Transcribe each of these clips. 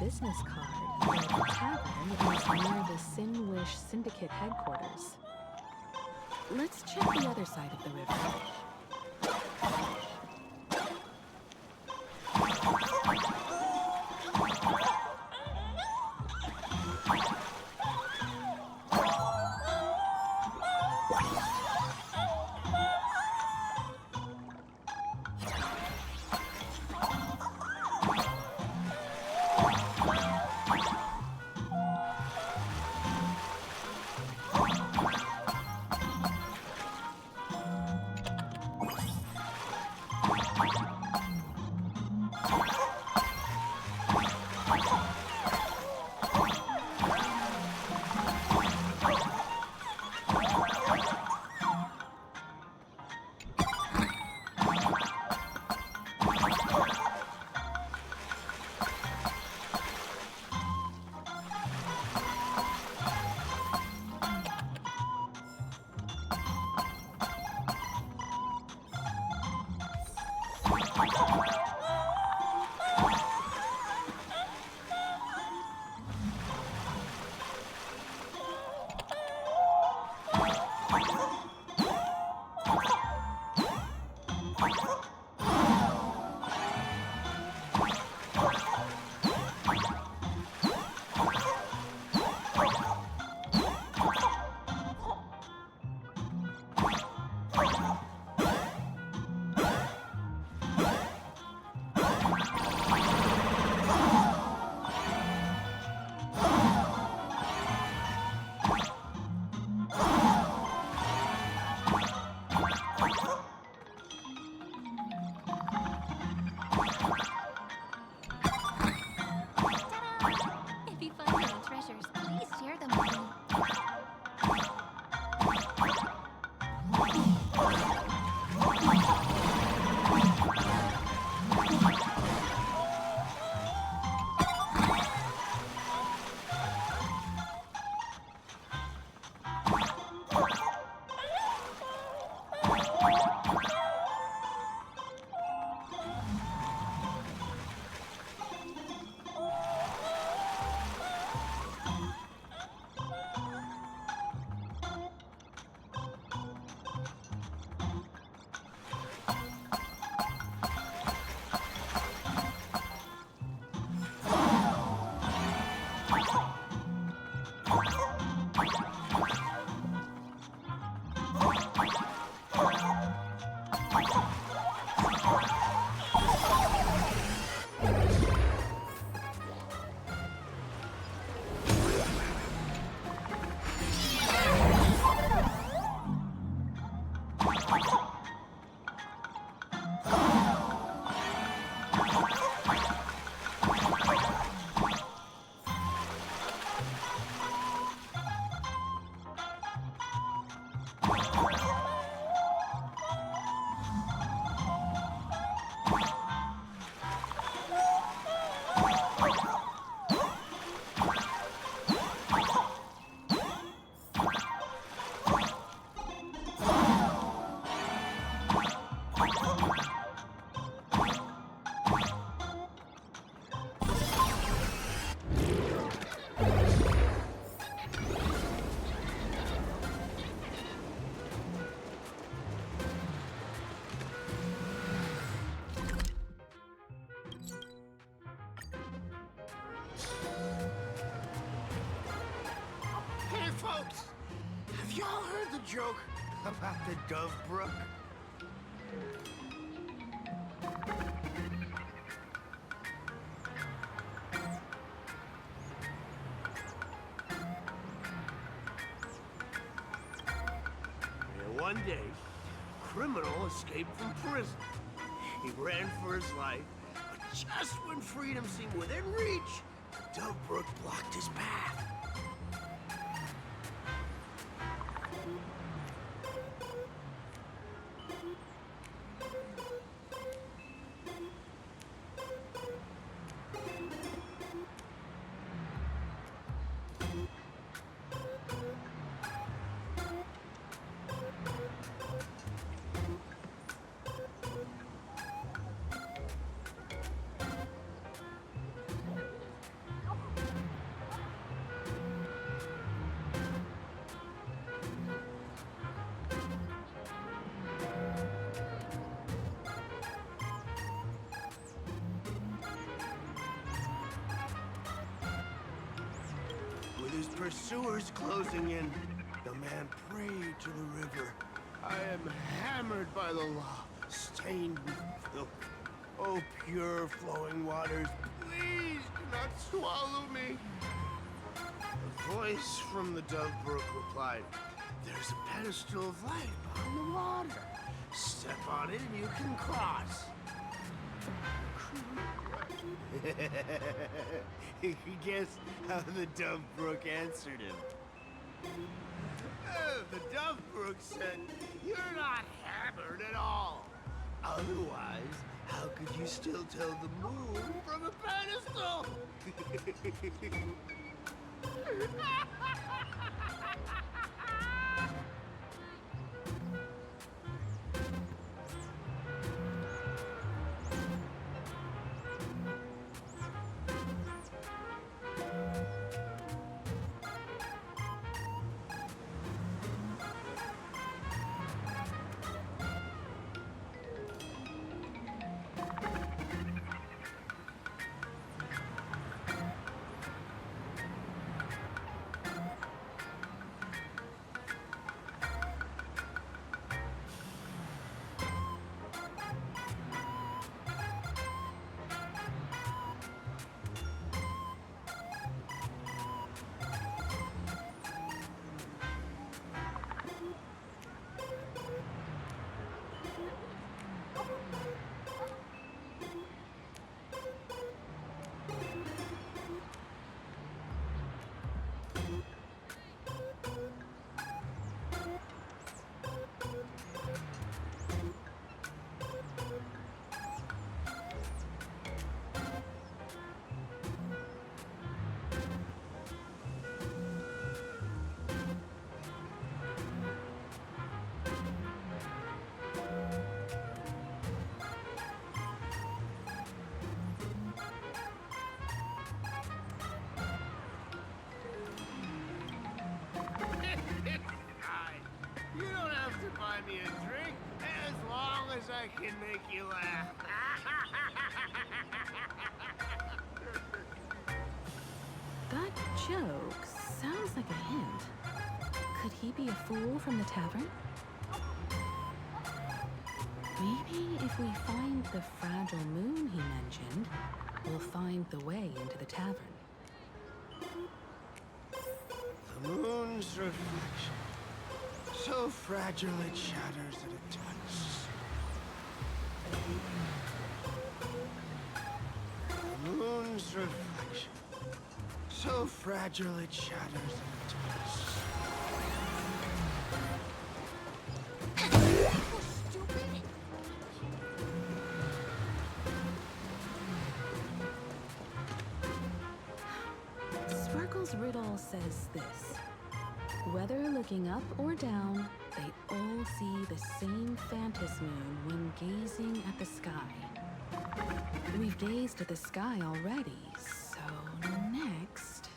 business card for the tavern is near the Sinwish Syndicate headquarters. Let's check the other side of the river. Joke about the Dove Brook? One day, a criminal escaped from prison. He ran for his life, but just when freedom seemed within reach, the Dove Brook blocked his path. Pursuers closing in. The man prayed to the river. I am hammered by the law, stained with filth. Oh, pure flowing waters, please do not swallow me. A voice from the Dove Brook replied, there's a pedestal of light upon the water. Step on it and you can cross. Guess how the Dove Brook answered him. The Dove Brook said, you're not hammered at all. Otherwise, how could you still tell the moon from a pedestal? You don't have to buy me a drink as long as I can make you laugh. That joke sounds like a hint. Could he be a fool from the tavern? Maybe if we find the fragile moon he mentioned, we'll find the way into the tavern. The moon's reflection. So fragile it shatters at a touch. The moon's reflection. So fragile it shatters at a touch. Sparkle's riddle says this. Whether looking up or down, they all see the same phantom moon when gazing at the sky. We've gazed at the sky already, so next...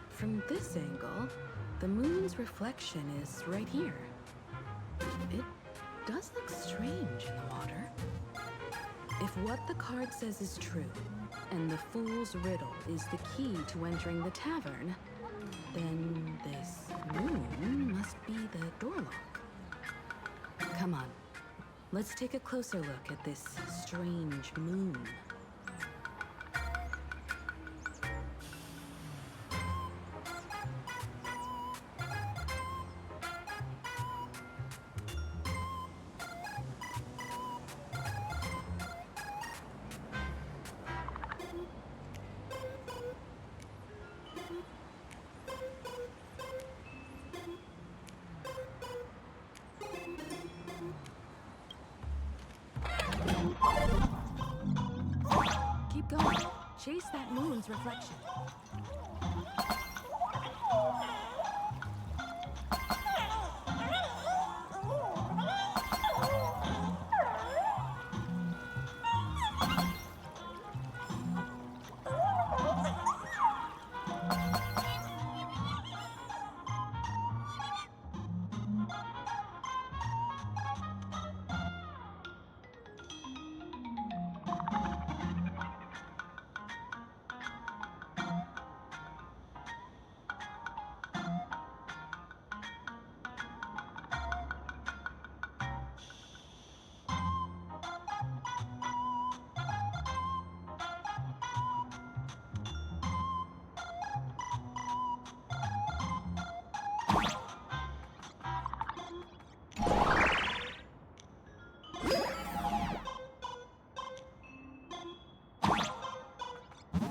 From this angle, the moon's reflection is right here. It does look strange in the water. If what the card says is true, and the fool's riddle is the key to entering the tavern, then this moon must be the door lock. Come on, let's take a closer look at this strange moon. chase that moon's reflection.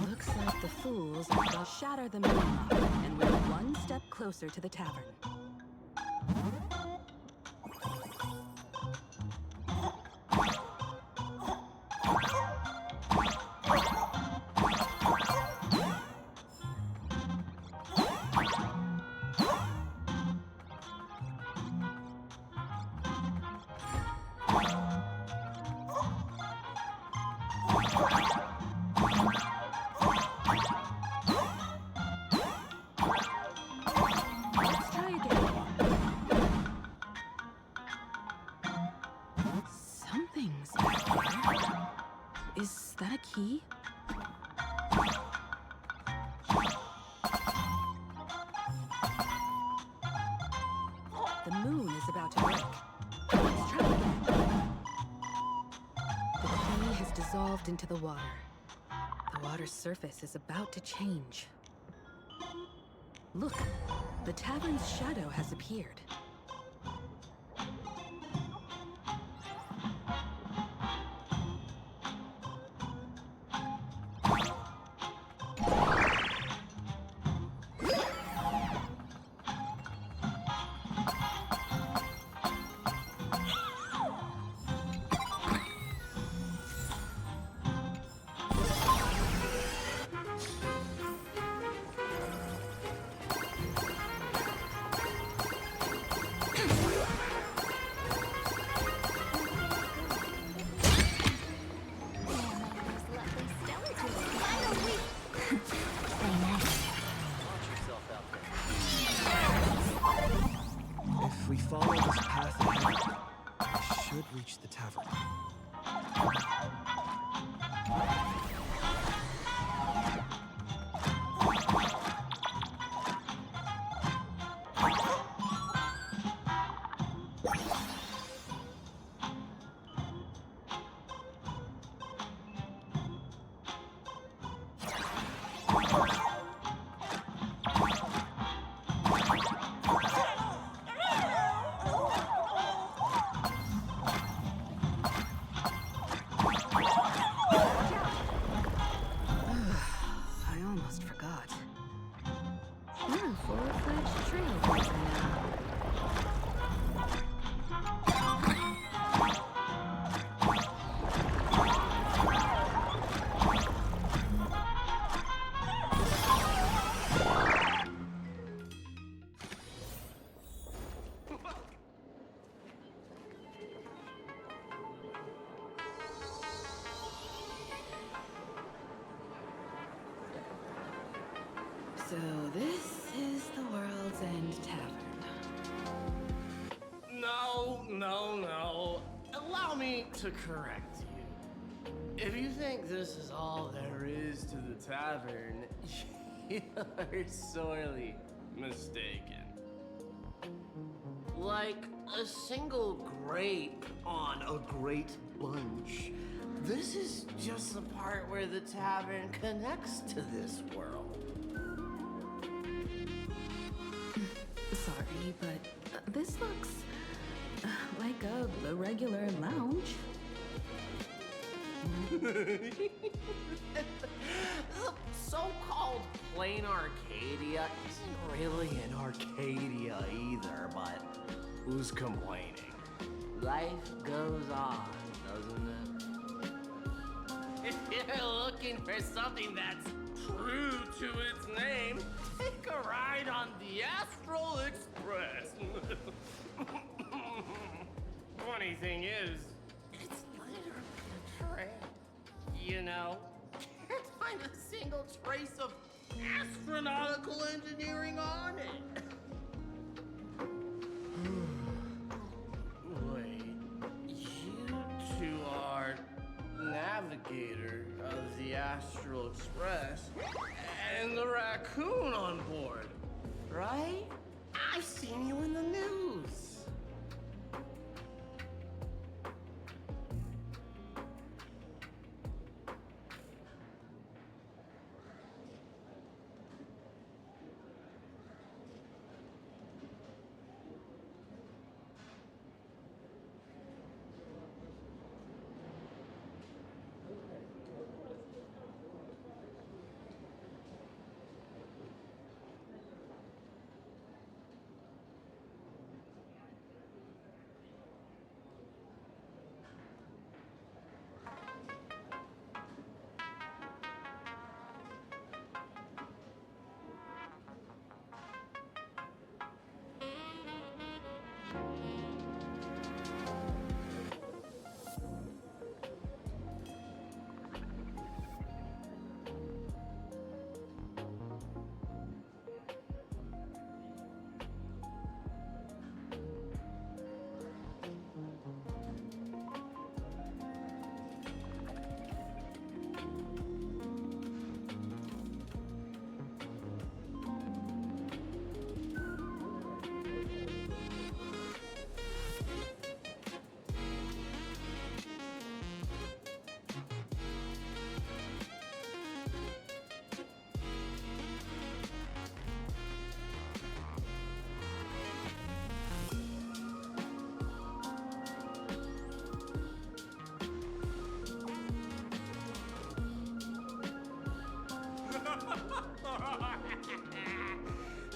Looks like the fools will shatter the moon rock, and we're one step closer to the tavern. Something's back there. Is that a key? The moon is about to break. Let's try again. The key has dissolved into the water. The water's surface is about to change. Look, the tavern's shadow has appeared. If we follow this path ahead, we should reach the tavern. Full-fledged trailblazer now. So this is the World's End Tavern. No. Allow me to correct you. If you think this is all there is to the tavern, you're sorely mistaken. Like a single grape on a great bunch, this is just the part where the tavern connects to this world. Sorry, but this looks like a regular lounge. The so-called Planarcadia isn't really an Arcadia either, but who's complaining? Life goes on, doesn't it? If you're looking for something that's true to its name, take a ride on the Astral Express. Funny thing is, it's literally a train. You know, can't find a single trace of astronautical engineering on it. Wait, you two are navigator of the Astral Express and the raccoon on board, right? I've seen you in the news.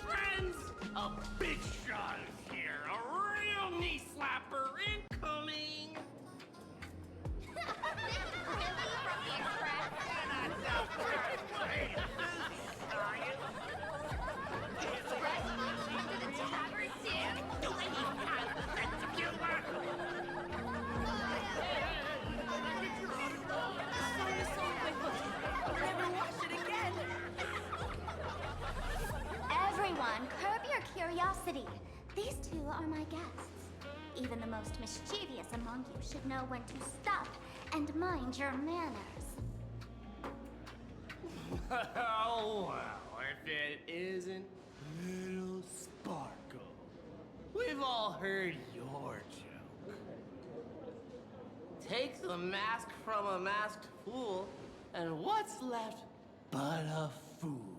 Friends, a big shot is here. A real knee slapper incoming. Everyone, curb your curiosity. These two are my guests. Even the most mischievous among you should know when to stop and mind your manners. Oh, well, if it isn't little Sparkle. We've all heard your joke. Take the mask from a masked fool, and what's left but a fool?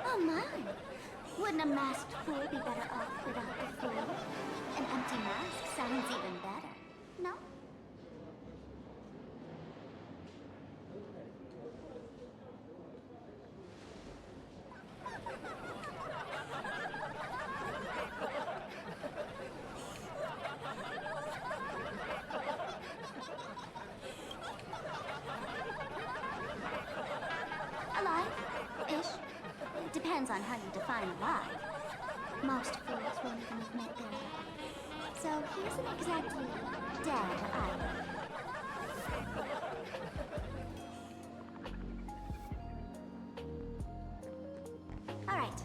Oh my! Wouldn't a masked fool be better off without the fool? An empty mask sounds even better, no? Alive-ish. Depends on how you define alive. Most fools won't even admit they're alive. So he isn't exactly dead either. Alright.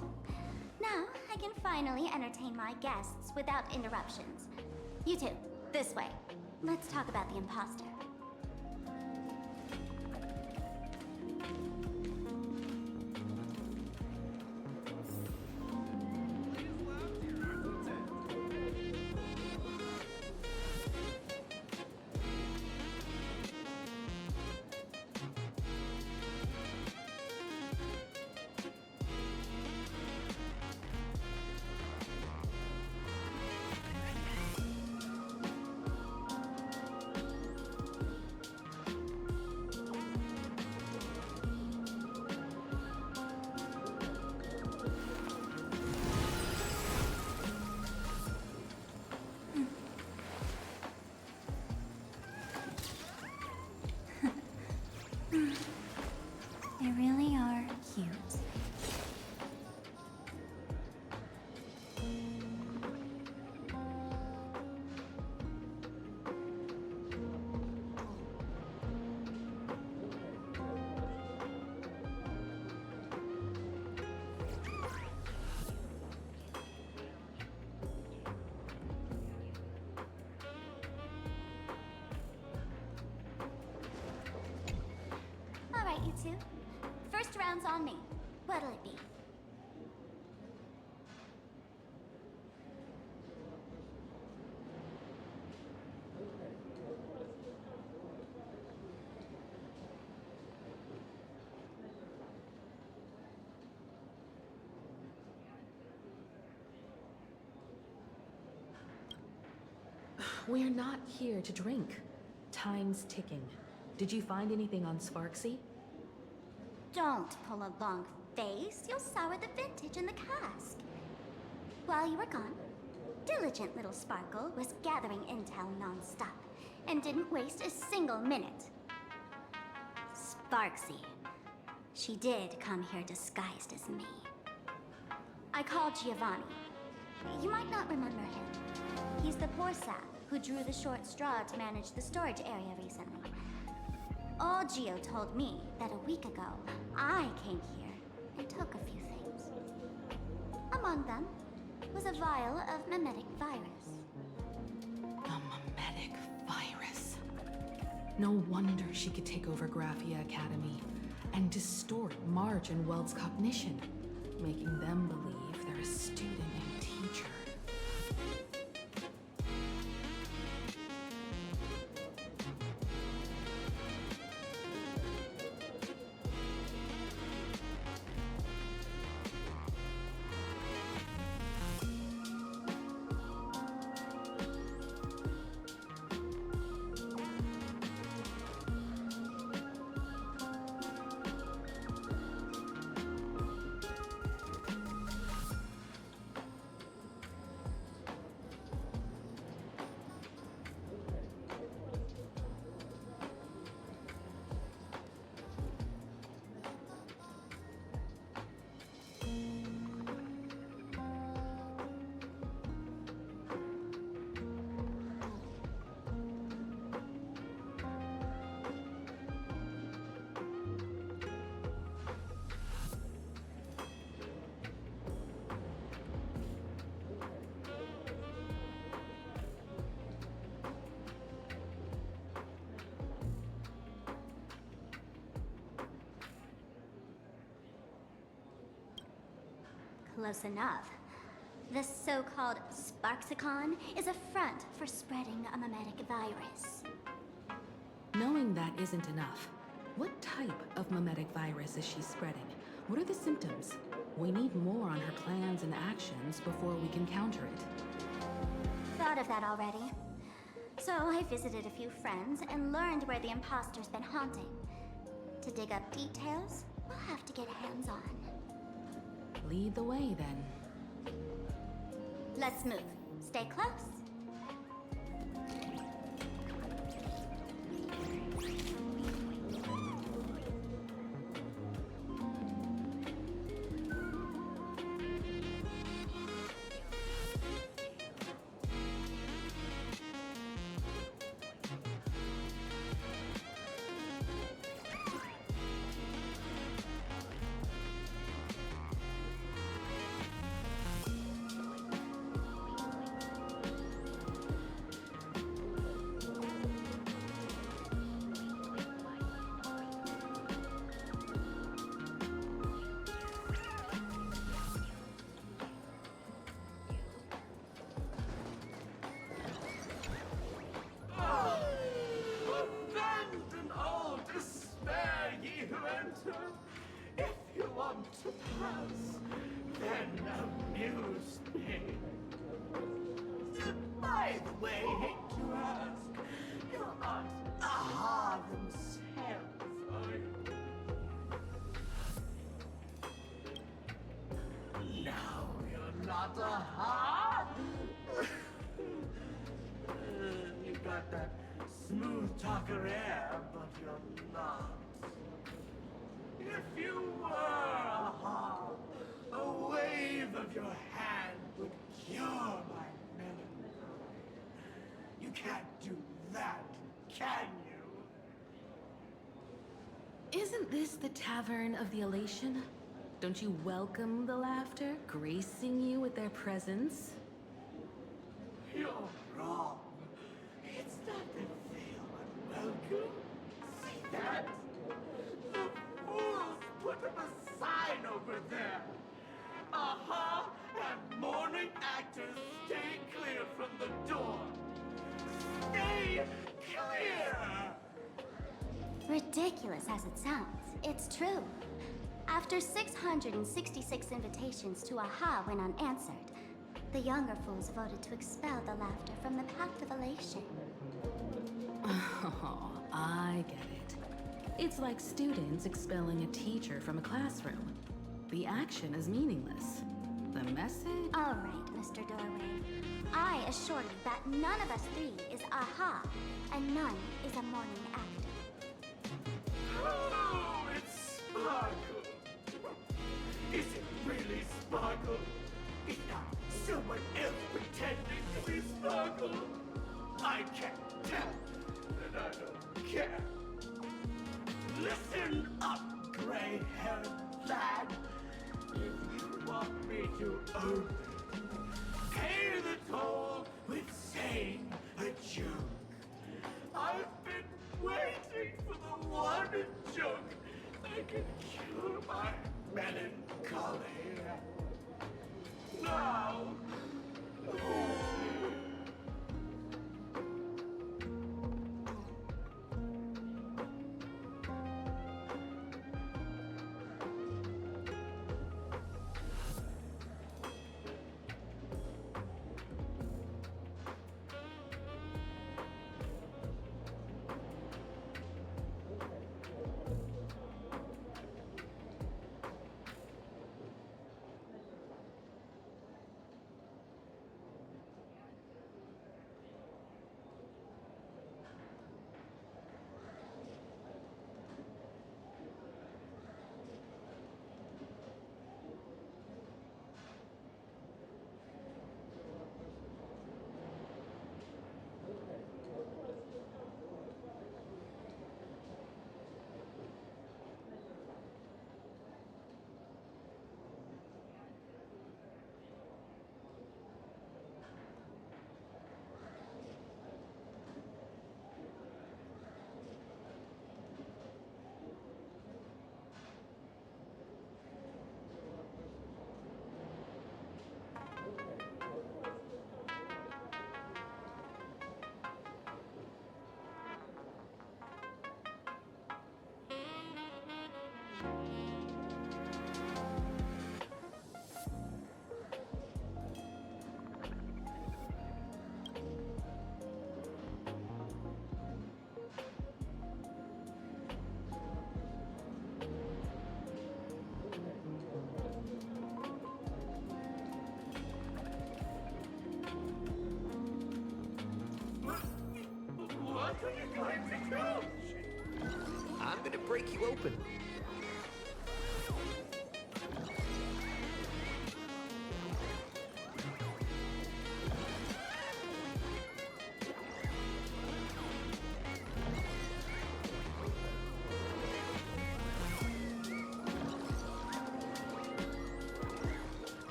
Now I can finally entertain my guests without interruptions. You two, this way. Let's talk about the imposter. right, you two. First round's on me. What'll it be? We're not here to drink. Time's ticking. Did you find anything on Sparxie? Don't pull a long face. You'll sour the vintage in the cask. While you were gone, diligent little Sparkle was gathering intel non-stop and didn't waste a single minute. Sparxie. She did come here disguised as me. I called Giovanni. You might not remember him. He's the poor sap who drew the short straw to manage the storage area recently. Old Gio told me that a week ago, I came here and took a few things. Among them was a vial of mimetic virus. A mimetic virus. No wonder she could take over Graphia Academy and distort March and Weld's cognition, making them believe they're a student and teacher. Close enough. This so-called Sparxicon is a front for spreading a mimetic virus. Knowing that isn't enough. What type of mimetic virus is she spreading? What are the symptoms? We need more on her plans and actions before we can counter it. Thought of that already. So I visited a few friends and learned where the imposter's been haunting. To dig up details, we'll have to get hands-on. Lead the way, then. Let's move. Stay close. Abandon all despair, ye who enter. If you want to pass, then amuse me. By the way, hate to ask, you're not aha themselves, are you? No, you're not aha. You got that smooth talker air, but you're not. If you were a wave of your hand would cure my melancholy. You can't do that, can you? Isn't this the Tavern of the Elation? Don't you welcome the laughter, gracing you with their presence? You're wrong. It's not that they feel unwelcome. See that? The over there. Aha! And morning actors, stay clear from the door. Stay clear! Ridiculous as it sounds, it's true. After 666 invitations to AHA went unanswered, the younger fools voted to expel the laughter from the path of elation. Oh, I get it. It's like students expelling a teacher from a classroom. The action is meaningless. The message... All right, Mr. Doorway. I assure you that none of us three is AHA, and none is a morning actor. Oh, it's Sparkle. Is it really Sparkle? Is not someone else pretending to be Sparkle? I can't tell, and I don't care. Listen up, gray-haired lad. If you want me to own, pay the toll with saying a joke. I've been waiting for the one joke that can cure my melancholy. Now, what are you going to do? I'm gonna break you open.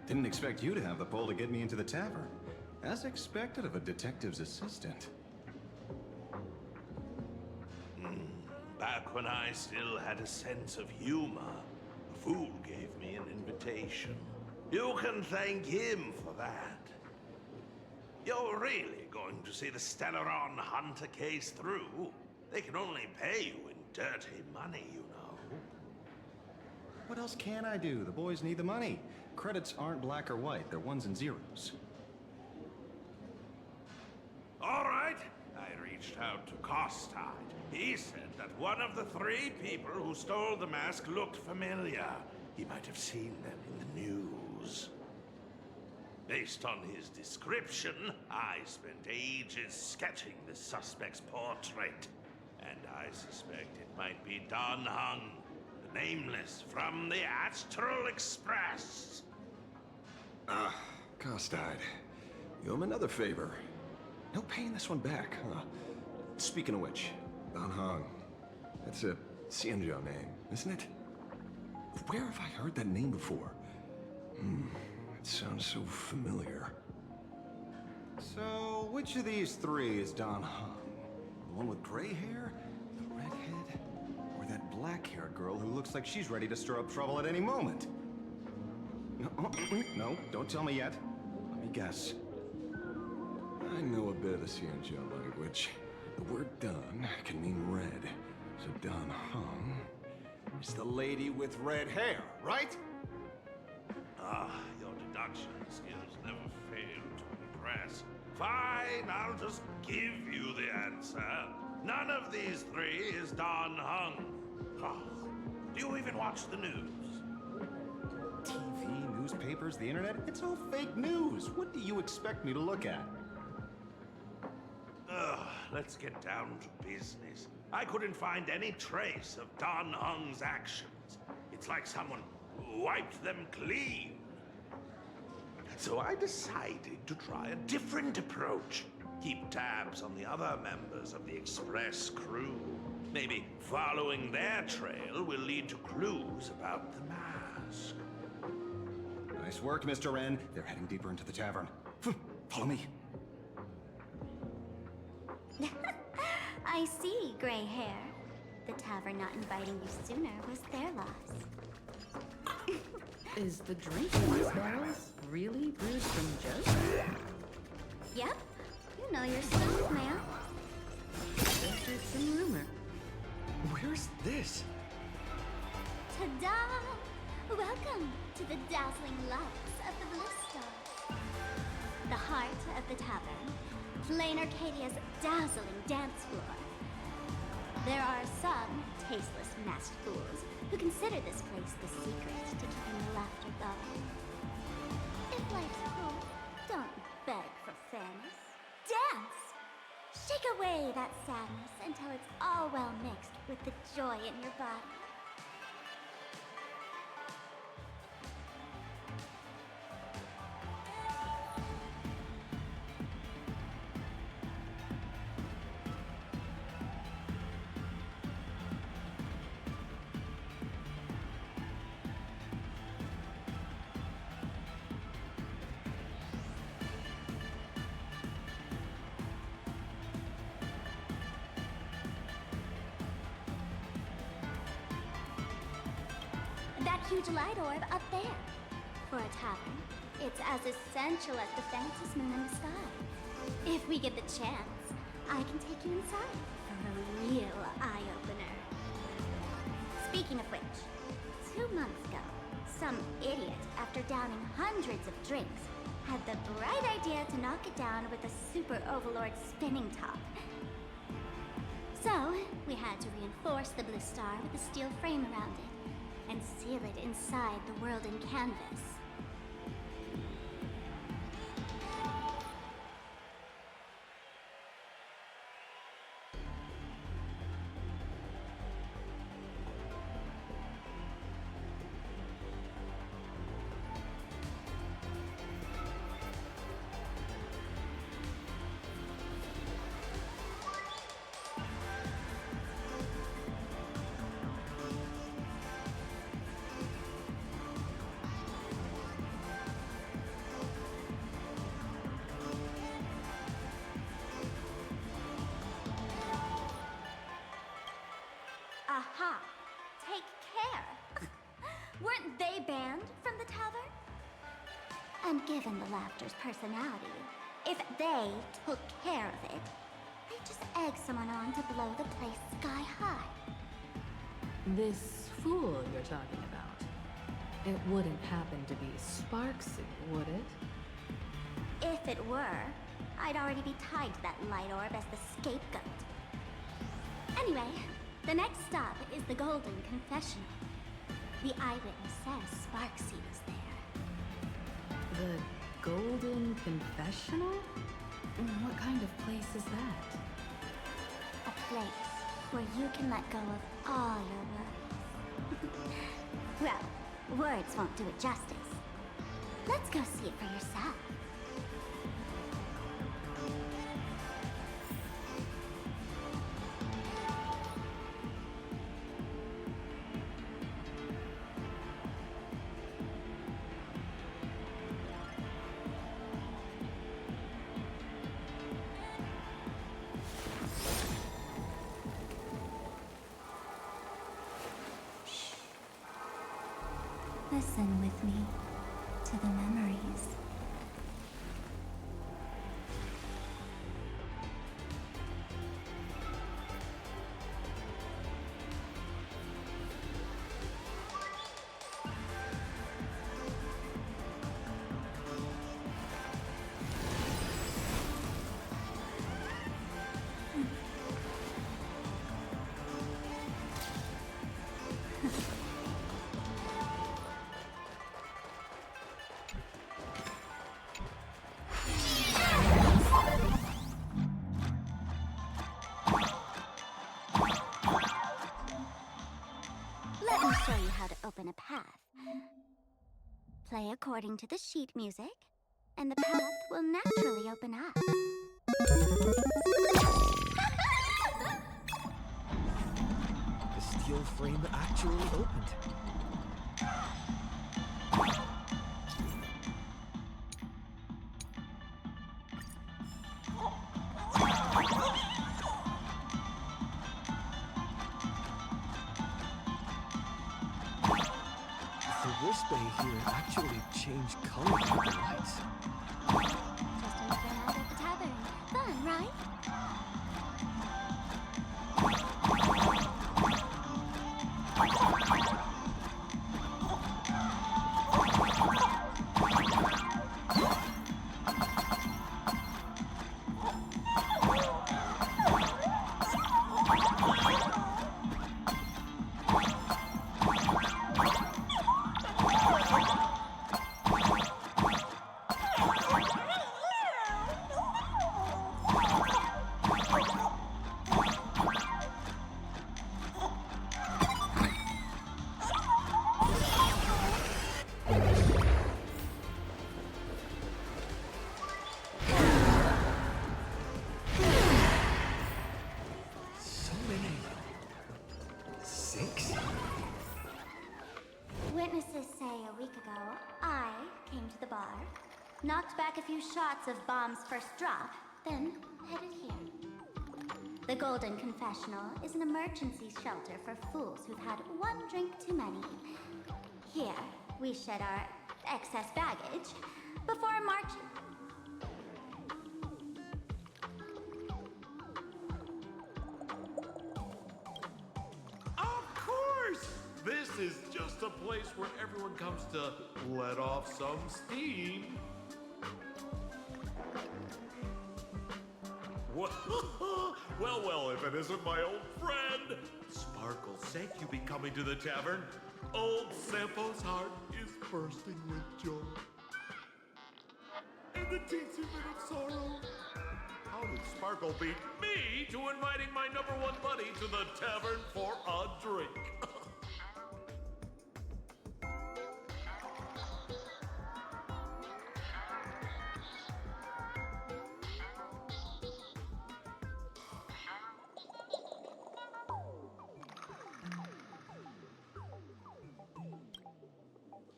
Didn't expect you to have the pull to get me into the tavern. As expected of a detective's assistant. Back when I still had a sense of humor, a fool gave me an invitation. You can thank him for that. You're really going to see the Stellaron Hunter case through? They can only pay you in dirty money, you know. What else can I do? The boys need the money. Credits aren't black or white, they're ones and zeros. All right. I reached out to Costard. He said that one of the 3 people who stole the mask looked familiar. He might have seen them in the news. Based on his description, I spent ages sketching the suspect's portrait. And I suspect it might be Dan Heng, the Nameless from the Astral Express. Costide. You owe him another favor. No paying this one back, huh? Speaking of which, Dan Heng. That's a Xianzhou name, isn't it? Where have I heard that name before? It sounds so familiar. So, which of these three is Dan Heng? The one with gray hair? The redhead? Or that black-haired girl who looks like she's ready to stir up trouble at any moment? No, don't tell me yet. Let me guess. I know a bit of the Xianzhou language. The word Dan can mean red. So Dan Heng is the lady with red hair, right? Your deduction skills never fail to impress. Fine, I'll just give you the answer. None of these three is Dan Heng. Do you even watch the news? TV, newspapers, the internet, it's all fake news. What do you expect me to look at? Let's get down to business. I couldn't find any trace of Dan Heng's actions. It's like someone wiped them clean. So I decided to try a different approach. Keep tabs on the other members of the Express crew. Maybe following their trail will lead to clues about the mask. Nice work, Mr. Wren. They're heading deeper into the tavern. Follow me. I see, gray hair. The tavern not inviting you sooner was their loss. Is the drink in these barrels really brewed from juice? Yep. You know your stuff, man. Just heard some rumor. Where's this? Ta-da! Welcome to the dazzling lights of the Bliss Stars. The heart of the tavern. Planarcadia's dazzling dance floor. There are some tasteless masked fools who consider this place the secret to keeping the laughter going. If life's cruel, don't beg for fairness. Dance! Shake away that sadness until it's all well mixed with the joy in your body. That huge light orb up there. For a tavern, it's as essential as the faintest moon in the sky. If we get the chance, I can take you inside for a real eye-opener. Speaking of which, 2 months ago, some idiot, after downing hundreds of drinks, had the bright idea to knock it down with a super overlord spinning top. So, we had to reinforce the Bliss Star with a steel frame around it and seal it inside the world in canvas. Aha! Take care! Weren't they banned from the tavern? And given the laughter's personality, if they took care of it, they'd just egg someone on to blow the place sky high. This fool you're talking about. It wouldn't happen to be Sparxie, would it? If it were, I'd already be tied to that light orb as the scapegoat. Anyway, the next stop is the Golden Confessional. The eyewitness says Sparxie was there. The Golden Confessional? What kind of place is that? A place where you can let go of all your worries. Well, words won't do it justice. Let's go see it for yourself. Listen with me to the memories. Let me show you how to open a path. Play according to the sheet music, and the path will naturally open up. The steel frame actually opened. The wristband here actually changed color with the lights. Just another night at the tavern. Fun, right? So many sinks? Witnesses say a week ago, I came to the bar, knocked back a few shots of Bomb's first drop, then headed here. The Golden Confessional is an emergency shelter for fools who've had one drink too many. Here, we shed our excess baggage before marching. Of course! This is just a place where everyone comes to let off some steam. Well, if it isn't my old friend! Sparkle said you'd be coming to the tavern. Old Sampo's heart is bursting with joy. And the teensy bit of sorrow. How did Sparkle beat me to inviting my #1 buddy to the tavern for a drink?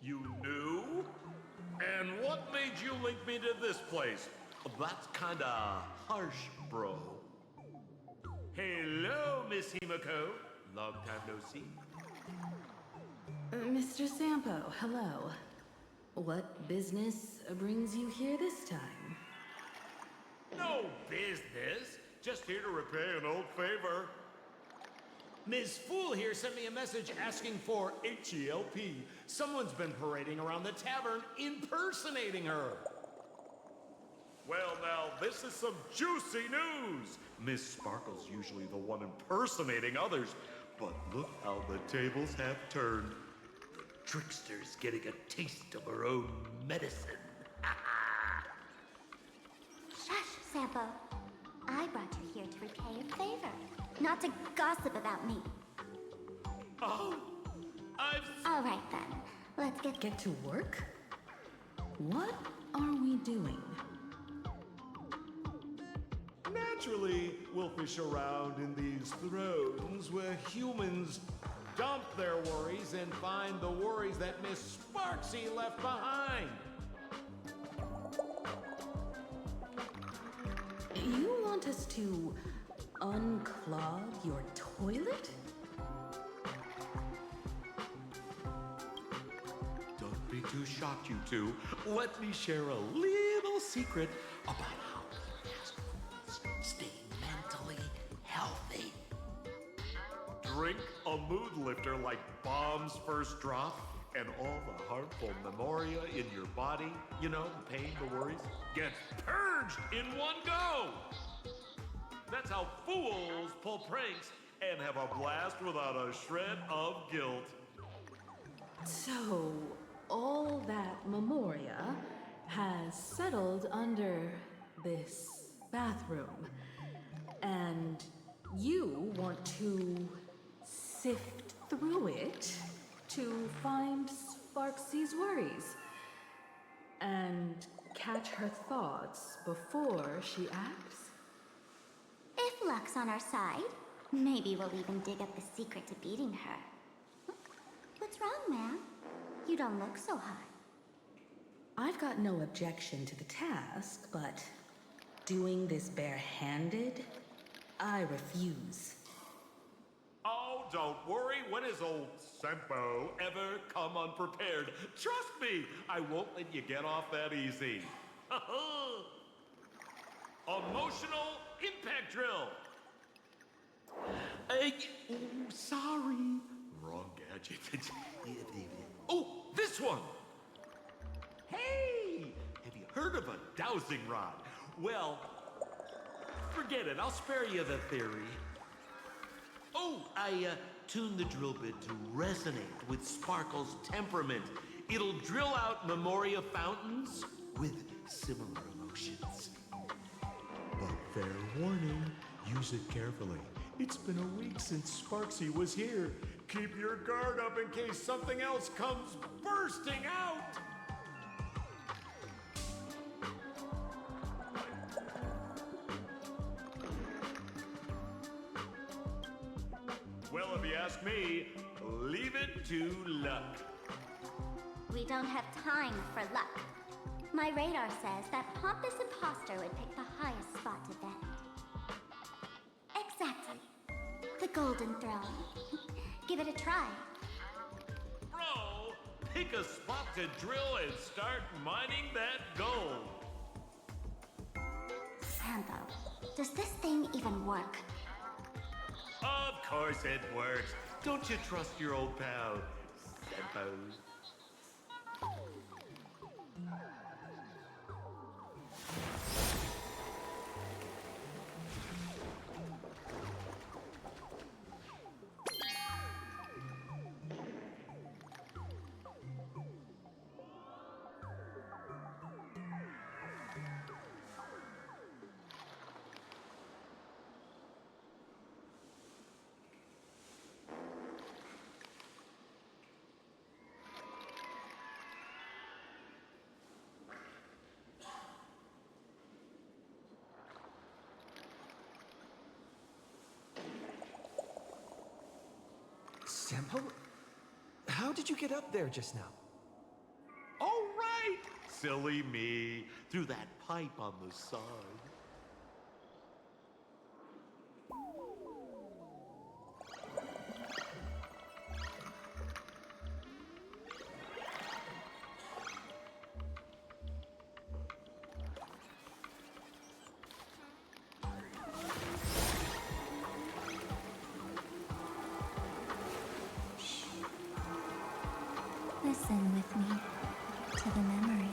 You knew? And what made you link me to this place? That's kinda harsh, bro. Hello, Miss Himiko. Long time no see. Mr. Sampo, hello. What business brings you here this time? No business. Just here to repay an old favor. Ms. Fool here sent me a message asking for HELP. Someone's been parading around the tavern impersonating her. Well, now, this is some juicy news. Miss Sparkle's usually the one impersonating others, but look how the tables have turned. Trickster's getting a taste of her own medicine. Shush, Sampo. I brought you here to repay a favor. not to gossip about me. Oh, All right then, let's get... Get to work? What are we doing? Naturally, we'll fish around in these thrones where humans dump their worries and find the worries that Miss Sparxie left behind. You want us to unclog your toilet? Don't be too shocked, you two. Let me share a little secret about how astronauts stay mentally healthy. Drink a mood lifter like Bomb's First Drop, and all the harmful memoria in your body, you know, the pain, the worries, gets purged in one go. That's how fools pull pranks and have a blast without a shred of guilt. So, all that memoria has settled under this bathroom. And you want to sift through it to find Sparxie's worries and catch her thoughts before she acts? If luck's on our side, maybe we'll even dig up the secret to beating her. What's wrong, man? You don't look so hot. I've got no objection to the task, but doing this barehanded, I refuse. Oh, don't worry. When has old Sempo ever come unprepared? Trust me, I won't let you get off that easy. Emotional impact drill. Sorry. Wrong gadget. Oh, this one. Hey, have you heard of a dowsing rod? Well, forget it. I'll spare you the theory. Oh, I tuned the drill bit to resonate with Sparkle's temperament. It'll drill out memoria fountains with similar emotions. But fair warning, use it carefully. It's been a week since Sparxie was here. Keep your guard up in case something else comes bursting out. Well, if you ask me, leave it to luck. We don't have time for luck. My radar says that pompous imposter would pick the highest spot to vent. Exactly. The Golden Throne. Give it a try. Bro, pick a spot to drill and start mining that gold. Sampo, does this thing even work? Of course it works. Don't you trust your old pal, Sempo? Sempo? How did you get up there just now? All right! Silly me. Through that pipe on the side. Listen with me to the memories.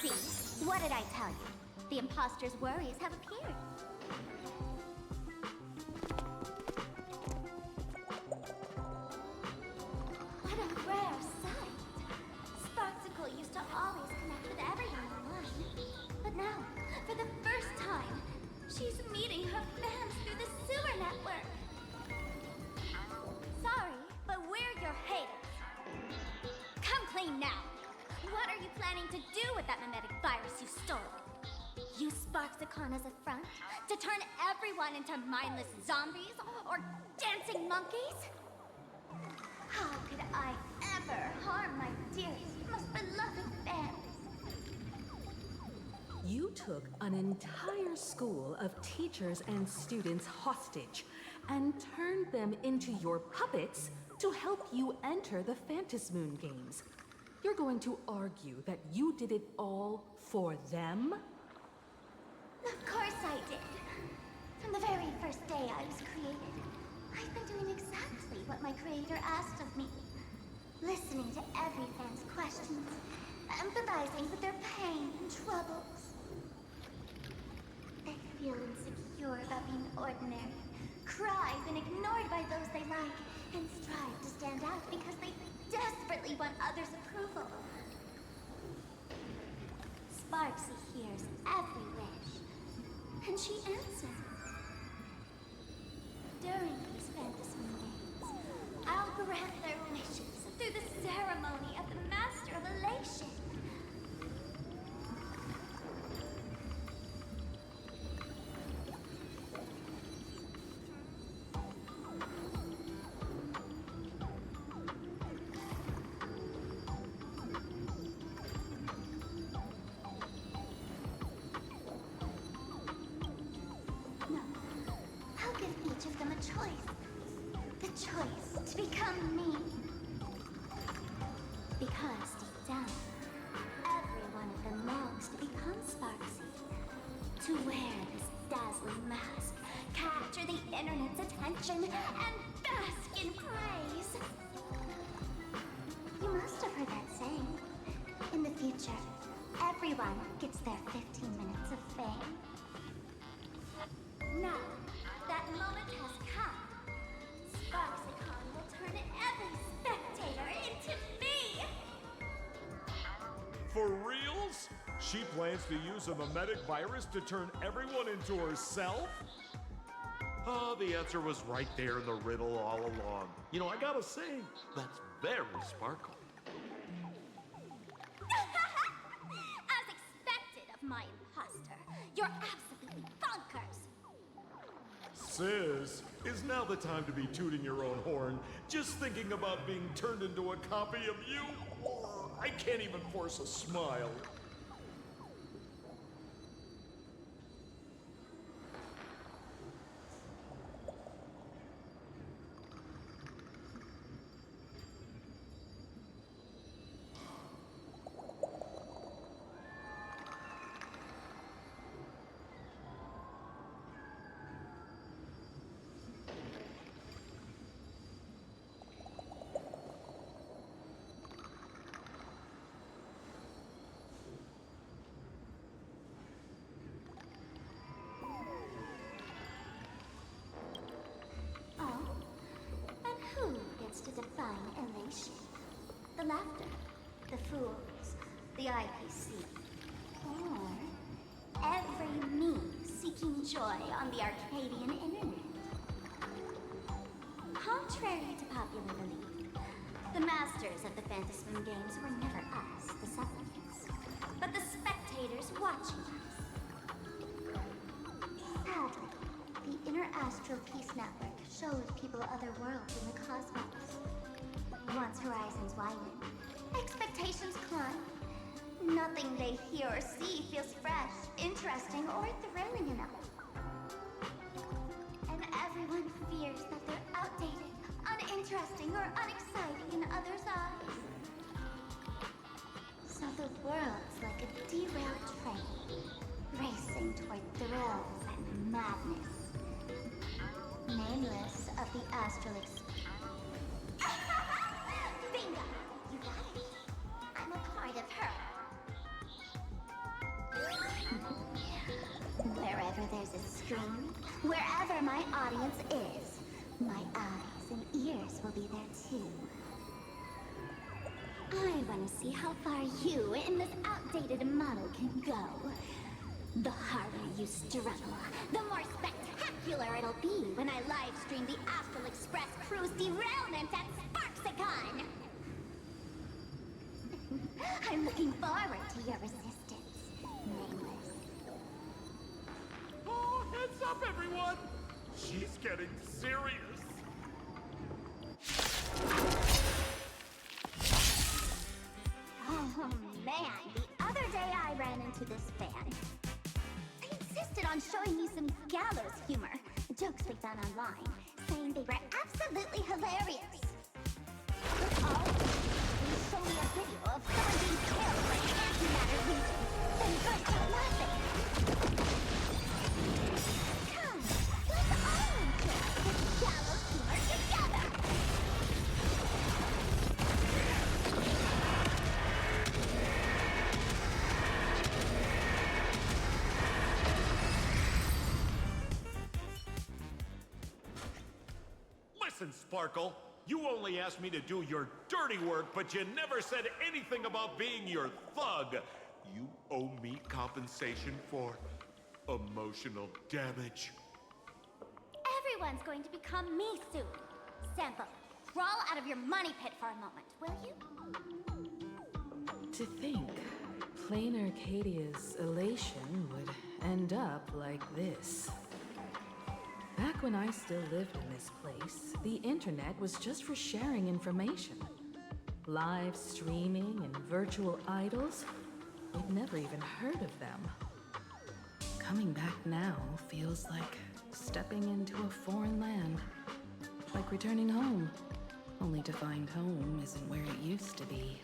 See? What did I tell you? The imposter's worries have appeared. What a rare sight. Sparxie used to always connect with everyone online. But now, for the first time, she's meeting her fans through the sewer network. Sorry, but we're your haters. Come clean now. What are you planning to do with that mimetic virus you stole? Use Sparxie as a front to turn everyone into mindless zombies or dancing monkeys? How could I ever harm my dearest, most beloved fans? You took an entire school of teachers and students hostage and turned them into your puppets to help you enter the Phantasmoon games. You're going to argue that you did it all for them? Of course I did. From the very first day I was created, I've been doing exactly what my creator asked of me. Listening to every fan's questions, empathizing with their pain and troubles. They feel insecure about being ordinary, cry when ignored by those they like, and strive to stand out because they desperately want others' approval. Sparxie hears every wish, and she answers. During these Phantasmoon games, I'll grant their wishes through the ceremony of the Master of Elation. choice to become me. Because deep down, every one of them longs to become Sparxie. To wear this dazzling mask, capture the internet's attention, and bask in praise. You must have heard that saying. In the future, everyone gets their 15 minutes of fame. Now, that moment has come. Sparxicon will turn every spectator into me! For reals? She plans to use a memetic virus to turn everyone into herself? Oh, the answer was right there in the riddle all along. You know, I gotta say, that's very Sparkle. As expected of my imposter, you're absolutely bonkers! Sis, is now the time to be tooting your own horn? Just thinking about being turned into a copy of you? I can't even force a smile. To define elation. The laughter, the fools, the IPC, or every me seeking joy on the Arcadian internet. Contrary to popular belief, the masters of the Phantasm games were never us, the supplicants, but the spectators watching us. Sadly, the Inner Astral Peace Network shows people other worlds in the cosmos. Once horizons widen, expectations climb. Nothing they hear or see feels fresh, interesting, or thrilling enough. And everyone fears that they're outdated, uninteresting, or unexciting in others' eyes. So the world's like a derailed train, racing toward thrills and madness. Nameless of the astral experience. Bingo! You got it. I'm a part of her. Wherever there's a screen, wherever my audience is, my eyes and ears will be there too. I want to see how far you in this outdated model can go. The harder you struggle, the more spectacular it'll be when I live stream the Astral Express crew's derailment at Sparxicon! I'm looking forward to your resistance, Nameless. Oh, heads up, everyone! She's getting serious. Oh man, the other day I ran into this fan. They insisted on showing me some gallows humor, jokes they found online, saying they were absolutely hilarious. But all they showed me a video of someone being killed by antimatter legion, then burst out laughing. Come, let's all enjoy this gallows humor together! Listen, Sparkle, you only asked me to do your dirty work, but you never said anything about being your thug. You owe me compensation for emotional damage. Everyone's going to become me soon. Sample, crawl out of your money pit for a moment, will you? To think, Planarcadia's elation would end up like this. Back when I still lived in this place, the internet was just for sharing information. Live streaming and virtual idols, we'd never even heard of them. Coming back now feels like stepping into a foreign land. Like returning home, only to find home isn't where it used to be.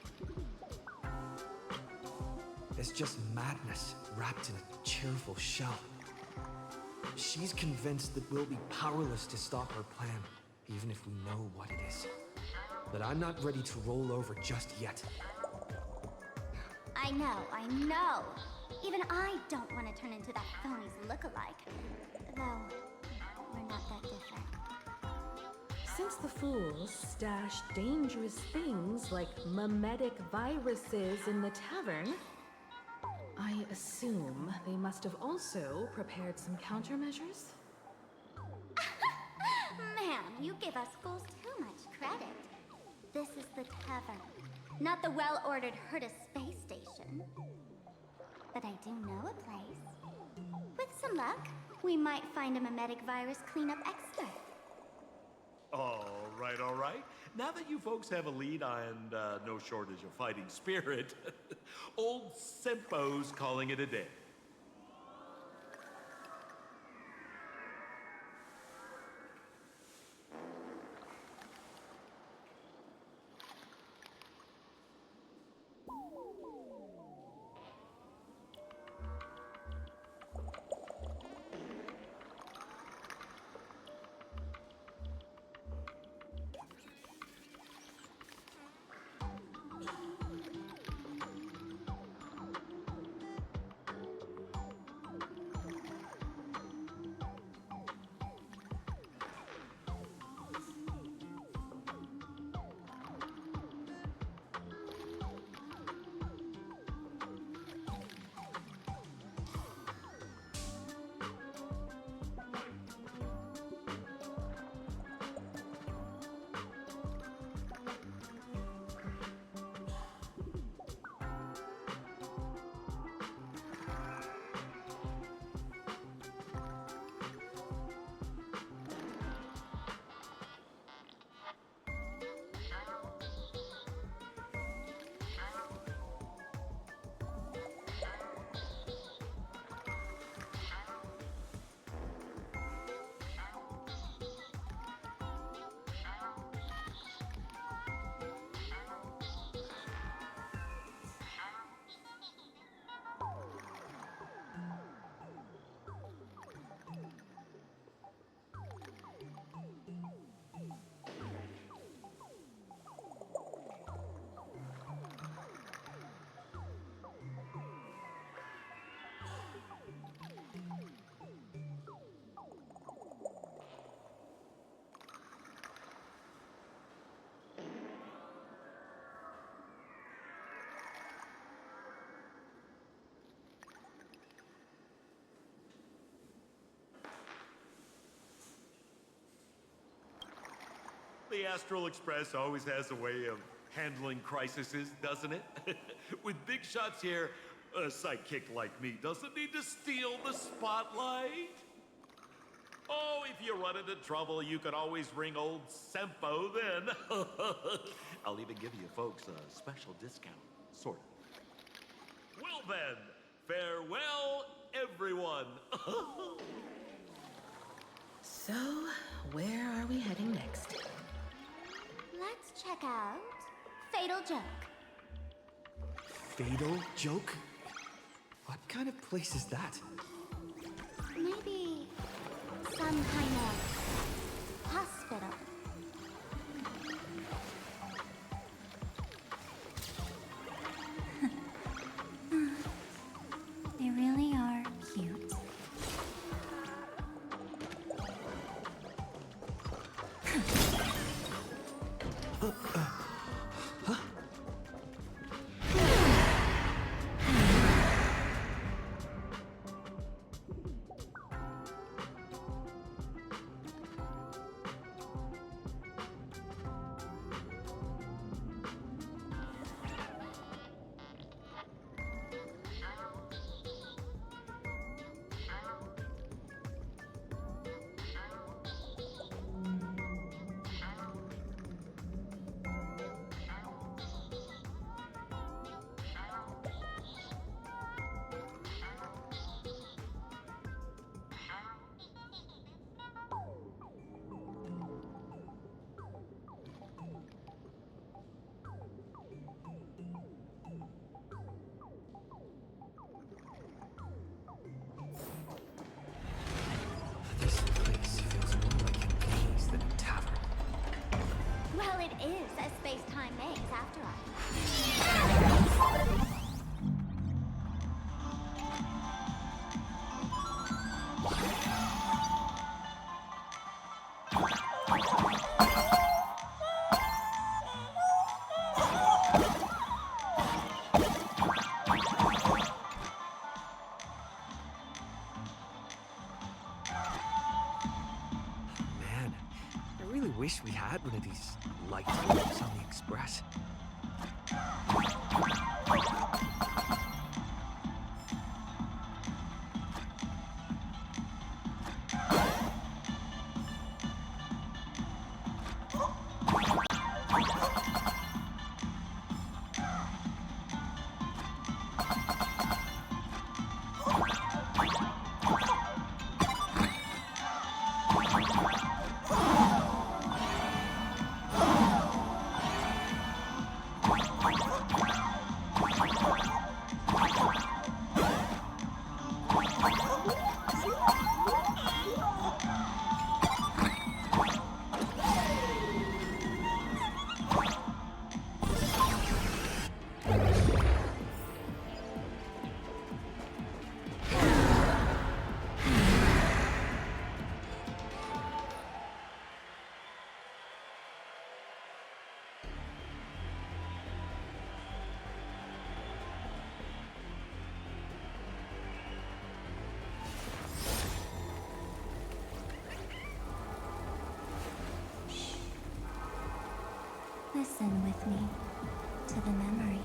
It's just madness wrapped in a cheerful shell. She's convinced that we'll be powerless to stop her plan, even if we know what it is. But I'm not ready to roll over just yet. I know. Even I don't want to turn into that phony's look-alike. Though, we're not that different. Since the fools stashed dangerous things like mimetic viruses in the tavern, I assume they must have also prepared some countermeasures? Man, you give us fools too much credit. This is the tavern, not the well-ordered Herta space station. But I do know a place. With some luck, we might find a mimetic virus cleanup expert. All right. Now that you folks have a lead and no shortage of fighting spirit, old Sempo's calling it a day. The Astral Express always has a way of handling crises, doesn't it? With big shots here, a sidekick like me doesn't need to steal the spotlight. Oh, if you run into trouble, you can always ring old Sempo then. I'll even give you folks a special discount, sort of. Well then, farewell, everyone. So, where are we heading next? Let's check out Fatal Joke. Fatal Joke? What kind of place is that? Maybe some kind of hospital. They really are cute. is a space-time maze, after all. Man, I really wish we had one of these light bulbs on the Express. Listen with me to the memories.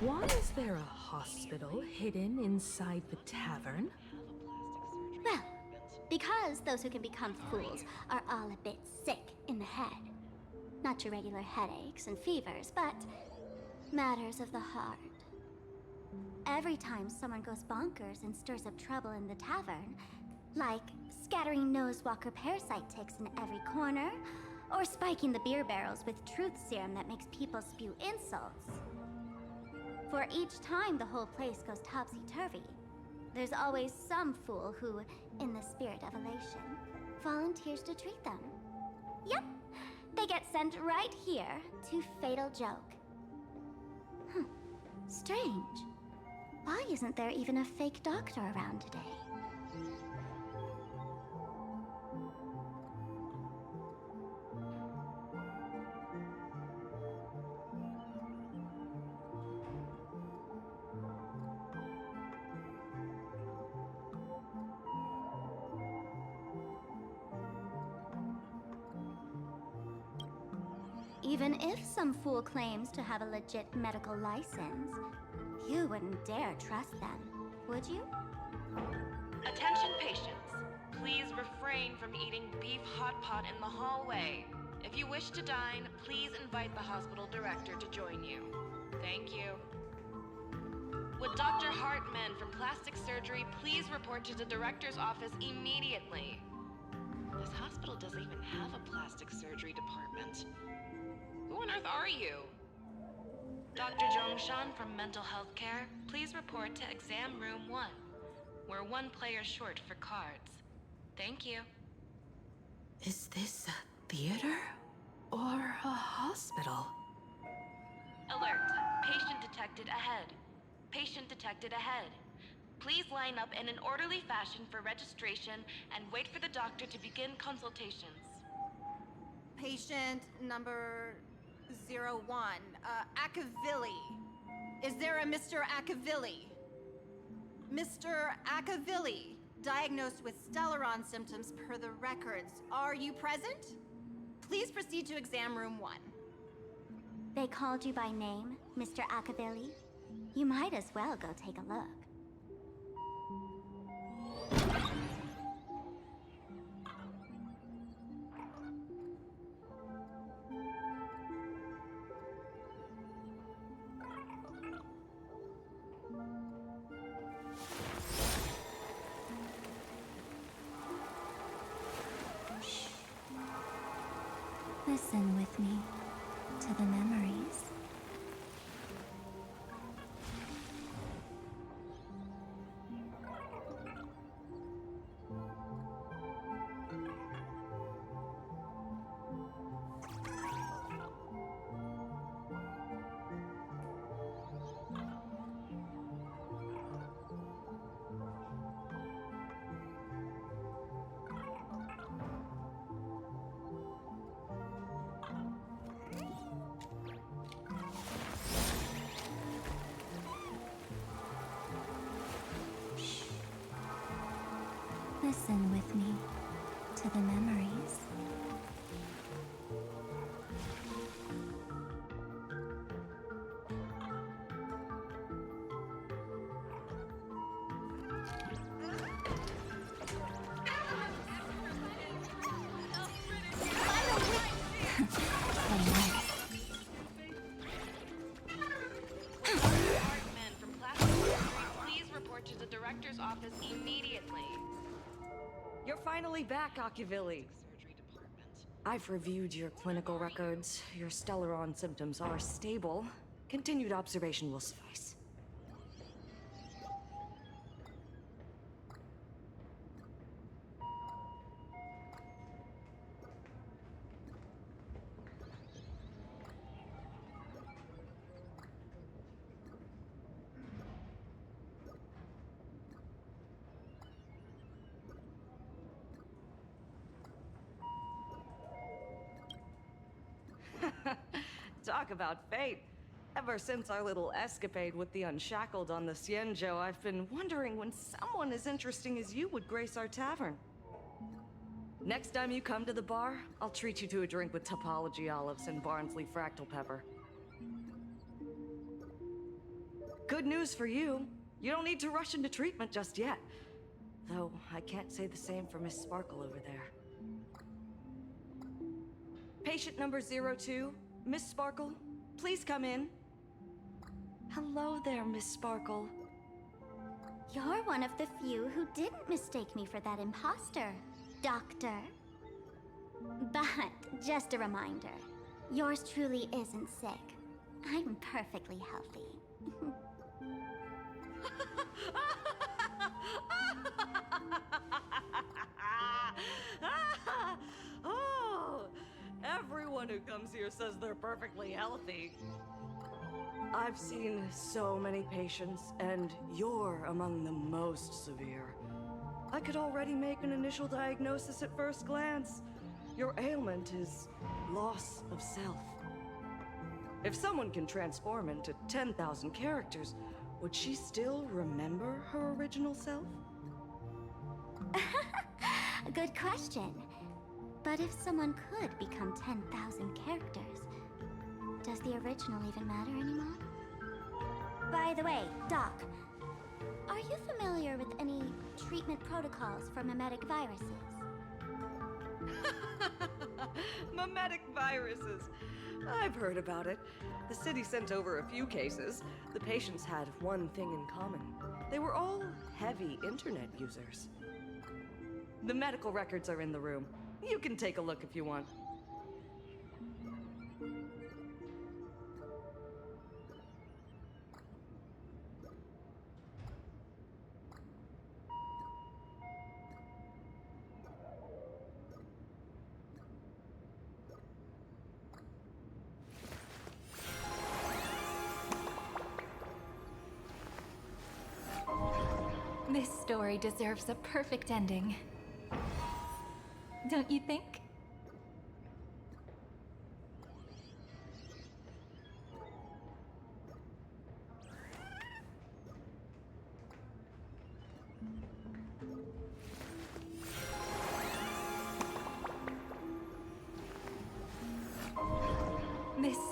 Why is there a hospital hidden inside the tavern? Well, because those who can become fools are all a bit sick in the head. Not your regular headaches and fevers, but matters of the heart. Every time someone goes bonkers and stirs up trouble in the tavern, like scattering nosewalker parasite ticks in every corner, or spiking the beer barrels with truth serum that makes people spew insults. For each time the whole place goes topsy-turvy, there's always some fool who, in the spirit of elation, volunteers to treat them. Yep, they get sent right here to Fatal Joke. Strange. Why isn't there even a fake doctor around today? Even if some fool claims to have a legit medical license, you wouldn't dare trust them, would you? Attention patients, please refrain from eating beef hot pot in the hallway. If you wish to dine, please invite the hospital director to join you. Thank you. Would Dr. Hartman from Plastic Surgery please report to the director's office immediately? This hospital doesn't even have a plastic surgery department. Who on earth are you? Dr. Zhongshan from Mental Health Care, please report to exam room 1. We're 1 player short for cards. Thank you. Is this a theater or a hospital? Alert. Patient detected ahead. Patient detected ahead. Please line up in an orderly fashion for registration and wait for the doctor to begin consultations. Patient number 01, Akavilli. Is there a Mr. Akavilli? Mr. Akavilli, diagnosed with Stellaron symptoms per the records. Are you present? Please proceed to exam room 1. They called you by name, Mr. ArigaYuxiii? You might as well go take a look. Listen with me to the memories. Listen with me to the memories. From Planarcadia, please report to the director's office immediately. You're finally back, ArigaYuxiii. I've reviewed your clinical records. Your Stellaron symptoms are stable. Continued observation will suffice. Talk about fate. Ever since our little escapade with the Unshackled on the Xianzhou, I've been wondering when someone as interesting as you would grace our tavern. Next time you come to the bar, I'll treat you to a drink with topology olives and Barnsley fractal pepper. Good news for you. You don't need to rush into treatment just yet. Though, I can't say the same for Miss Sparkle over there. Patient number 02, Miss Sparkle, please come in. Hello there, Miss Sparkle. You're one of the few who didn't mistake me for that imposter, Doctor. But, just a reminder, yours truly isn't sick. I'm perfectly healthy. Oh, everyone who comes here says they're perfectly healthy. I've seen so many patients, and you're among the most severe. I could already make an initial diagnosis at first glance. Your ailment is loss of self. If someone can transform into 10,000 characters, would she still remember her original self? Good question. But if someone could become 10,000 characters, does the original even matter anymore? By the way, Doc, are you familiar with any treatment protocols for mimetic viruses? Mimetic viruses. I've heard about it. The city sent over a few cases. The patients had one thing in common. They were all heavy internet users. The medical records are in the room. You can take a look if you want. This story deserves a perfect ending. Don't you think?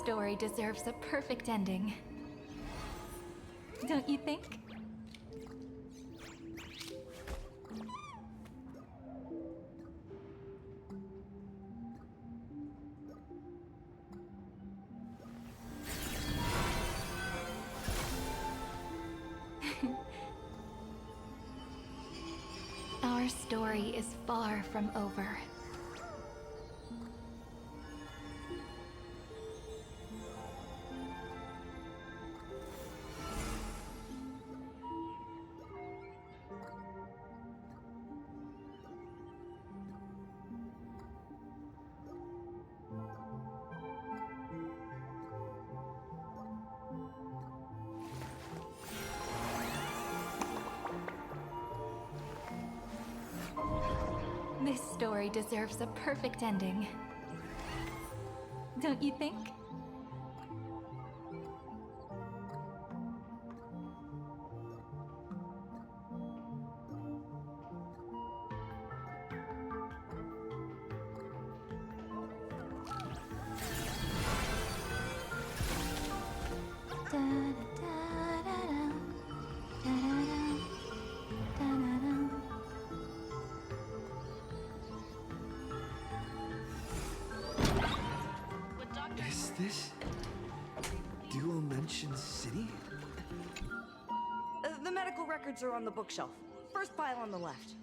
story deserves a perfect ending. Don't you think? Our story is far from over. This story deserves a perfect ending. Don't you think? Is this Dual-Mention City? The medical records are on the bookshelf. First pile on the left.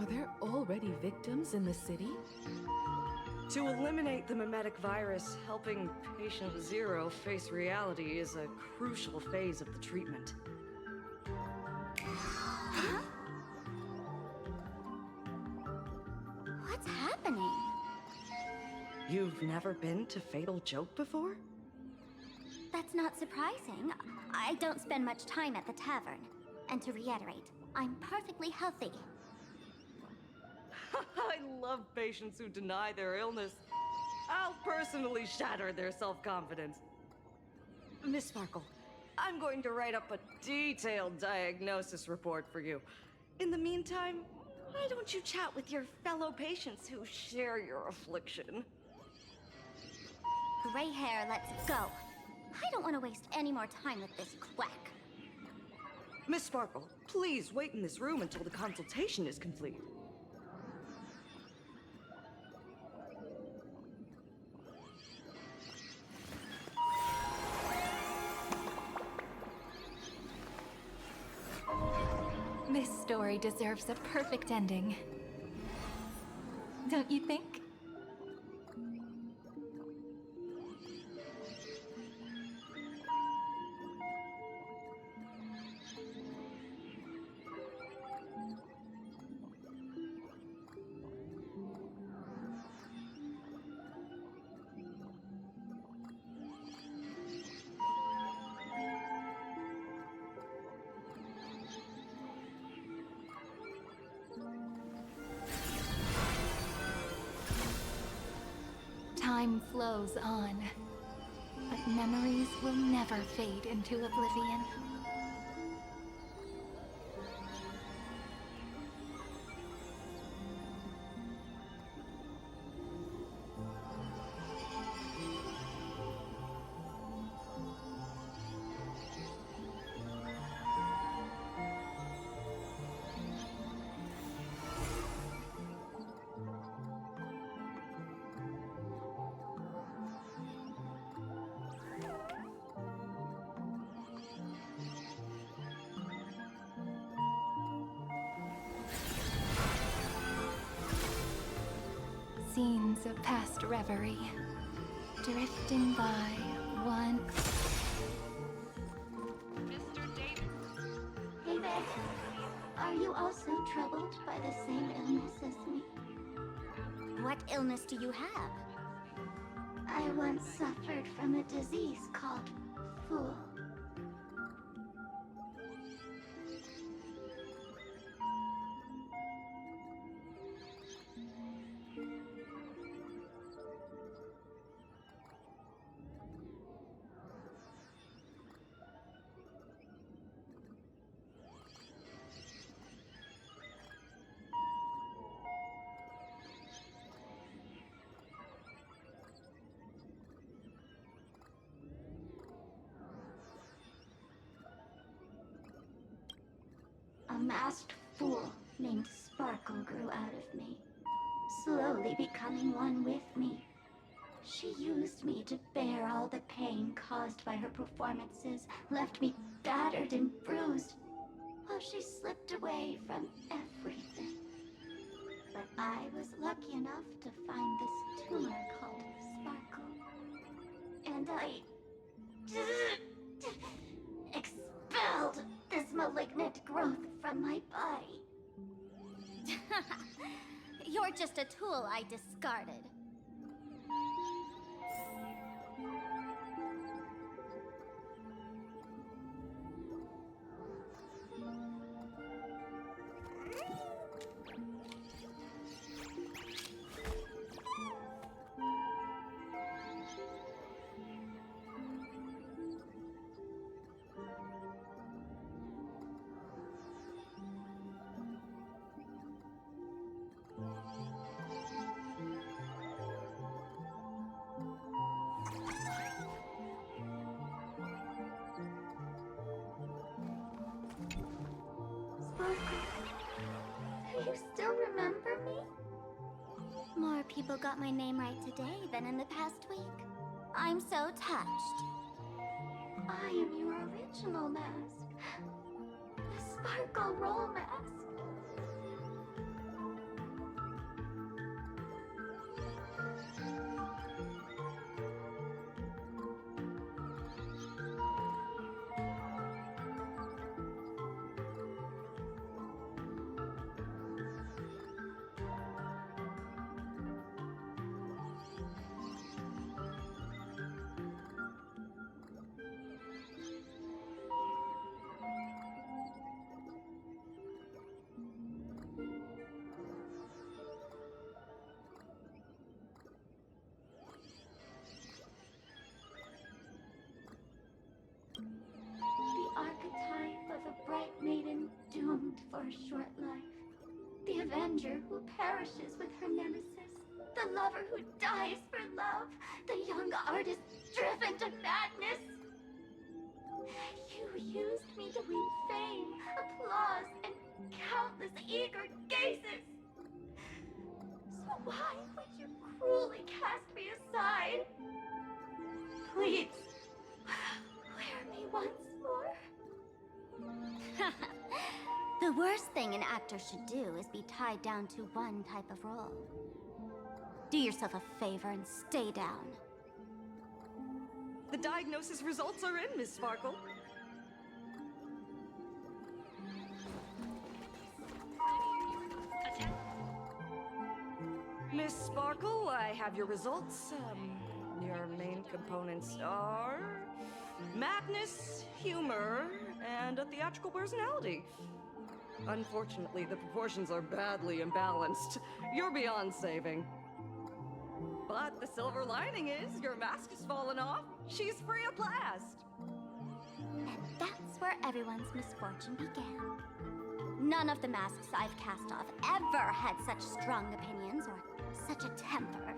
Are there already victims in the city? To eliminate the mimetic virus, helping Patient Zero face reality is a crucial phase of the treatment. Huh? What's happening? You've never been to Fatal Joke before? That's not surprising. I don't spend much time at the tavern. And to reiterate, I'm perfectly healthy. I love patients who deny their illness. I'll personally shatter their self-confidence. Miss Sparkle, I'm going to write up a detailed diagnosis report for you. In the meantime, why don't you chat with your fellow patients who share your affliction? Gray hair, let's go. I don't want to waste any more time with this quack. Miss Sparkle, please wait in this room until the consultation is complete. This story deserves a perfect ending. Don't you think? Time flows on, but memories will never fade into oblivion. Scenes of past reverie, drifting by one. Mr. Davis. Hey there. Are you also troubled by the same illness as me? What illness do you have? I once suffered from a disease called Fool. A masked fool named Sparkle grew out of me, slowly becoming one with me. She used me to bear all the pain caused by her performances, left me battered and bruised, while she slipped away from everything. But I was lucky enough to find this tumor called Sparkle. And I expelled this malignant growth from my body. You're just a tool I discarded. Do you still remember me? More people got my name right today than in the past week. I'm so touched. I am your original mask. The Sparkle Roll mask. avenger who perishes with her nemesis, the lover who dies for love, the young artist driven to madness. You used me to win fame, applause, and countless eager gazes. So why would you cruelly cast me aside? Please, wear me once more. The worst thing an actor should do is be tied down to one type of role. Do yourself a favor and stay down. The diagnosis results are in, Miss Sparkle. Miss Sparkle, I have your results. Your main components are madness, humor, and a theatrical personality. Unfortunately, the proportions are badly imbalanced. You're beyond saving. But the silver lining is your mask has fallen off. She's free of blast. And that's where everyone's misfortune began. None of the masks I've cast off ever had such strong opinions or such a temper.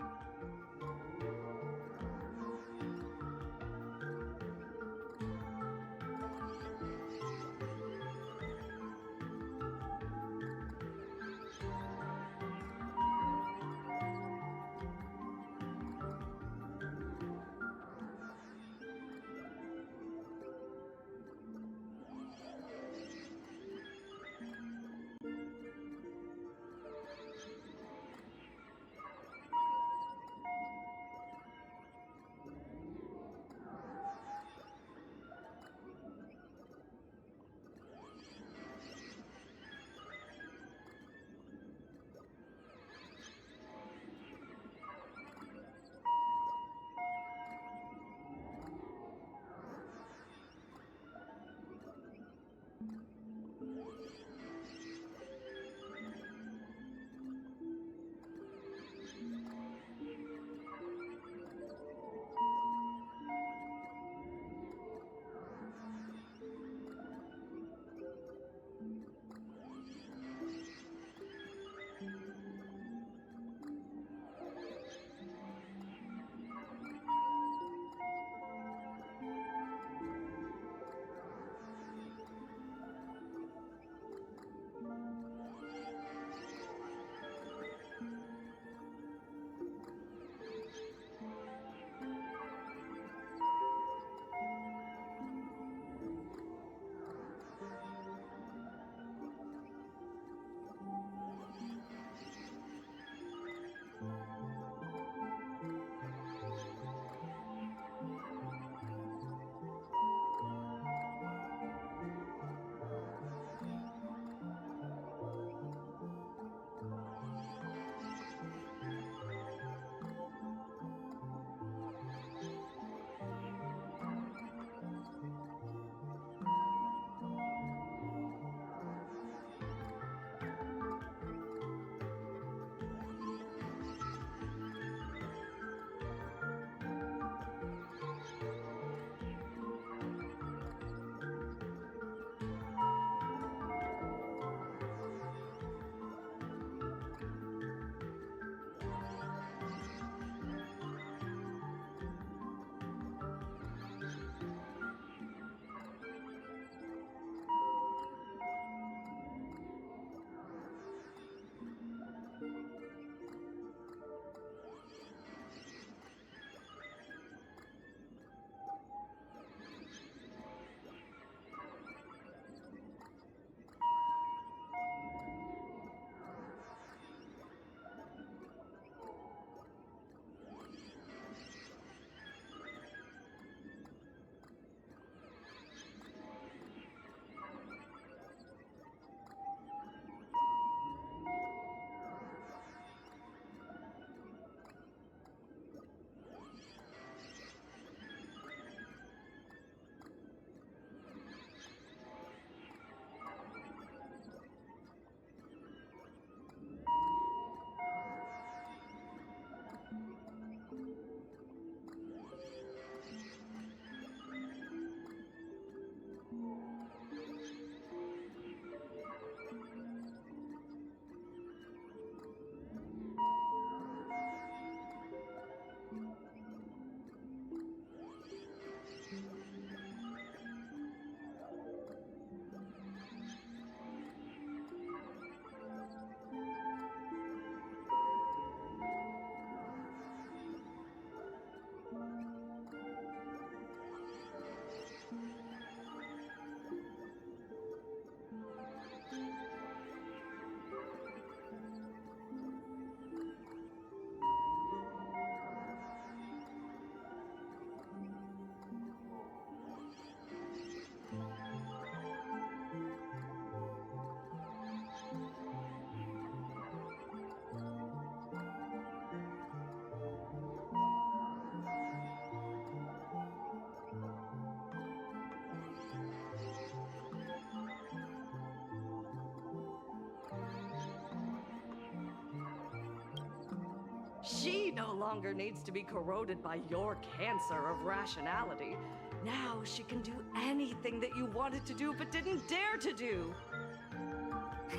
She no longer needs to be corroded by your cancer of rationality. Now she can do anything that you wanted to do but didn't dare to do.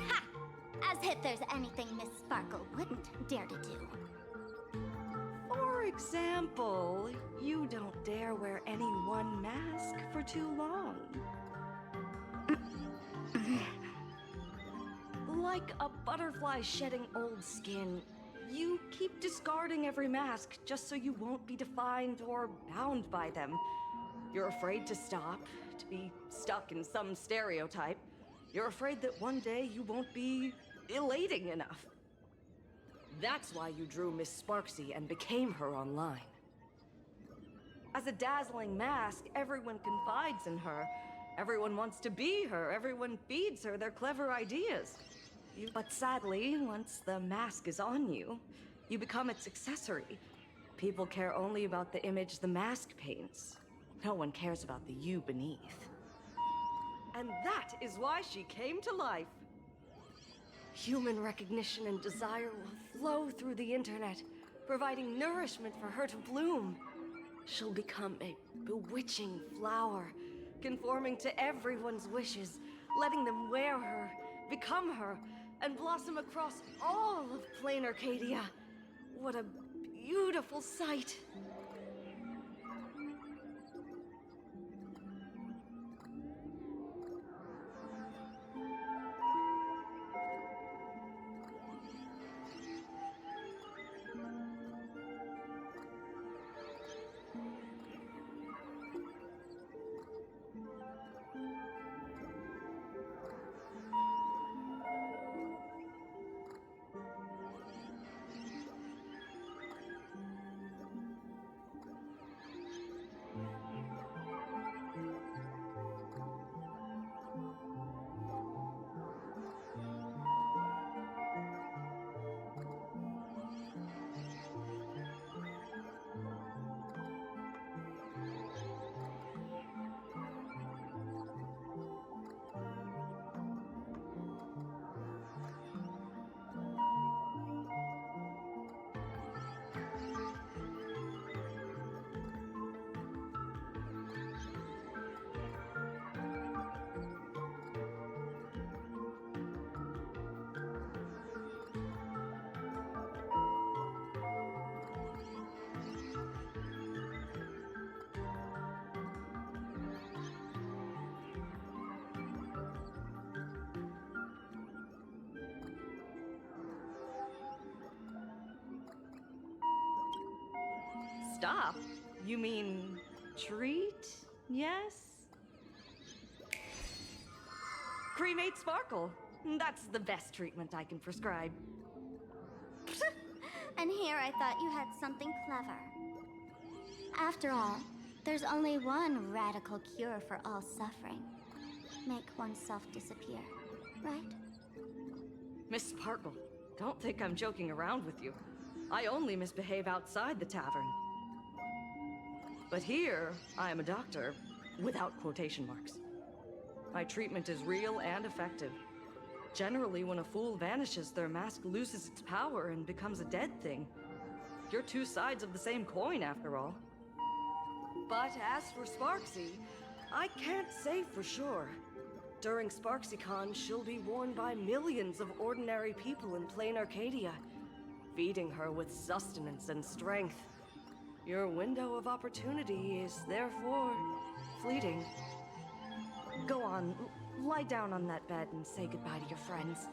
Ha! As if there's anything Miss Sparkle wouldn't dare to do. For example, you don't dare wear any one mask for too long. Like a butterfly shedding old skin, you keep discarding every mask just so you won't be defined or bound by them. You're afraid to stop, to be stuck in some stereotype. You're afraid that one day you won't be elating enough. That's why you drew Miss Sparxie and became her online. As a dazzling mask, everyone confides in her. Everyone wants to be her. Everyone feeds her their clever ideas. But sadly, once the mask is on you, you become its accessory. People care only about the image the mask paints. No one cares about the you beneath. And that is why she came to life. Human recognition and desire will flow through the internet, providing nourishment for her to bloom. She'll become a bewitching flower, conforming to everyone's wishes, letting them wear her, become her, and blossom across all of Planarcadia. What a beautiful sight. Stop? You mean treat? Yes? Cremate Sparkle. That's the best treatment I can prescribe. And here I thought you had something clever. After all, there's only one radical cure for all suffering. Make oneself disappear, right? Miss Sparkle, don't think I'm joking around with you. I only misbehave outside the tavern. But here, I am a doctor, without quotation marks. My treatment is real and effective. Generally, when a fool vanishes, their mask loses its power and becomes a dead thing. You're two sides of the same coin, after all. But as for Sparxie, I can't say for sure. During SparxieCon, she'll be worn by millions of ordinary people in Planarcadia, feeding her with sustenance and strength. Your window of opportunity is therefore fleeting. Go on, lie down on that bed and say goodbye to your friends.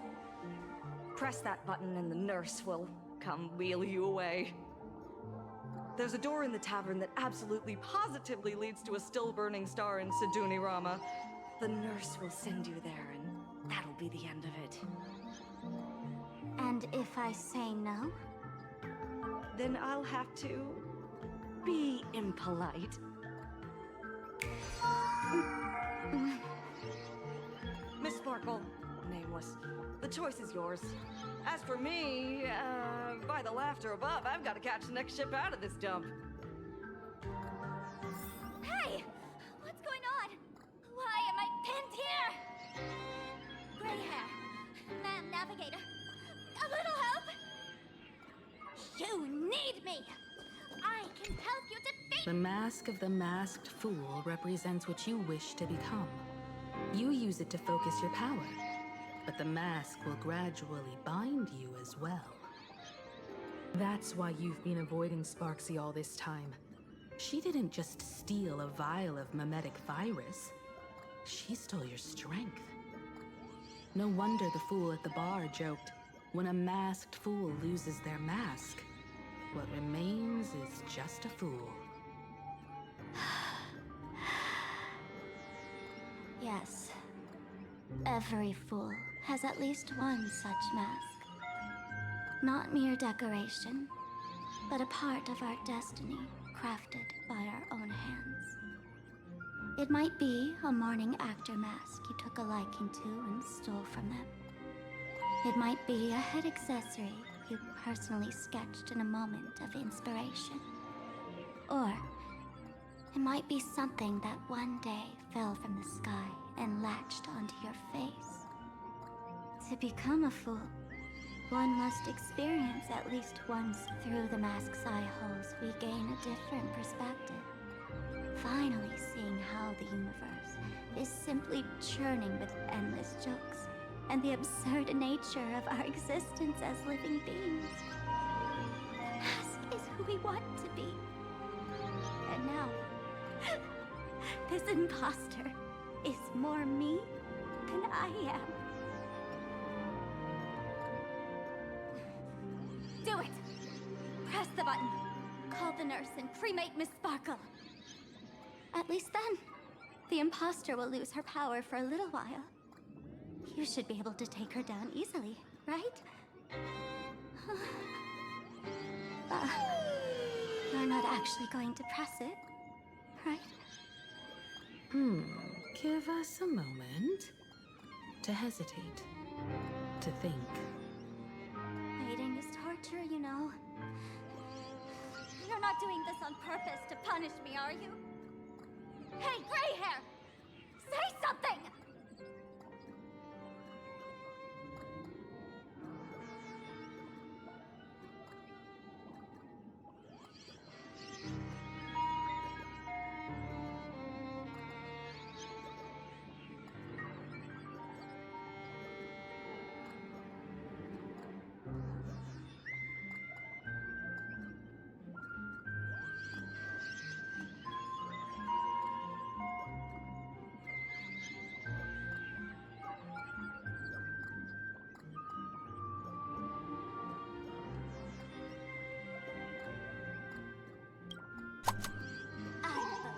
Press that button and the nurse will come wheel you away. There's a door in the tavern that absolutely positively leads to a still-burning star in Sidunirama. The nurse will send you there, and that'll be the end of it. And if I say no? Then I'll have to be impolite. Miss Sparkle, nameless, the choice is yours. As for me, by the laughter above, I've got to catch the next ship out of this dump. Hey! What's going on? Why am I pinned here? Gray hair. Ma'am Navigator. A little help? You me! I can help you defeat— The mask of the masked fool represents what you wish to become. You use it to focus your power, but the mask will gradually bind you as well. That's why you've been avoiding Sparxie all this time. She didn't just steal a vial of mimetic virus. She stole your strength. No wonder the fool at the bar joked, when a masked fool loses their mask, what remains is just a fool. Yes. Every fool has at least one such mask. Not mere decoration, but a part of our destiny, crafted by our own hands. It might be a morning actor mask you took a liking to and stole from them. It might be a head accessory you personally sketched in a moment of inspiration. Or it might be something that one day fell from the sky and latched onto your face. To become a fool, one must experience at least once through the mask's eye holes we gain a different perspective. Finally seeing how the universe is simply churning with endless jokes and the absurd nature of our existence as living beings. The mask is who we want to be. And now, this imposter is more me than I am. Do it! Press the button. Call the nurse and cremate Miss Sparkle. At least then, the imposter will lose her power for a little while. You should be able to take her down easily, right? You're not actually going to press it, right? Give us a moment to hesitate, to think. Waiting is torture, you know. You're not doing this on purpose to punish me, are you? Hey, gray hair! Say something!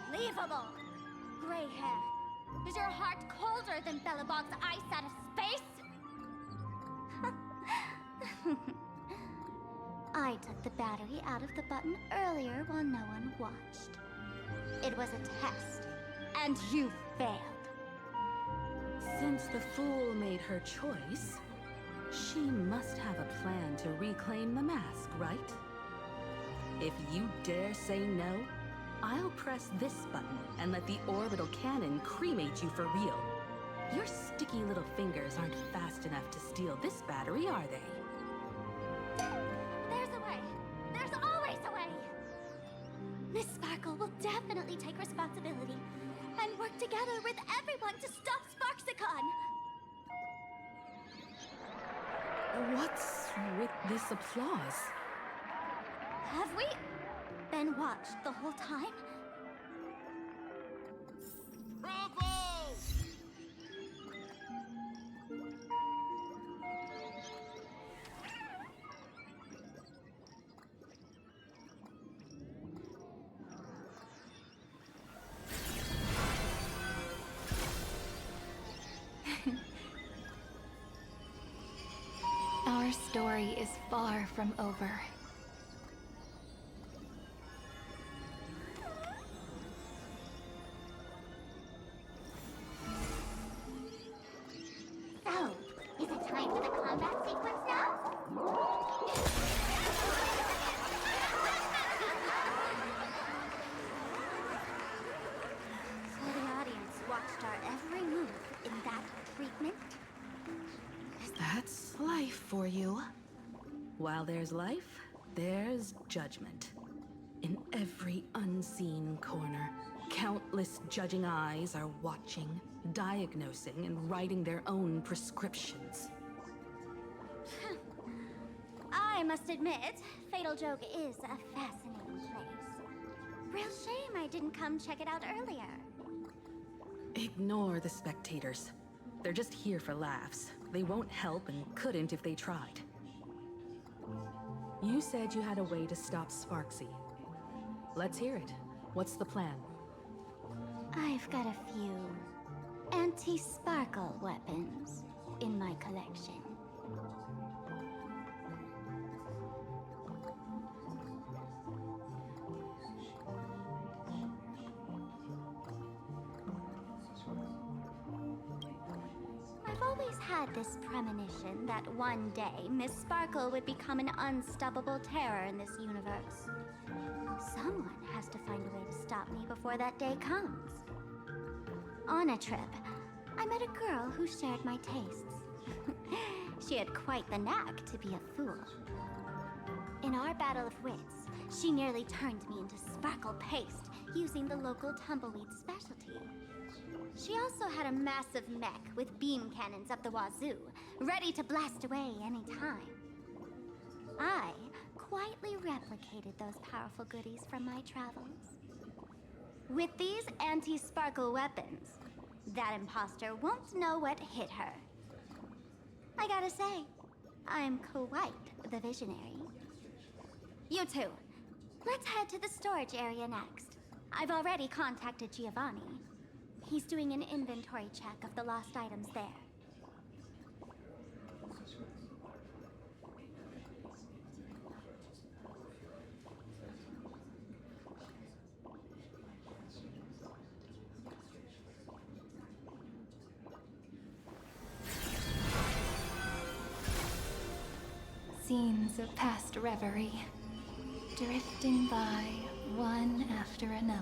Unbelievable! Gray hair. Is your heart colder than Bellabog's ice out of space? I took the battery out of the button earlier while no one watched. It was a test, and you failed. Since the fool made her choice, she must have a plan to reclaim the mask, right? If you dare say no, I'll press this button and let the orbital cannon cremate you for real. Your sticky little fingers aren't fast enough to steal this battery, are they? There's a way. There's always a way. Miss Sparkle will definitely take responsibility and work together with everyone to stop Sparxicon. What's with this applause? Have we been watched the whole time? Bravo! Our story is far from over. So, is it time for the combat sequence now? So the audience watched our every move in that treatment? That's life for you. While there's life, There's judgment. In every unseen corner, countless judging eyes are watching, diagnosing, and writing their own prescriptions. I must admit, Fatal Joke is a fascinating place. Real shame I didn't come check it out earlier. Ignore the spectators. They're just here for laughs. They won't help and couldn't if they tried. You said you had a way to stop Sparxie. Let's hear it. What's the plan? I've got a few anti-sparkle weapons in my collection. I've always had this premonition that one day Miss Sparkle would become an unstoppable terror in this universe. Someone has to find a way to stop me before that day comes. On a trip, I met a girl who shared my tastes. She had quite the knack to be a fool. In our battle of wits, she nearly turned me into sparkle paste using the local tumbleweed specialty. She also had a massive mech with beam cannons up the wazoo, ready to blast away any time. I quietly replicated those powerful goodies from my travels. With these anti-sparkle weapons, that imposter won't know what hit her. I gotta say, I'm quite the visionary. You two, let's head to the storage area next. I've already contacted Giovanni. He's doing an inventory check of the lost items there. Scenes of past reverie, drifting by one after another.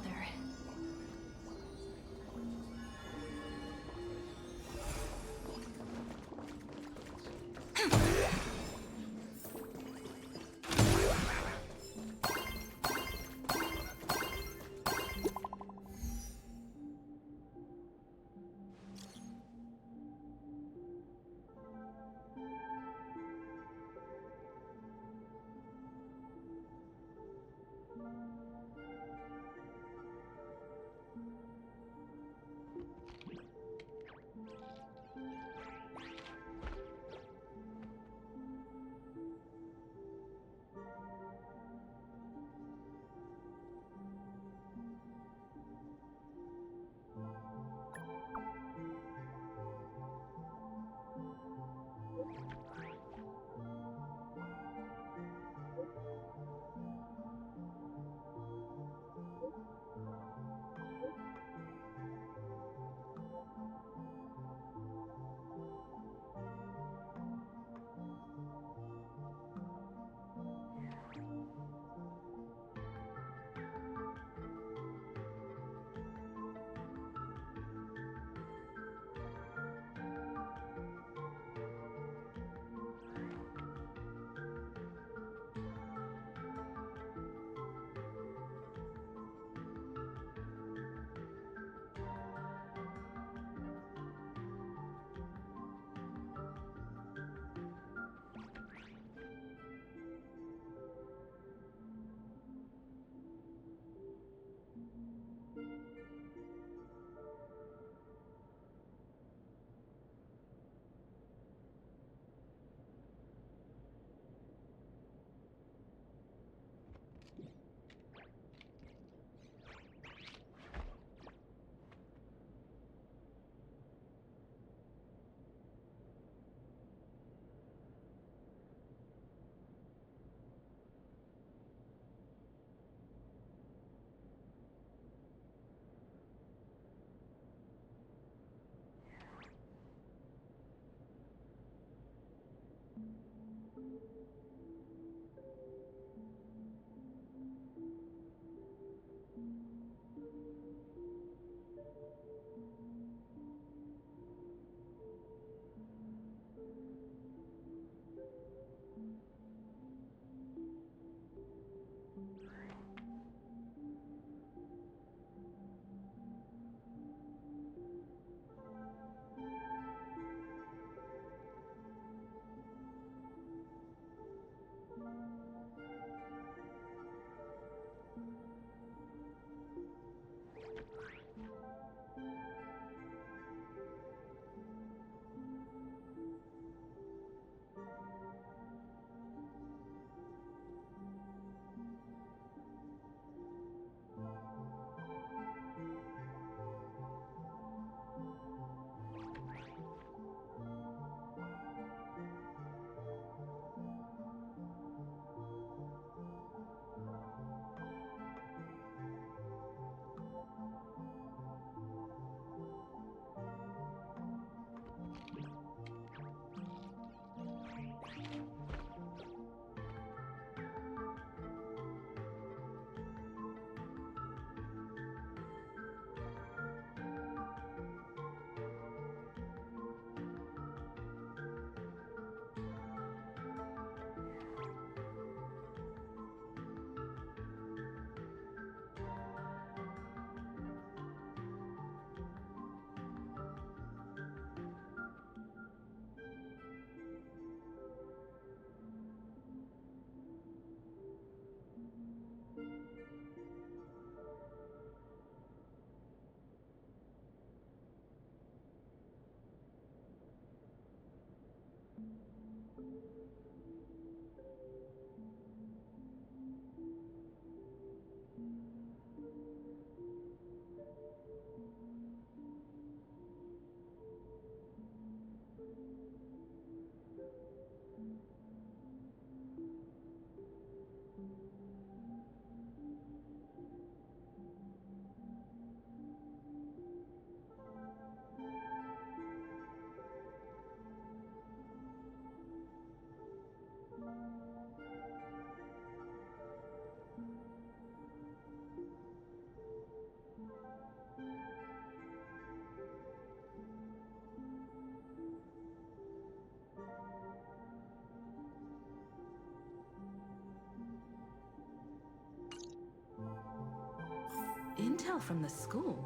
intel from the school.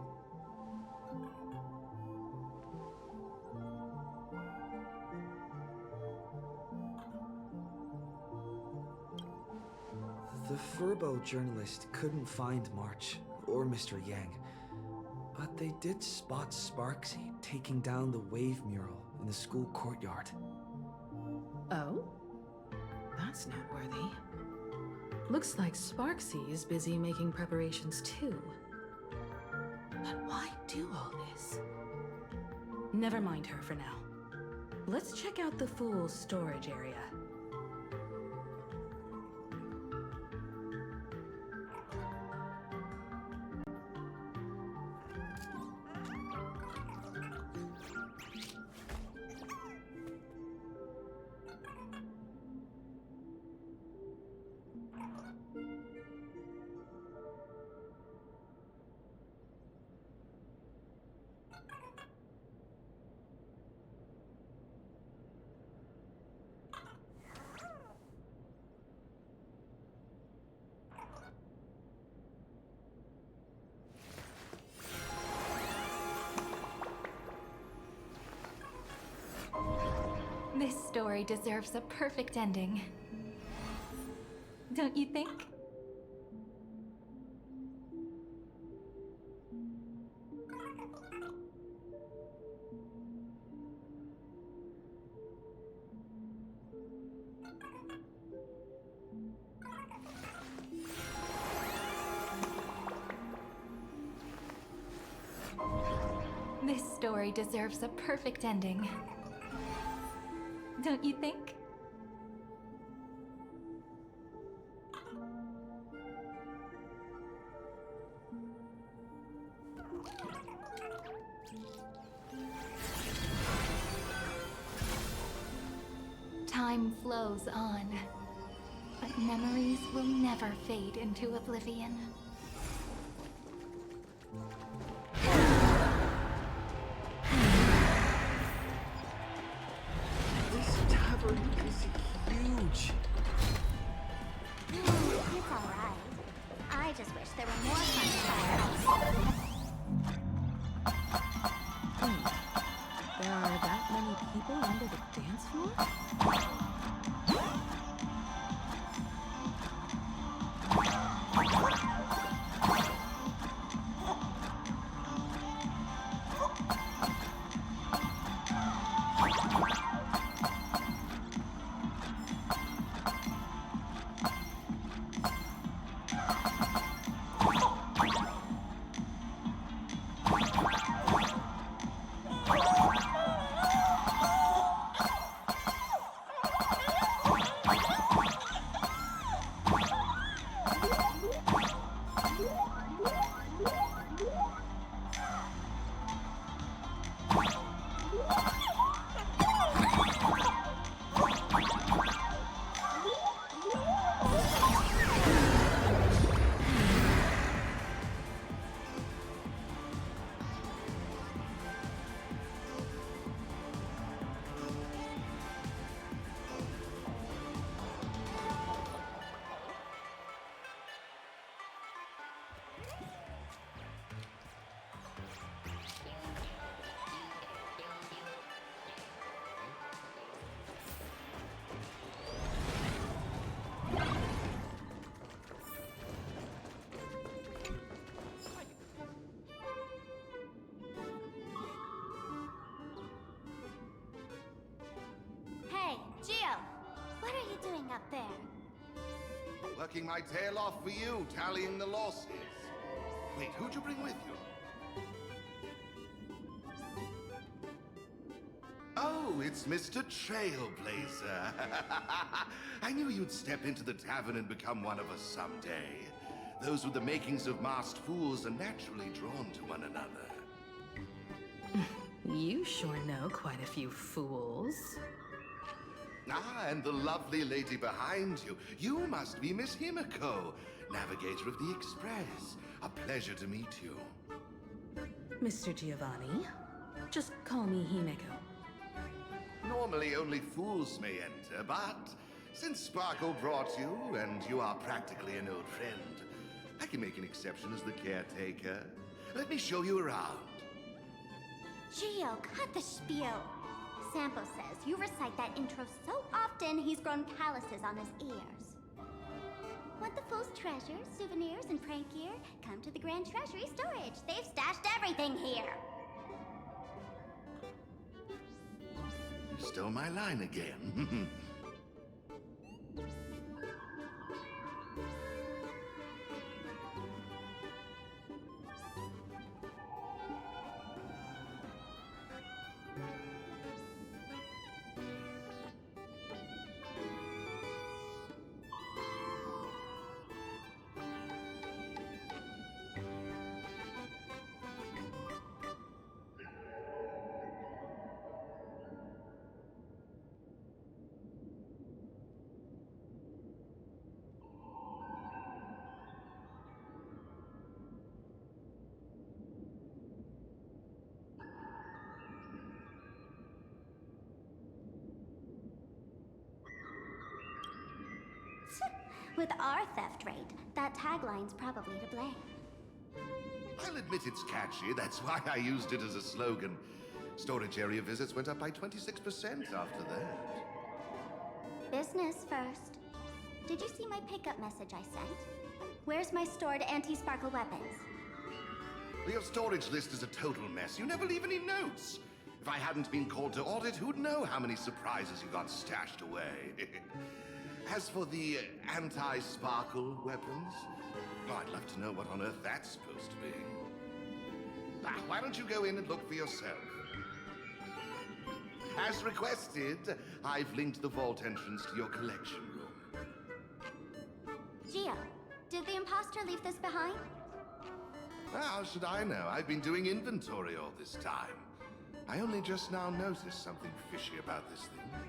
The Furbo journalist couldn't find March or Mr. Yang, but they did spot Sparxie taking down the wave mural in the school courtyard. Oh? That's noteworthy. Looks like Sparxie is busy making preparations too. But why do all this? Never mind her for now. Let's check out the Fool's storage area. This story deserves a perfect ending. Don't you think? This story deserves a perfect ending. Don't you think? Time flows on, but memories will never fade into oblivion. Huge. It's alright. I just wish there were more fun There are that many people under the dance floor? Gio, what are you doing up there? Working my tail off for you, tallying the losses. Wait, who'd you bring with you? Oh, it's Mr. Trailblazer. I knew you'd step into the tavern and become one of us someday. Those with the makings of masked fools are naturally drawn to one another. You sure know quite a few fools. Ah, and the lovely lady behind you. You must be Miss Himiko, navigator of the Express. A pleasure to meet you. Mr. Giovanni, just call me Himeko. Normally only fools may enter, but since Sparkle brought you, and you are practically an old friend, I can make an exception as the caretaker. Let me show you around. Gio, cut the spiel. Sampo says you recite that intro so often he's grown calluses on his ears. Want the Fool's treasures, souvenirs, and prank gear? Come to the Grand Treasury Storage. They've stashed everything here. You stole my line again. With our theft rate, that tagline's probably to blame. I'll admit it's catchy. That's why I used it as a slogan. Storage area visits went up by 26% after that. Business first. Did you see my pickup message I sent? Where's my stored anti-sparkle weapons? Your storage list is a total mess. You never leave any notes. If I hadn't been called to audit, who'd know how many surprises you got stashed away? As for the anti-sparkle weapons, oh, I'd love to know what on earth that's supposed to be. Why don't you go in and look for yourself? As requested, I've linked the vault entrance to your collection room. Gio, did the imposter leave this behind? How should I know? I've been doing inventory all this time. I only just now noticed something fishy about this thing.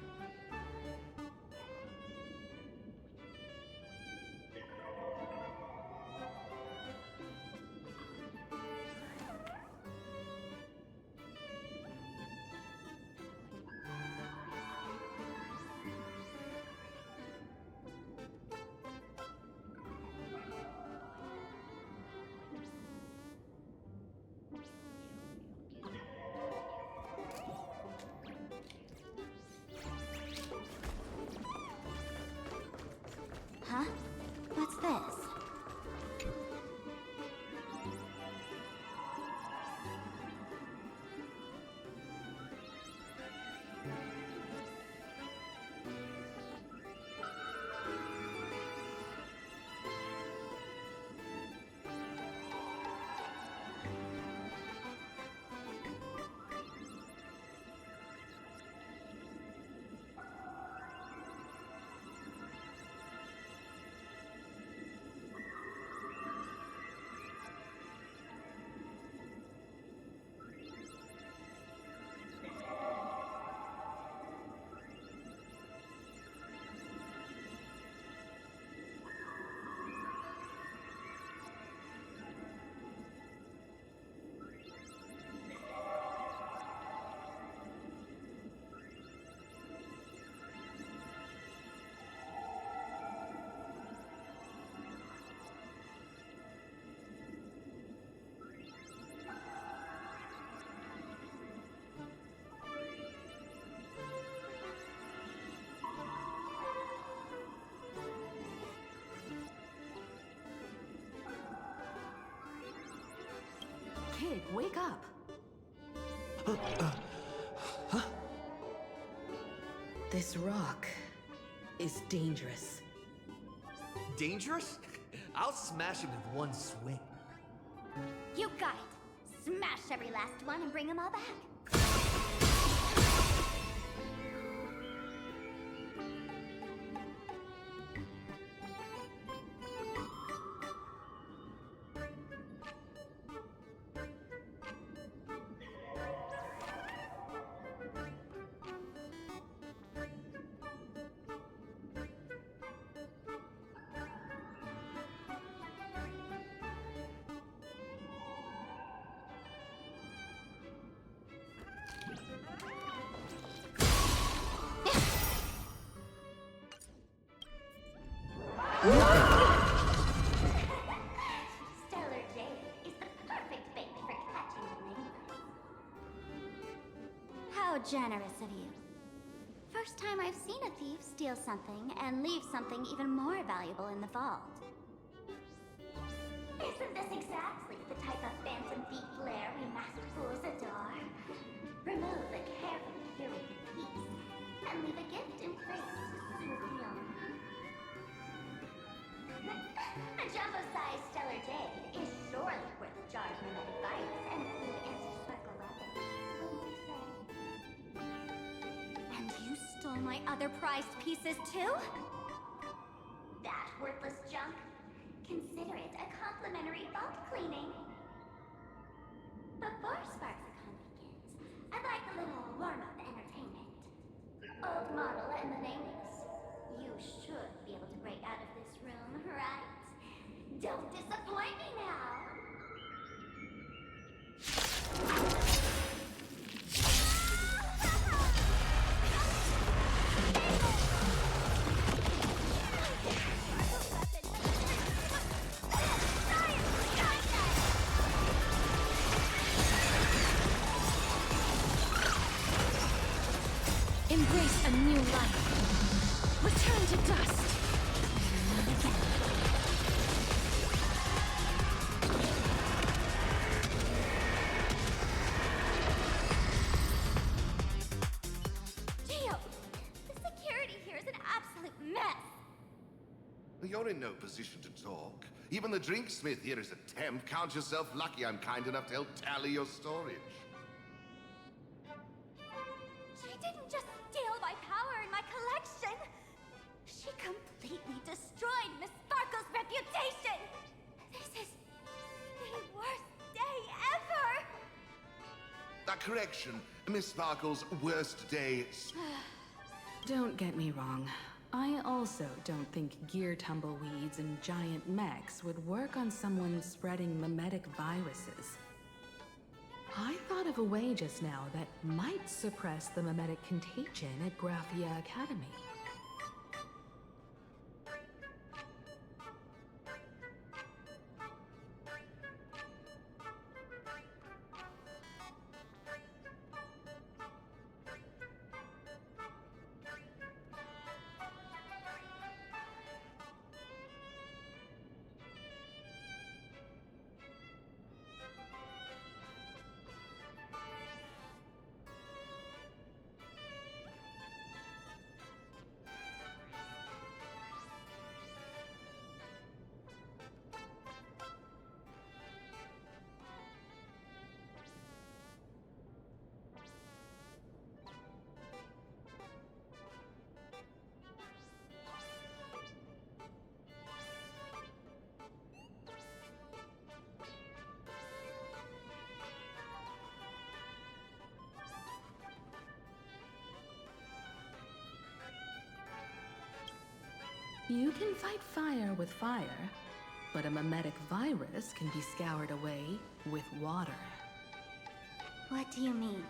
Huh? What's this? Kid, wake up. This rock is dangerous. Dangerous? I'll smash him with one swing. You got it. Smash every last one and bring them all back. How generous of you. First time I've seen a thief steal something and leave something even more valuable in the vault. Isn't this exactly the type of phantom thief lair we masked fools adore? Remove a carefully curated piece and leave a gift in place to soothe the owner. A jumbo-sized stellar jade is surely worth a jar of mimetic virus and a few anti-sparkle weapons, wouldn't you say? And you stole my other prized pieces too? That worthless junk? Consider it a complimentary vault cleaning. Before Sparxie begins, I'd like a little warm-up entertainment. Old model and the nameless. You should be able to break out of this room, right? Don't disappoint me now! Embrace a new life. Return to dust. Gio, the security here is an absolute mess. You're in no position to talk. Even the drinksmith here is a temp. Count yourself lucky I'm kind enough to help tally your storage. She didn't just steal my power and my collection. She completely destroyed Miss Sparkle's reputation. This is the worst day ever. A correction. Miss Sparkle's worst day. Don't get me wrong. I also don't think gear tumbleweeds and giant mechs would work on someone spreading mimetic viruses. I thought of a way just now that might suppress the mimetic contagion at Graphia Academy. You can fight fire with fire, but a mimetic virus can be scoured away with water. What do you mean?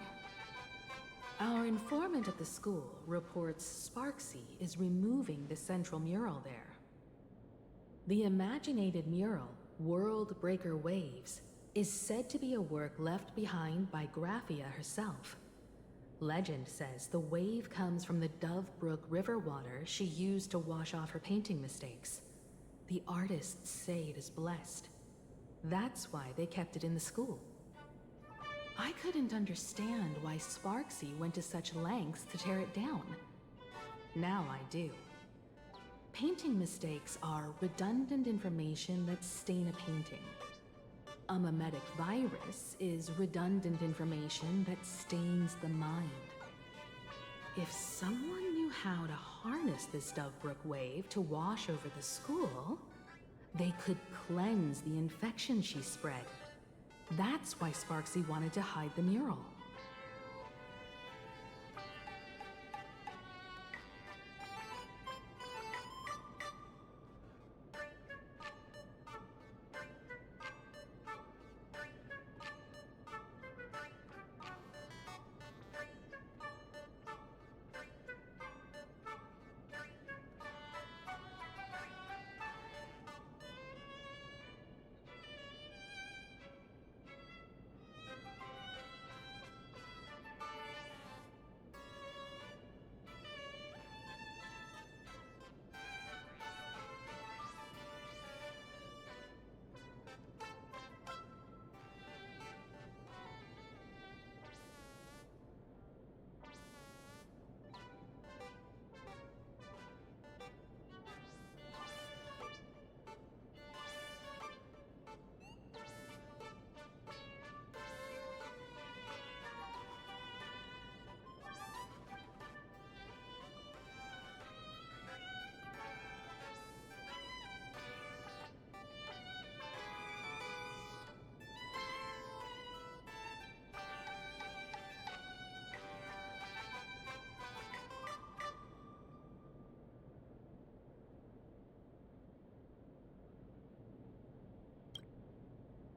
Our informant at the school reports Sparxie is removing the central mural there. The imaginated mural, World Breaker Waves, is said to be a work left behind by Graphia herself. Legend says the wave comes from the Dove Brook river water she used to wash off her painting mistakes. The artists say it is blessed. That's why they kept it in the school. I couldn't understand why Sparxie went to such lengths to tear it down. Now I do. Painting mistakes are redundant information that stain a painting. A mimetic virus is redundant information that stains the mind. If someone knew how to harness this Dovebrook wave to wash over the school, they could cleanse the infection she spread. That's why Sparxie wanted to hide the mural.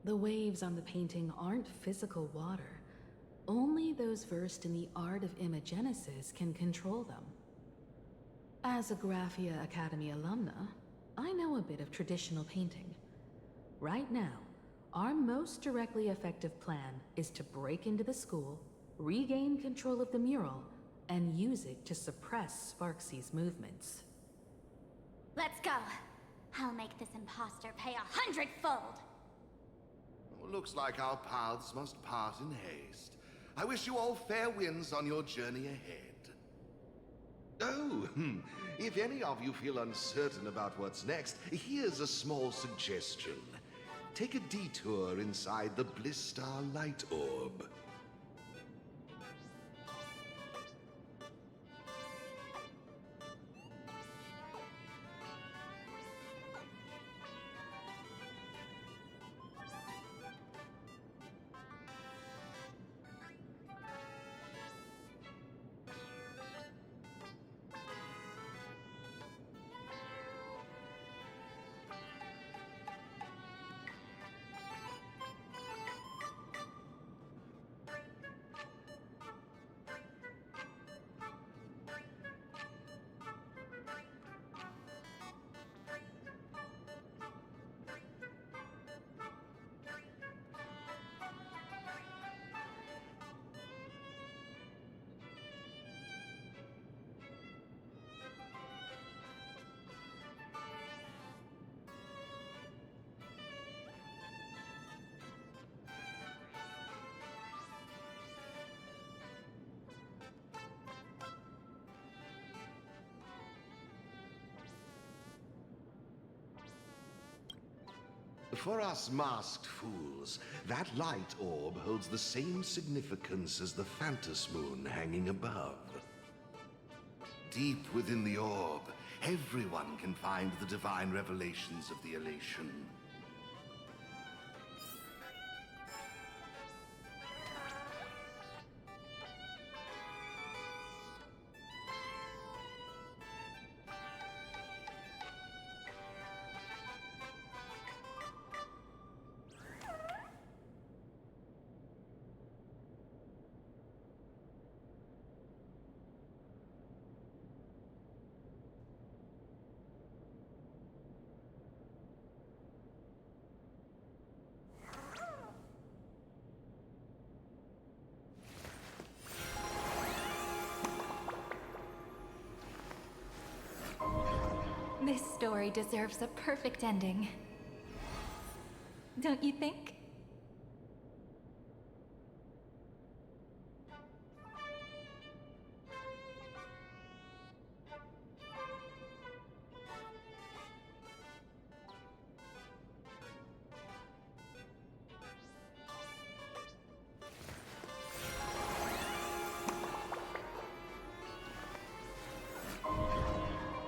The waves on the painting aren't physical water. Only those versed in the art of imagenesis can control them. As a Graphia Academy alumna, I know a bit of traditional painting. Right now, our most directly effective plan is to break into the school, regain control of the mural, and use it to suppress Sparxie's movements. Let's go. I'll make this imposter pay 100-fold. Well, looks like our paths must part in haste. I wish you all fair winds on your journey ahead. Oh, if any of you feel uncertain about what's next, here's a small suggestion. Take a detour inside the Blistar Light Orb. For us masked fools, that light orb holds the same significance as the Phantos Moon hanging above. Deep within the orb, everyone can find the divine revelations of the elation. This story deserves a perfect ending. Don't you think?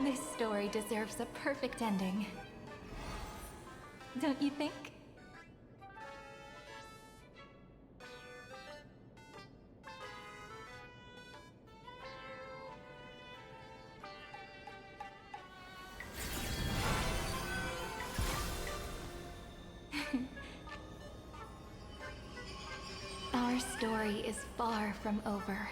This story deserves a perfect ending. Don't you think? Our story is far from over.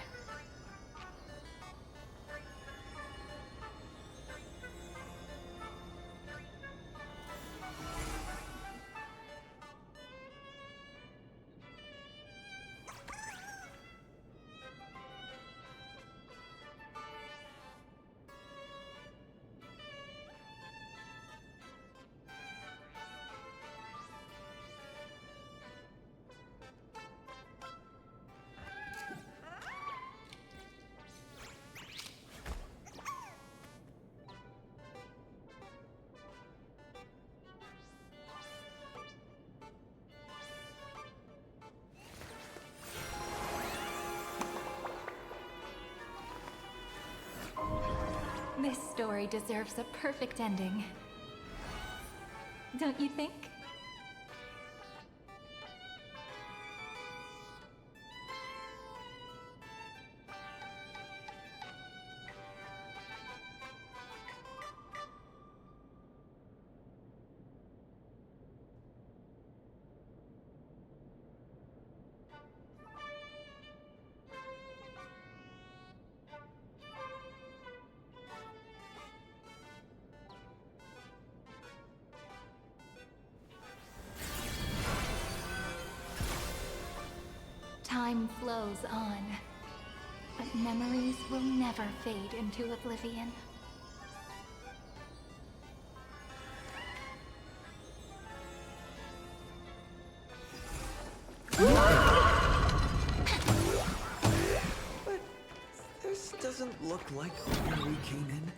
This story deserves a perfect ending. Don't you think? Time flows on, but memories will never fade into oblivion. But this doesn't look like where we came in.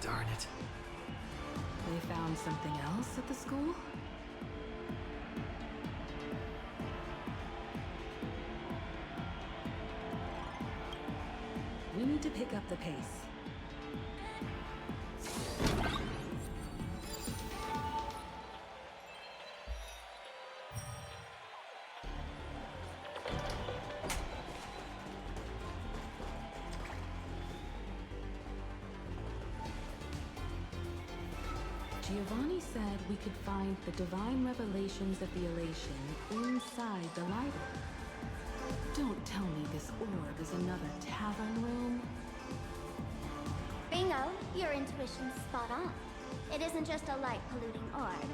Darn it. They found something else at the school? We need to pick up the pace. Giovanni said we could find the divine revelations of the elation inside the light orb. Don't tell me this orb is another tavern room. Bingo, your intuition's spot on. It isn't just a light-polluting orb.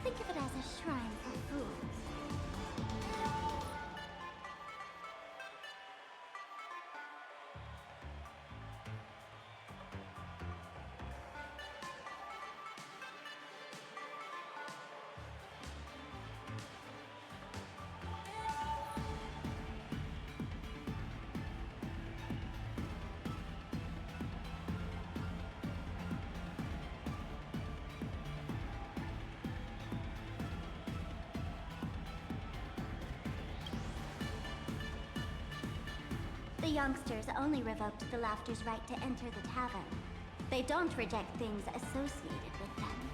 Think of it as a shrine for fools. The youngsters only revoked the Laughter's right to enter the tavern. They don't reject things associated with them.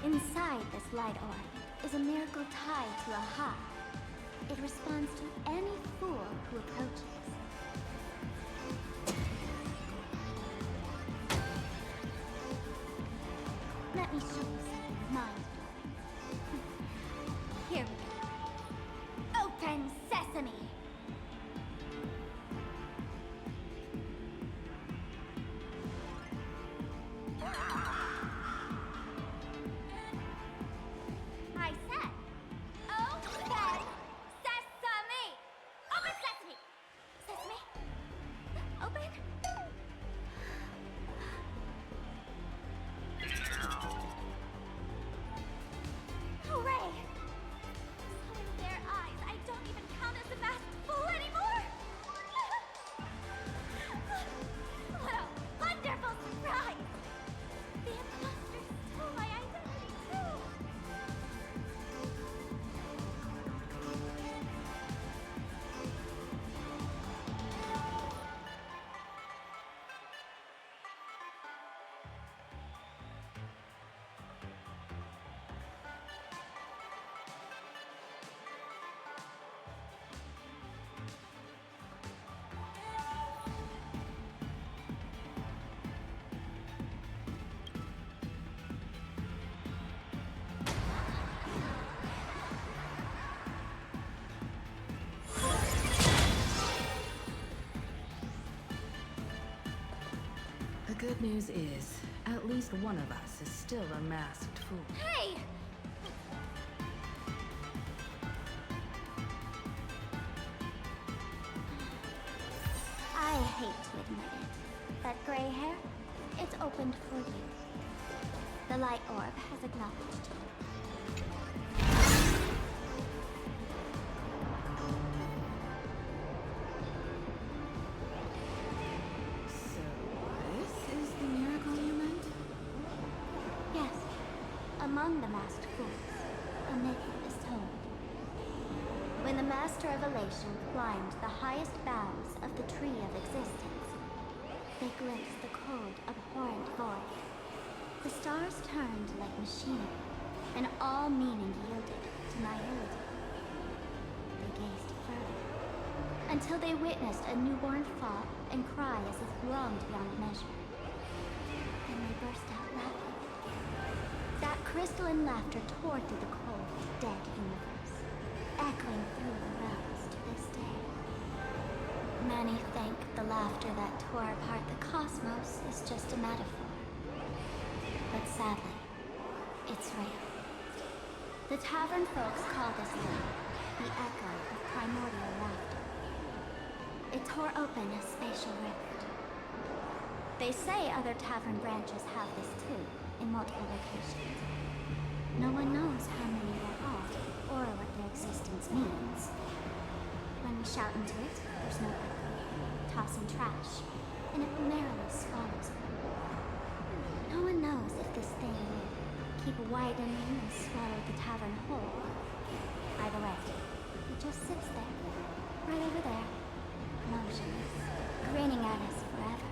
Inside this light orb is a miracle tied to a heart. It responds to any fool who approaches. Let me show you something mind-blowing. Here we go. Open sesame! The good news is, at least one of us is still a masked fool. Hey! I hate to admit it. That gray hair, it's opened for you. The light orb has acknowledged you. So, this is the miracle you meant? Yes, among the masked fools, a myth is told. When the Master of Elation climbed the highest boughs of the Tree of Existence, they glimpsed the cold, abhorrent void. The stars turned like machinery, and all meaning yielded to nihility. They gazed further, until they witnessed a newborn fall and cry as if wronged beyond measure. Then they burst out laughing. That crystalline laughter tore through the cold, dead universe, echoing through the realms to this day. Many think the laughter that tore apart the cosmos is just a metaphor. But sadly, it's real. The tavern folks call this laugh the echo of primordial laughter. It tore open a spatial rift. They say other tavern branches have this too, in multiple locations. No one knows how many there are, or what their existence means. When we shout into it, there's no echo, tossing trash, and it merrily swallows it. No one knows if this thing will keep widening and swallow the tavern whole. Either way, it just sits there, right over there, motionless, grinning at us forever.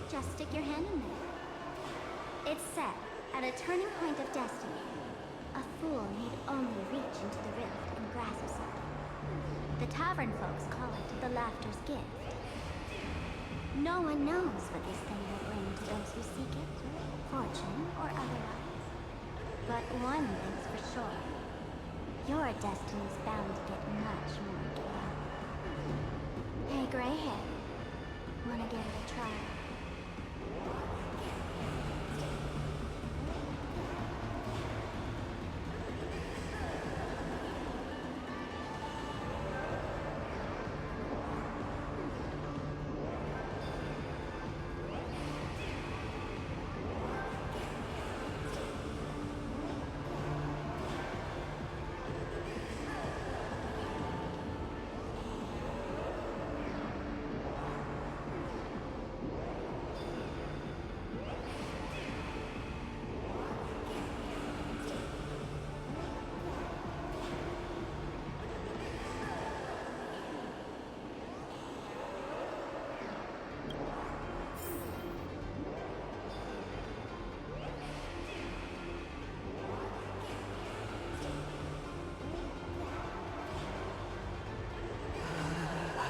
Just stick your hand in there. It's said, at a turning point of destiny, a fool need only reach into the rift and grasp something. The tavern folks call it the laughter's gift. No one knows what this thing will bring to those who seek it, fortune or otherwise. But one thing's for sure. Your destiny's bound to get much more chaotic. Hey, gray hair. Wanna give it a try?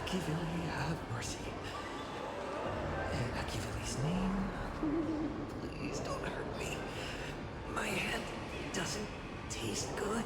ArigaYuxiii, have mercy. In ArigaYuxii's name, please don't hurt me. My head doesn't taste good.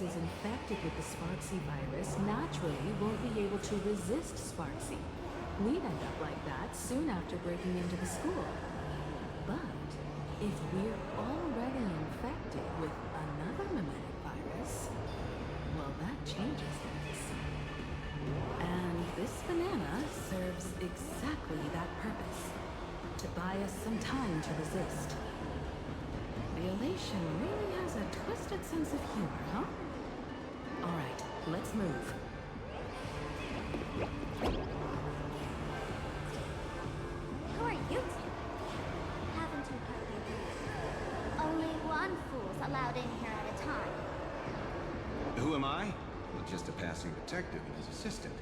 is infected with the Sparxie virus naturally won't be able to resist Sparxie. We'd end up like that soon after breaking into the school. But if we're already infected with another mimetic virus, well, that changes things. And this banana serves exactly that purpose. To buy us some time to resist. The elation really has a twisted sense of humor, huh? Alright, let's move. Who are you two? Haven't you heard me? Only one fool's allowed in here at a time. Who am I? Well, just a passing detective and his assistant.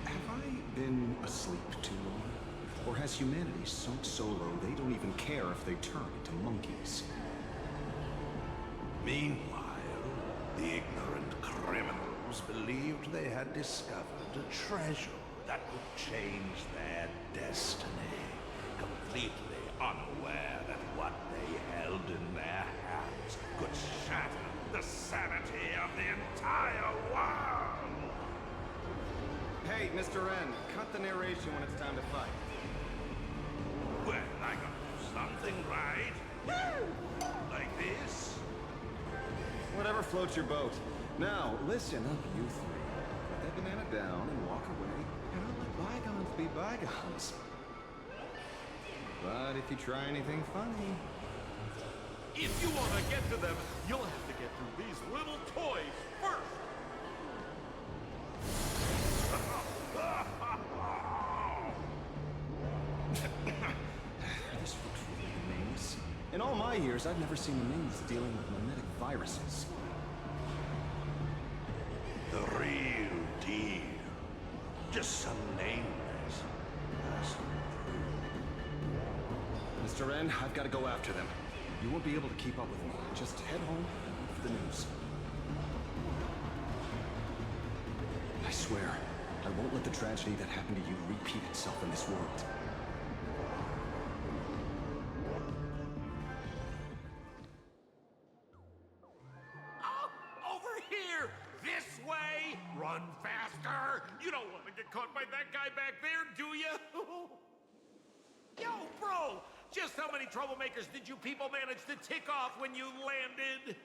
Have I been asleep too long? Or has humanity sunk so low they don't even care if they turn into monkeys? Meanwhile, the ignorant criminals believed they had discovered a treasure that would change their destiny, completely unaware that what they held in their hands could shatter the sanity of the entire world! Hey, Mr. N, cut the narration when it's time to fight. Well, I gotta do something, right? Like this? Whatever floats your boat. Now, listen up, you three. Put that banana down and walk away, and I'll let bygones be bygones. But if you try anything funny... If you want to get to them, you'll have to get through these little toys first! This looks really nameless. In all my years, I've never seen the names dealing with mimetic viruses. The real deal. Just some nameless person. Mr. N, I've got to go after them. You won't be able to keep up with me. Just head home and wait for the news. I swear, I won't let the tragedy that happened to you repeat itself in this world. Over here! This way! Run faster! You don't want to get caught by that guy back there, do you? Yo, bro! Just how many troublemakers did you people manage to tick off when you landed?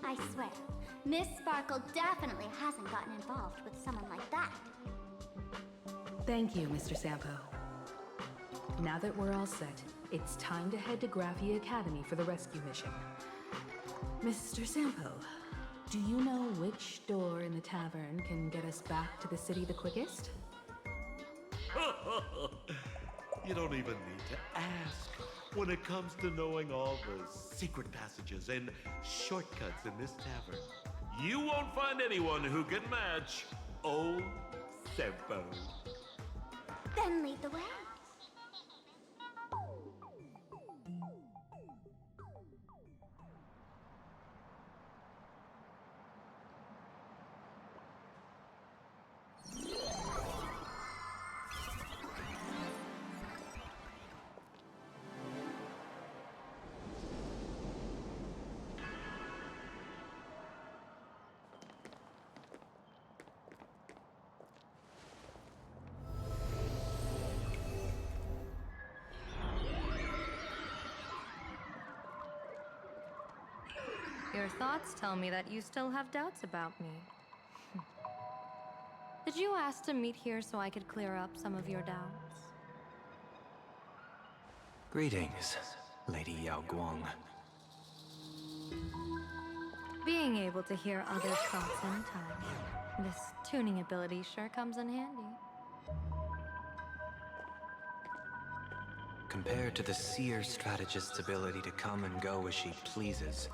I swear, Miss Sparkle definitely hasn't gotten involved with someone like that. Thank you, Mr. Sampo. Now that we're all set, it's time to head to Graphia Academy for the rescue mission. Mr. Sampo, do you know which door in the tavern can get us back to the city the quickest? You don't even need to ask. When it comes to knowing all the secret passages and shortcuts in this tavern, you won't find anyone who can match old Sempo. Then lead the way. Your thoughts tell me that you still have doubts about me. Did you ask to meet here so I could clear up some of your doubts? Greetings, Lady Yaoguang. Being able to hear others' thoughts anytime. This tuning ability sure comes in handy. Compared to the seer strategist's ability to come and go as she pleases,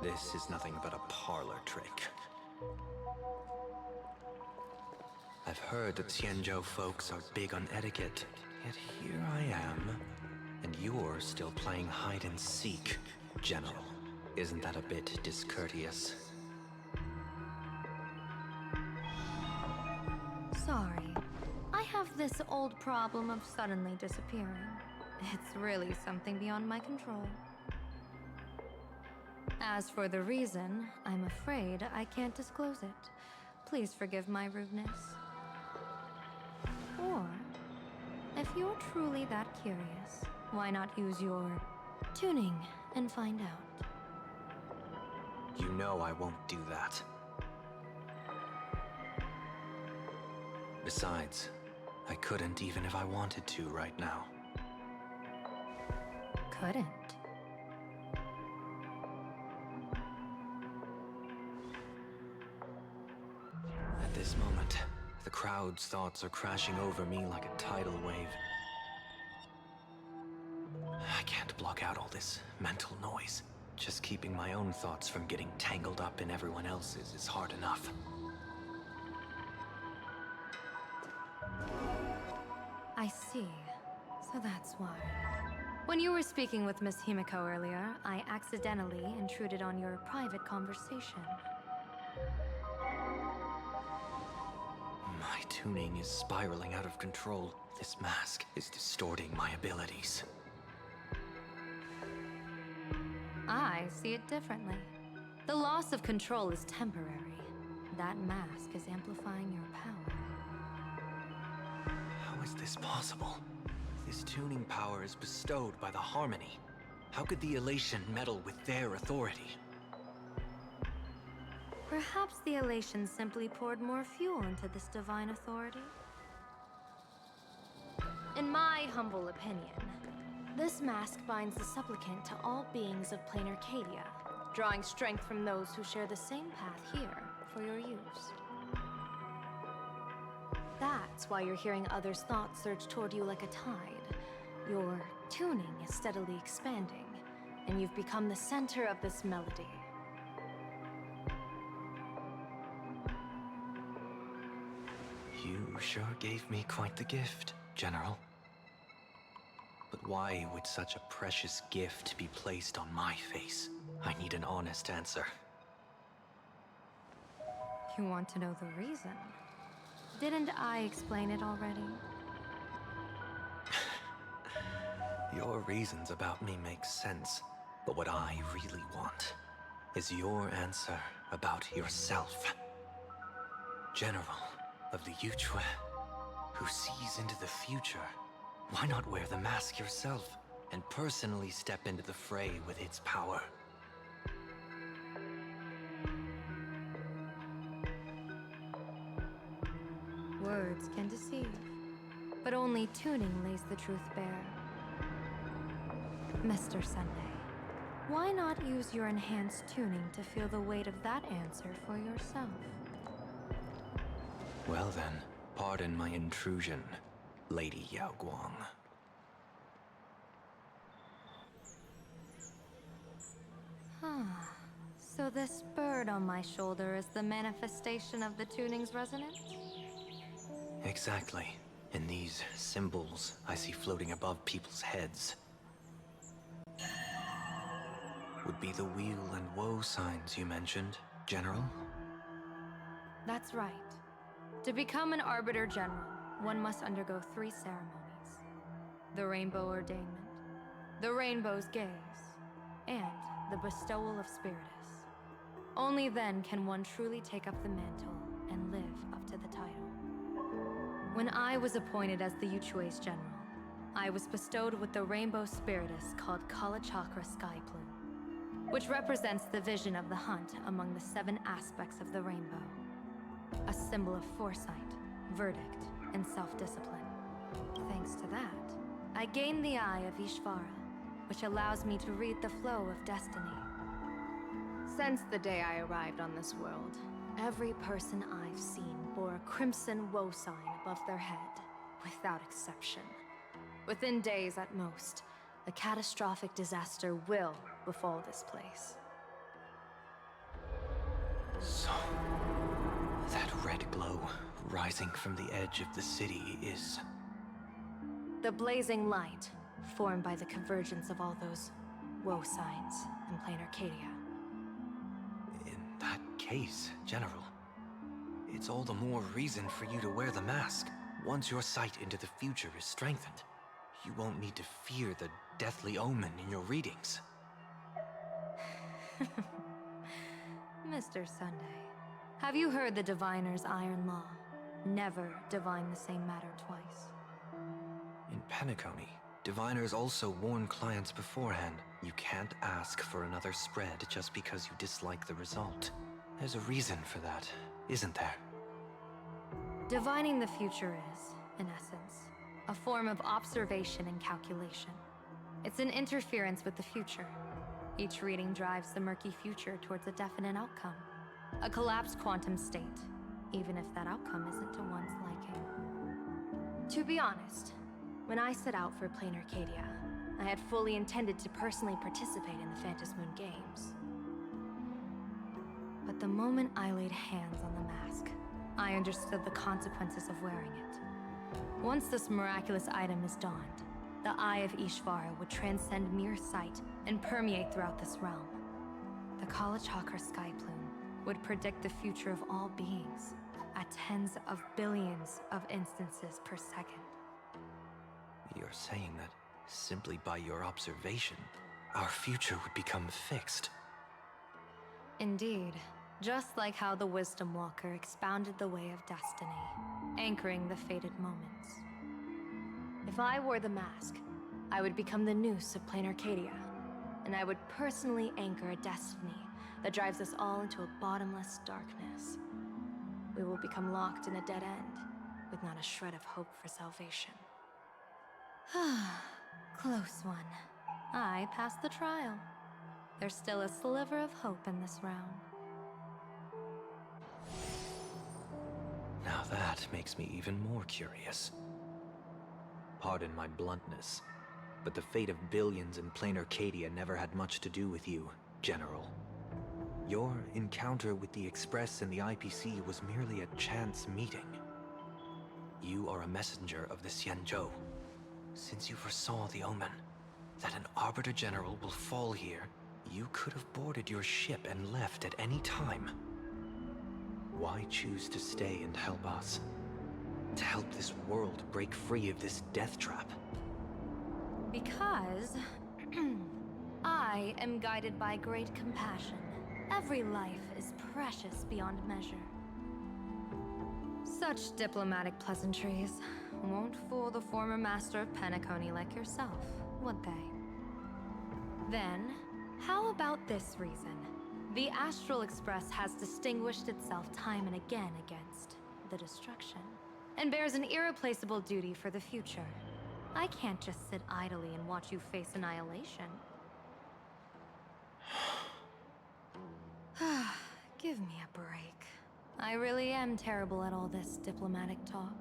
this is nothing but a parlor trick. I've heard that Xianzhou folks are big on etiquette, yet here I am, and you're still playing hide and seek, General. Isn't that a bit discourteous? Sorry. I have this old problem of suddenly disappearing. It's really something beyond my control. As for the reason, I'm afraid I can't disclose it. Please forgive my rudeness. Or, if you're truly that curious, why not use your tuning and find out? You know I won't do that. Besides, I couldn't even if I wanted to right now. Couldn't. At this moment, the crowd's thoughts are crashing over me like a tidal wave. I can't block out all this mental noise. Just keeping my own thoughts from getting tangled up in everyone else's is hard enough. I see. So that's why. When you were speaking with Miss Himiko earlier, I accidentally intruded on your private conversation. My tuning is spiraling out of control. This mask is distorting my abilities. I see it differently. The loss of control is temporary. That mask is amplifying your power. How is this possible? This tuning power is bestowed by the Harmony. How could the Elation meddle with their authority? Perhaps the Elation simply poured more fuel into this divine authority? In my humble opinion, this mask binds the supplicant to all beings of Planarcadia, drawing strength from those who share the same path here for your use. That's why you're hearing others' thoughts surge toward you like a tide. Your tuning is steadily expanding, and you've become the center of this melody. You sure gave me quite the gift, General. But why would such a precious gift be placed on my face? I need an honest answer. You want to know the reason? Didn't I explain it already? Your reasons about me make sense, but what I really want is your answer about yourself. General of the Yuxiii, who sees into the future. Why not wear the mask yourself and personally step into the fray with its power? Words can deceive, but only tuning lays the truth bare. Mr. Sunday, why not use your enhanced tuning to feel the weight of that answer for yourself? Well then, pardon my intrusion, Lady Yaoguang. So this bird on my shoulder is the manifestation of the tuning's resonance? Exactly. And these symbols I see floating above people's heads would be the weal and woe signs you mentioned, General? That's right. To become an Arbiter General, one must undergo 3 ceremonies. The Rainbow Ordainment, the Rainbow's Gaze, and the Bestowal of Spiritus. Only then can one truly take up the mantle and live up to the title. When I was appointed as the Yuxii's General, I was bestowed with the Rainbow Spiritus called Kala Chakra Sky Plume, which represents the vision of the hunt among the 7 aspects of the rainbow. A symbol of foresight, verdict, and self-discipline. Thanks to that, I gained the eye of Ishvara, which allows me to read the flow of destiny. Since the day I arrived on this world, every person I've seen bore a crimson woe sign above their head, without exception. Within days at most, a catastrophic disaster will befall this place. So, that red glow rising from the edge of the city is... The blazing light, formed by the convergence of all those woe signs in Planarcadia. In that case, General, it's all the more reason for you to wear the mask. Once your sight into the future is strengthened, you won't need to fear the deathly omen in your readings. Mr. Sunday, have you heard the Diviner's iron law? Never divine the same matter twice. In Penacony, diviners also warn clients beforehand. You can't ask for another spread just because you dislike the result. There's a reason for that, isn't there? Divining the future is, in essence, a form of observation and calculation. It's an interference with the future. Each reading drives the murky future towards a definite outcome. A collapsed quantum state, even if that outcome isn't to one's liking. To be honest, when I set out for Planarcadia, I had fully intended to personally participate in the Phantasmoon Games. But the moment I laid hands on the mask, I understood the consequences of wearing it. Once this miraculous item is donned, the Eye of Ishvara would transcend mere sight and permeate throughout this realm. The College Hawker Sky Plume would predict the future of all beings at tens of billions of instances per second. You're saying that simply by your observation, our future would become fixed. Indeed, just like how the Wisdom Walker expounded the way of destiny, anchoring the fated moments. If I wore the mask, I would become the noose of Planarcadia, and I would personally anchor a destiny that drives us all into a bottomless darkness. We will become locked in a dead end, with not a shred of hope for salvation. Close one. I passed the trial. There's still a sliver of hope in this round. Now that makes me even more curious. Pardon my bluntness, but the fate of billions in Planarcadia never had much to do with you, General. Your encounter with the Express and the IPC was merely a chance meeting. You are a messenger of the Xianzhou. Since you foresaw the omen, that an Arbiter General will fall here, you could have boarded your ship and left at any time. Why choose to stay and help us? To help this world break free of this death trap? Because I am guided by great compassion. Every life is precious beyond measure. Such diplomatic pleasantries won't fool the former master of Penacony like yourself, would they? Then, how about this reason? The Astral Express has distinguished itself time and again against the destruction, and bears an irreplaceable duty for the future. I can't just sit idly and watch you face annihilation. Give me a break. I really am terrible at all this diplomatic talk.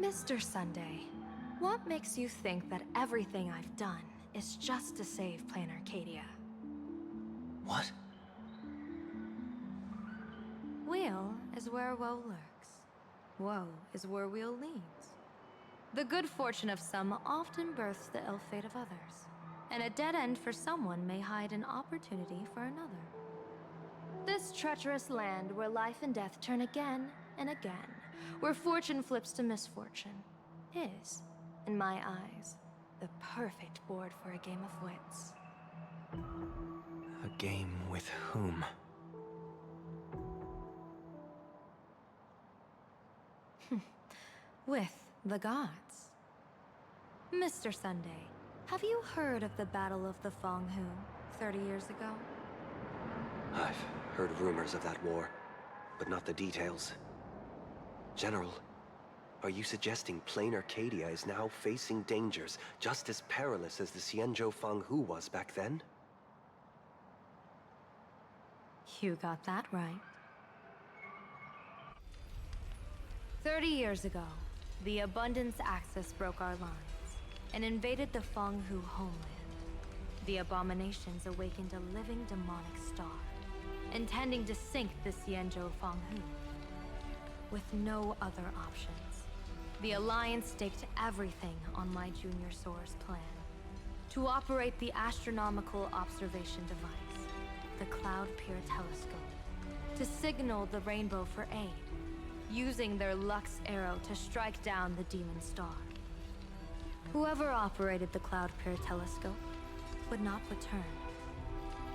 Mr. Sunday, what makes you think that everything I've done is just to save Planarcadia? What? Weal is where woe lurks. Woe is where weal leads. The good fortune of some often births the ill fate of others, and a dead end for someone may hide an opportunity for another. This treacherous land where life and death turn again and again, where fortune flips to misfortune, is, in my eyes, the perfect board for a game of wits. A game with whom? With the gods. Mr. Sunday, have you heard of the Battle of the Fonghu 30 years ago? I've heard rumors of that war, but not the details. General, Are you suggesting Planarcadia is now facing dangers just as perilous as the Xianzhou Fanghu was back then? You got that right. 30 years ago, the Abundance Axis broke our lines and invaded the Fanghu homeland. The abominations awakened a living demonic star, intending to sink the Xianzhou Fanghu. With no other options, the Alliance staked everything on my junior Soar's plan to operate the astronomical observation device, the Cloud Peer Telescope, to signal the Rainbow for aid, using their Lux Arrow to strike down the Demon Star. Whoever operated the Cloud Peer Telescope would not return.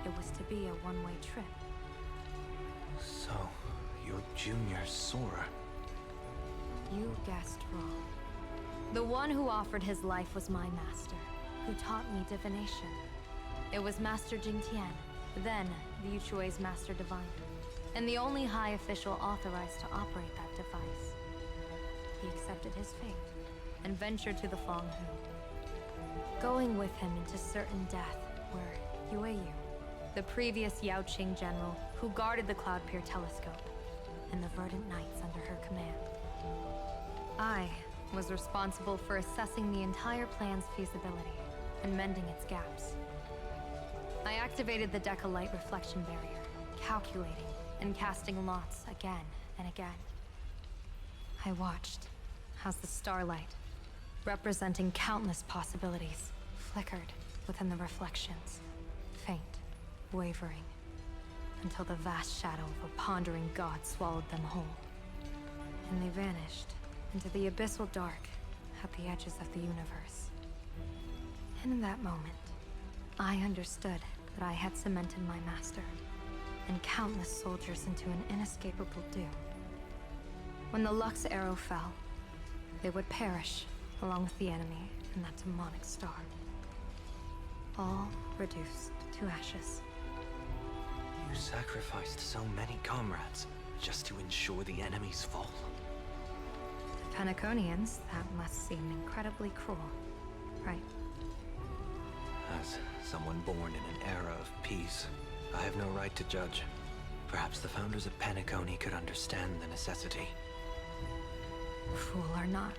It was to be a one-way trip. So, your junior Sora. You guessed wrong. The one who offered his life was my master, who taught me divination. It was Master Jingtian, then the Yuxii's Master Diviner, and the only high official authorized to operate that device. He accepted his fate and ventured to the Fanghu, going with him into certain death were Yuxiii, the previous Yaoqing general who guarded the Cloud Peer Telescope, and the Verdant Knights under her command. I was responsible for assessing the entire plan's feasibility and mending its gaps. I activated the Deca Light reflection barrier, calculating and casting lots again and again. I watched as the starlight, representing countless possibilities, flickered within the reflections, faint, wavering, until the vast shadow of a pondering god swallowed them whole. And they vanished into the abyssal dark at the edges of the universe. In that moment, I understood that I had cemented my master and countless soldiers into an inescapable doom. When the Lux Arrow fell, they would perish along with the enemy and that demonic star. All reduced to ashes. You sacrificed so many comrades just to ensure the enemy's fall. To Penaconians, that must seem incredibly cruel, right? As someone born in an era of peace, I have no right to judge. Perhaps the founders of Penacony could understand the necessity. Fool or not,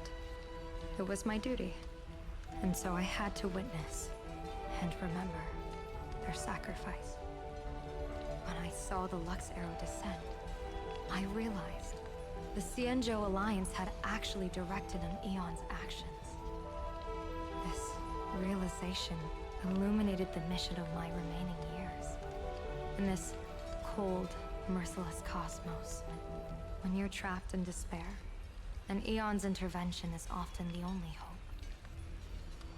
it was my duty. And so I had to witness and remember their sacrifice. When I saw the Lux Arrow descend, I realized the Xianzhou Alliance had actually directed an Eon's actions. This realization illuminated the mission of my remaining years. In this cold, merciless cosmos, when you're trapped in despair, an Eon's intervention is often the only hope.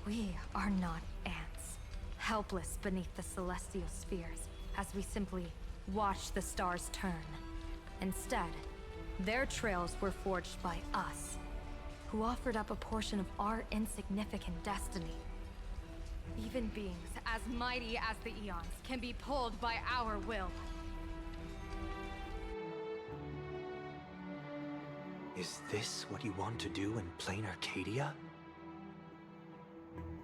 We are not ants, helpless beneath the celestial spheres as we simply watch the stars turn. Instead, their trails were forged by us, who offered up a portion of our insignificant destiny. Even beings as mighty as the Eons can be pulled by our will. Is this what you want to do in Planarcadia?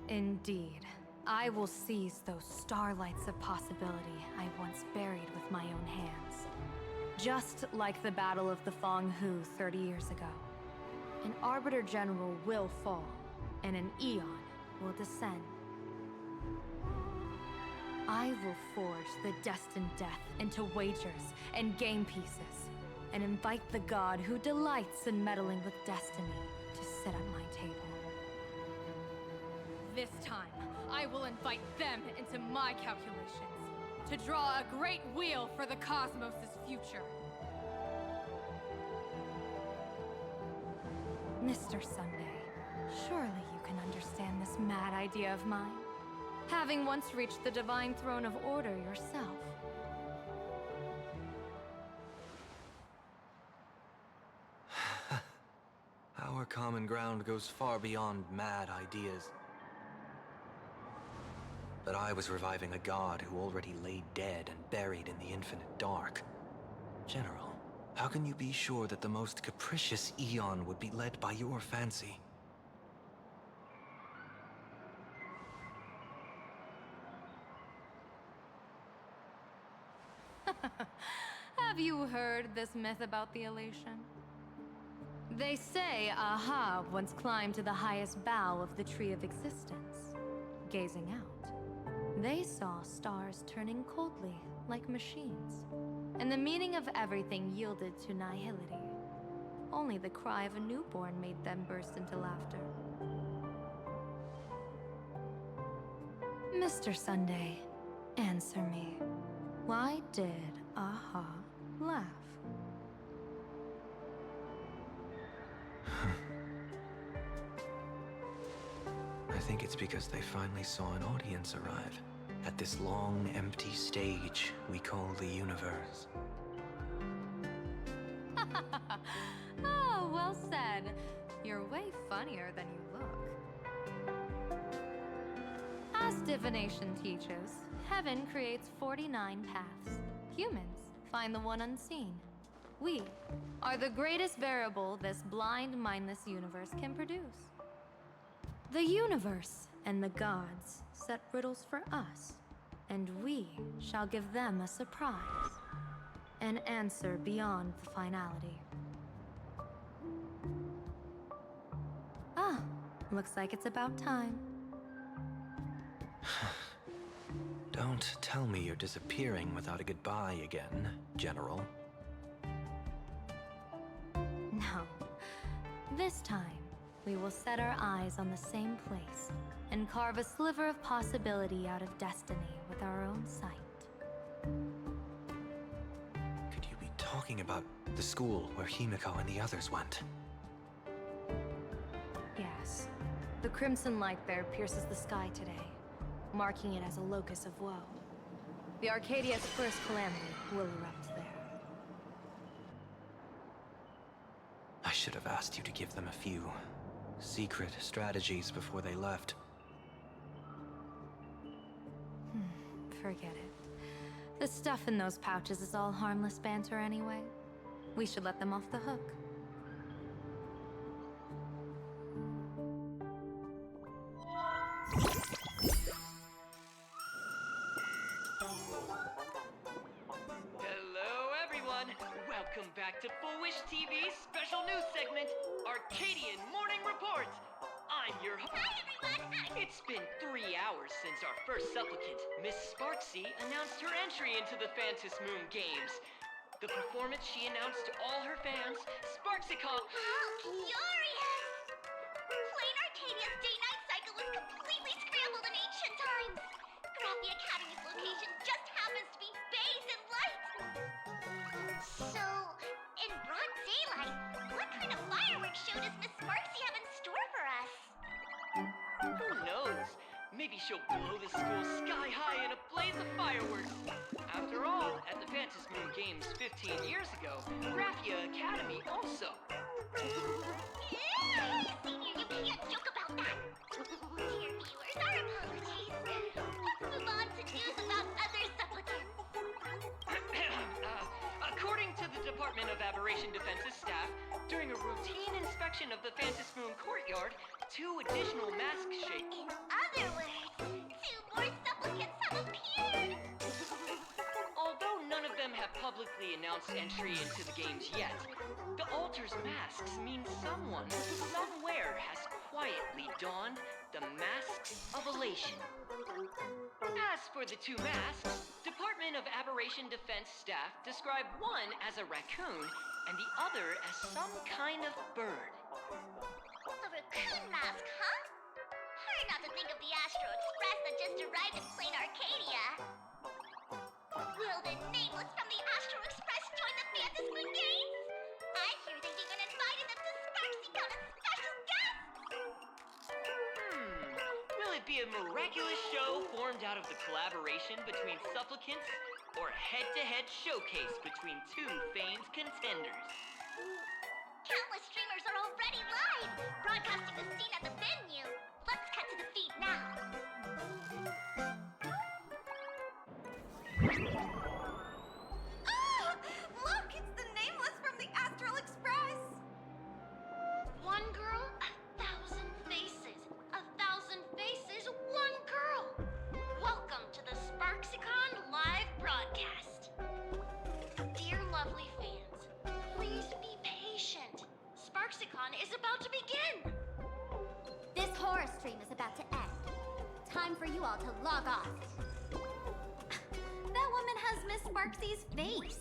Indeed. I will seize those starlights of possibility I once buried with my own hands. Just like the Battle of the Fanghu 30 years ago. An Arbiter General will fall, and an Eon will descend. I will forge the destined death into wagers and game pieces, and invite the god who delights in meddling with destiny to sit at my table. This time, I will invite them into my calculations, to draw a great wheel for the cosmos' future. Mr. Sunday, surely you can understand this mad idea of mine, having once reached the divine throne of order yourself. Our common ground goes far beyond mad ideas. But I was reviving a god who already lay dead and buried in the infinite dark. General, How can you be sure that the most capricious Eon would be led by your fancy? Have you heard this myth about the elation? They say Aha once climbed to the highest bough of the Tree of Existence. Gazing out, they saw stars turning coldly, like machines. And the meaning of everything yielded to nihility. Only the cry of a newborn made them burst into laughter. Mr. Sunday, answer me. Why did Aha laugh? I think it's because they finally saw an audience arrive at this long, empty stage we call the universe. Oh, well said. You're way funnier than you look. As divination teaches, heaven creates 49 paths. Humans find the one unseen. We are the greatest variable this blind, mindless universe can produce. The universe and the gods set riddles for us, and we shall give them a surprise. An answer beyond the finality. Ah, looks like it's about time. Don't tell me you're disappearing without a goodbye again, General. No. This time, we will set our eyes on the same place and carve a sliver of possibility out of destiny with our own sight. Could you be talking about the school where Himiko and the others went? Yes. The crimson light there pierces the sky today, marking it as a locus of woe. The Arcadia's first calamity will erupt there. I should have asked you to give them a few secret strategies before they left. Forget it. The stuff in those pouches is all harmless banter anyway. We should let them off the hook. Hello, everyone. Welcome back to Full Wish TV's special news segment, Arcadian Morning Report. I'm your host. Hi, everyone. It's been 3 hours since our first supplicant, Miss Sparxie, announced her entry into the Phantom Moon Games. The performance she announced to all her fans, Sparxie called... How curious! Planarcadia's day-night cycle was completely scrambled in ancient times. Graphia Academy's location just happens to be bathed in light. So, in broad daylight, what kind of fireworks show does Miss Sparxie have in store for us? Who knows? Maybe she'll blow the school sky high in a blaze of fireworks. After all, at the Phantom Moon Games 15 years ago, Graphia Academy also. Senior, you can't joke about that. Dear viewers, our apologies. Let's move on to news about other supplicants. According to the Department of Aberration Defense's staff, during a routine inspection of the Phantom Moon courtyard, 2 additional mask shapes. In other words, 2 more supplicants have appeared. Although none of them have publicly announced entry into the games yet, the altar's masks mean someone, somewhere, has quietly donned the masks of elation. As for the 2 masks, Department of Aberration Defense staff describe one as a raccoon and the other as some kind of bird. A raccoon mask, huh? Hard not to think of the Astro Express that just arrived in Planarcadia. Will the nameless from the Astro Express join the Phantom Moon Games? I hear they've even invited them to Sparxie as special guests. Will it be a miraculous show formed out of the collaboration between supplicants, or a head-to-head showcase between 2 famed contenders? Countless streamers are already live, broadcasting the scene at the venue. Let's cut to the feed now. Oh! Look, it's the nameless from is about to begin! This horror stream is about to end. Time for you all to log off. That woman has Miss Sparxie's face.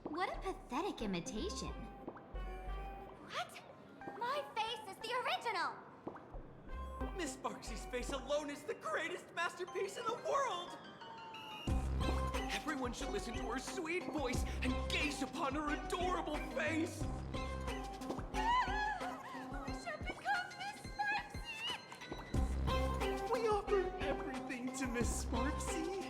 What a pathetic imitation. What? My face is the original! Miss Sparxie's face alone is the greatest masterpiece in the world! Everyone should listen to her sweet voice and gaze upon her adorable face! We should become Miss Sparxie! We offer everything to Miss Sparxie!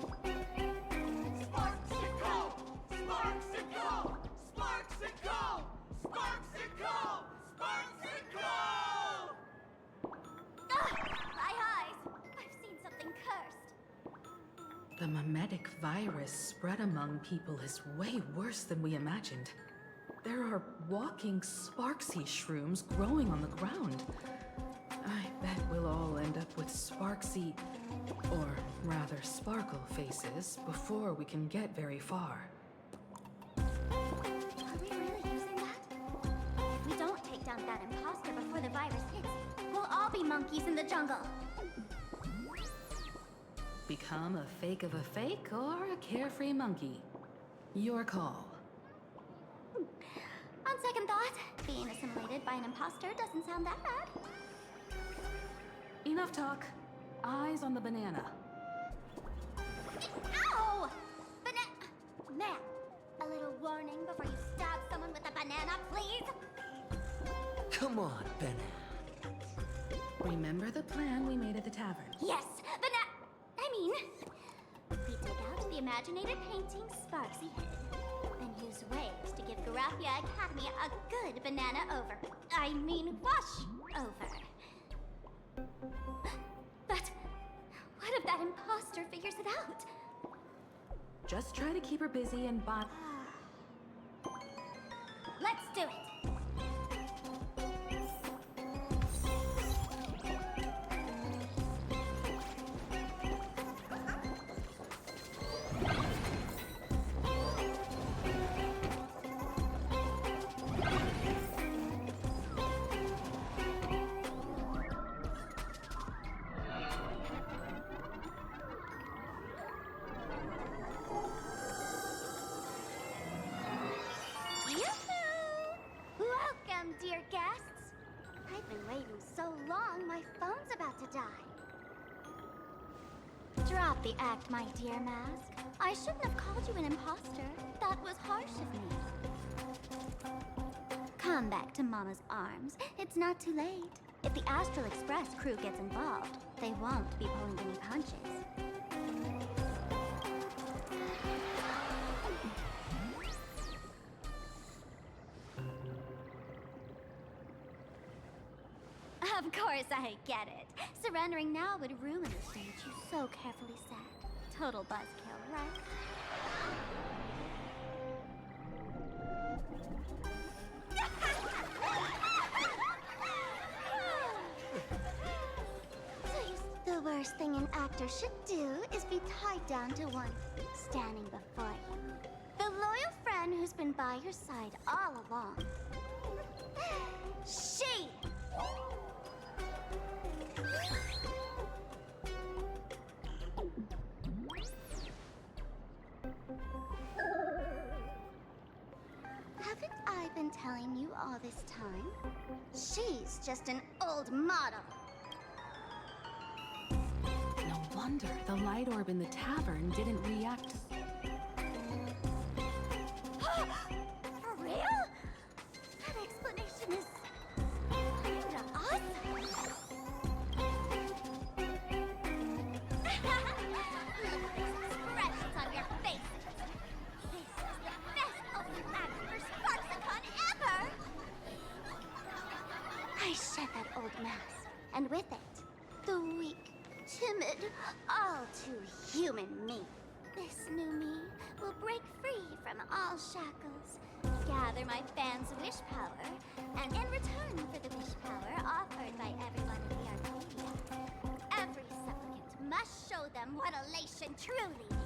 Sparxicle! Sparxicle! Sparxicle! Sparxicle! Sparxicle! My eyes! I've seen something cursed. The mimetic virus spread among people is way worse than we imagined. There are walking Sparxie shrooms growing on the ground. I bet we'll all end up with Sparxie, or rather Sparkle faces, before we can get very far. Are we really using that? If we don't take down that imposter before the virus hits, we'll all be monkeys in the jungle. Become a fake of a fake or a carefree monkey. Your call. On second thought, being assimilated by an imposter doesn't sound that bad. Enough talk. Eyes on the banana. Ow! Ma'am, a little warning before you stab someone with a banana, please? Come on, banana. Remember the plan we made at the tavern? Yes, we dig out the imaginated painting Sparxie head, and use waves to give Graphia Academy a good banana wash over. But what if that imposter figures it out? Just try to keep her busy and Let's do it! Dear guests, I've been waiting so long, my phone's about to die. Drop the act, my dear Mask. I shouldn't have called you an imposter. That was harsh of me. Come back to Mama's arms. It's not too late. If the Astral Express crew gets involved, they won't be pulling any punches. Of course I get it. Surrendering now would ruin the stage you so carefully set. Total buzzkill, right? The worst thing an actor should do is be tied down to one standing before you. The loyal friend who's been by your side all along. She! Haven't I been telling you all this time? She's just an old model. No wonder the light orb in the tavern didn't react. For real? That explanation is kinda awesome. Look at these expressions on your faces. This is the best opening act for Sparxicon ever! I shed that old mask, and with it, the weak, timid, all too human me. This new me will break free from all shackles, gather my fans' wish power, and in return for the wish power offered by everyone in the Arcadia, every supplicant must show them what elation truly means.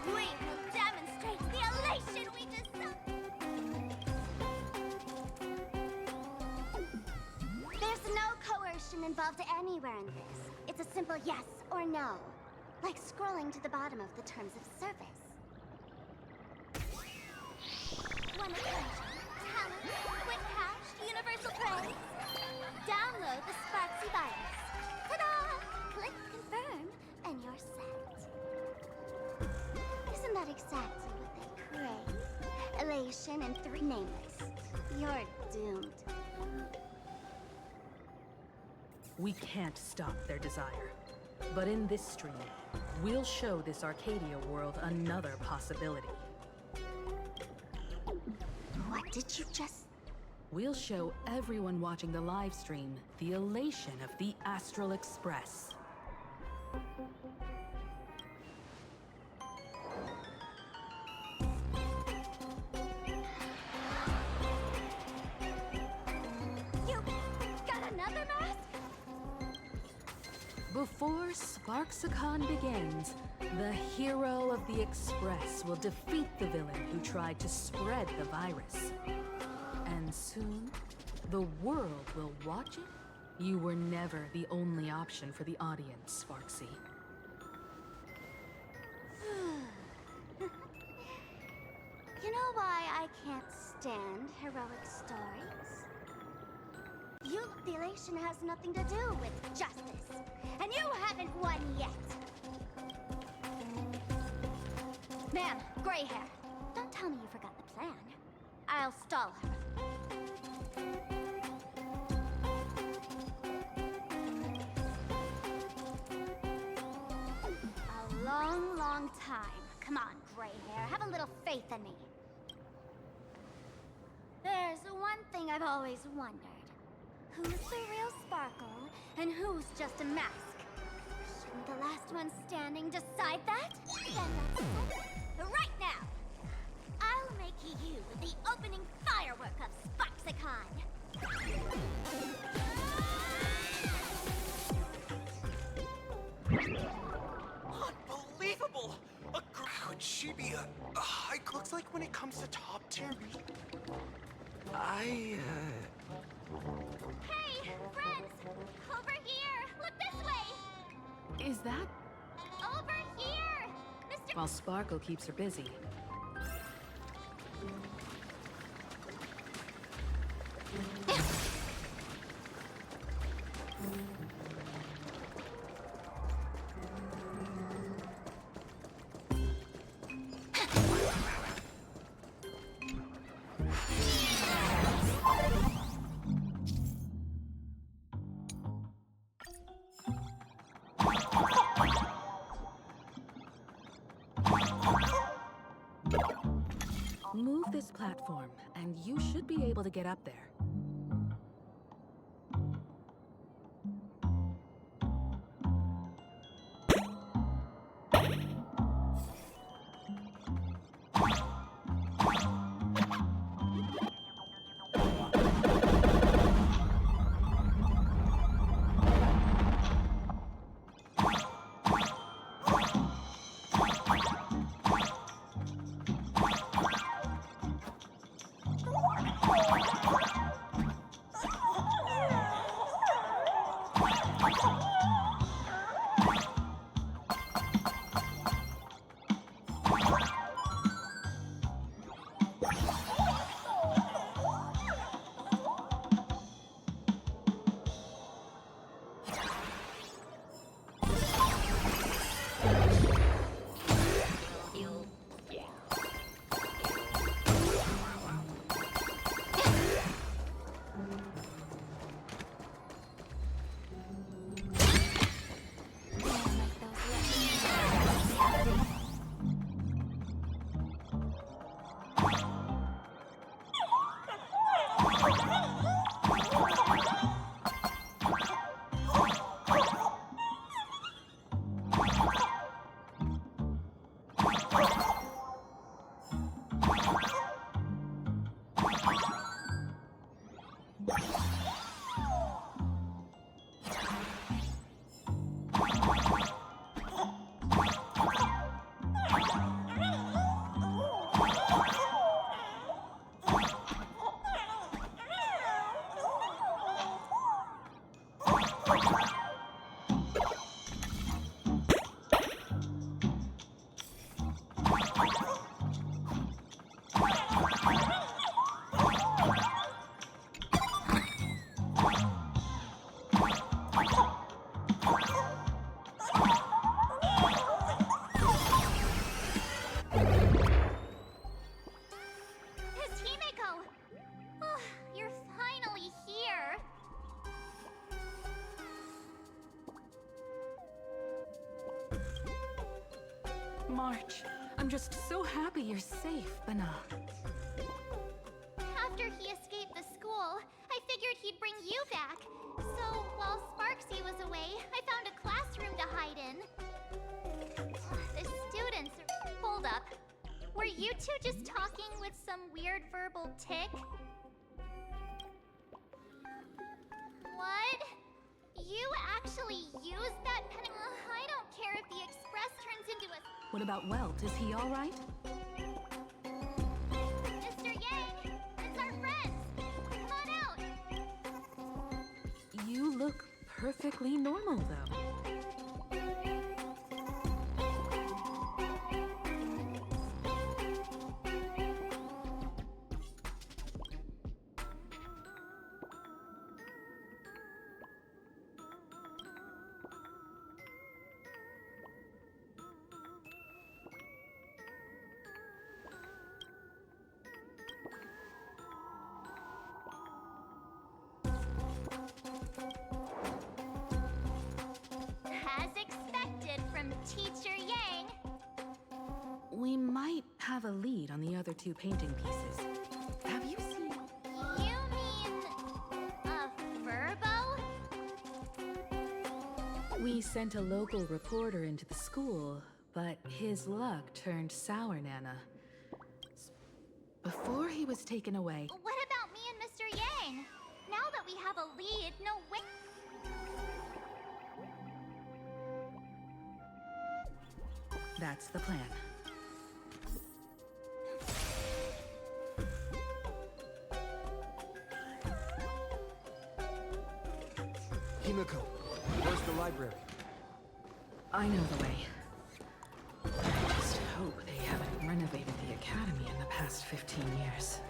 We will demonstrate the elation we deserve. involved anywhere in this. It's a simple yes or no. Like scrolling to the bottom of the terms of service. One occasion, talent, quick cash, universal praise. Download the Sparxie virus. Ta-da! Click confirm, and you're set. Isn't that exactly what they crave? Elation and 3 nameless. You're doomed. We can't stop their desire. But in this stream, we'll show this Arcadia world another possibility. What did you just... We'll show everyone watching the live stream the elation of the Astral Express. You got another mask? Before Sparxicon begins, the hero of the Express will defeat the villain who tried to spread the virus. And soon, the world will watch it. You were never the only option for the audience, Sparxie. You know why I can't stand heroic stories? You, the elation has nothing to do with justice. And you haven't won yet. Ma'am, gray hair. Don't tell me you forgot the plan. I'll stall her. A long, long time. Come on, gray hair. Have a little faith in me. There's one thing I've always wondered. Who's the real Sparkle, and who's just a mask? Shouldn't the last one standing decide that? Then let's settle it right now! I'll make you the opening firework of Sparxicon! Unbelievable! Could she be a high... Looks like when it comes to top tier meat... Hey, friends! Over here! Look this way! Is that? Over here! Mr. While Sparkle keeps her busy. Move this platform, and you should be able to get up there. march. I'm just so happy you're safe, Bana. After he escaped the school, I figured he'd bring you back. So, while Sparxie was away, I found a classroom to hide in. The students are... Hold up. Were you two just talking with some weird verbal tick? What? You actually used that pen? I don't care if the Express turns into a... What about Welt? Is he all right? Mr. Yang! It's our friends! Come on out! You look perfectly normal, though. As expected from Teacher Yang. We might have a lead on the other two painting pieces. Have you seen... You mean... a Verbo? We sent a local reporter into the school, but his luck turned sour, Nana. Before he was taken away... What about me and Mr. Yang? Now that we have a lead, no way... That's the plan. Himiko, where's the library? I know the way. I just hope they haven't renovated the academy in the past 15 years.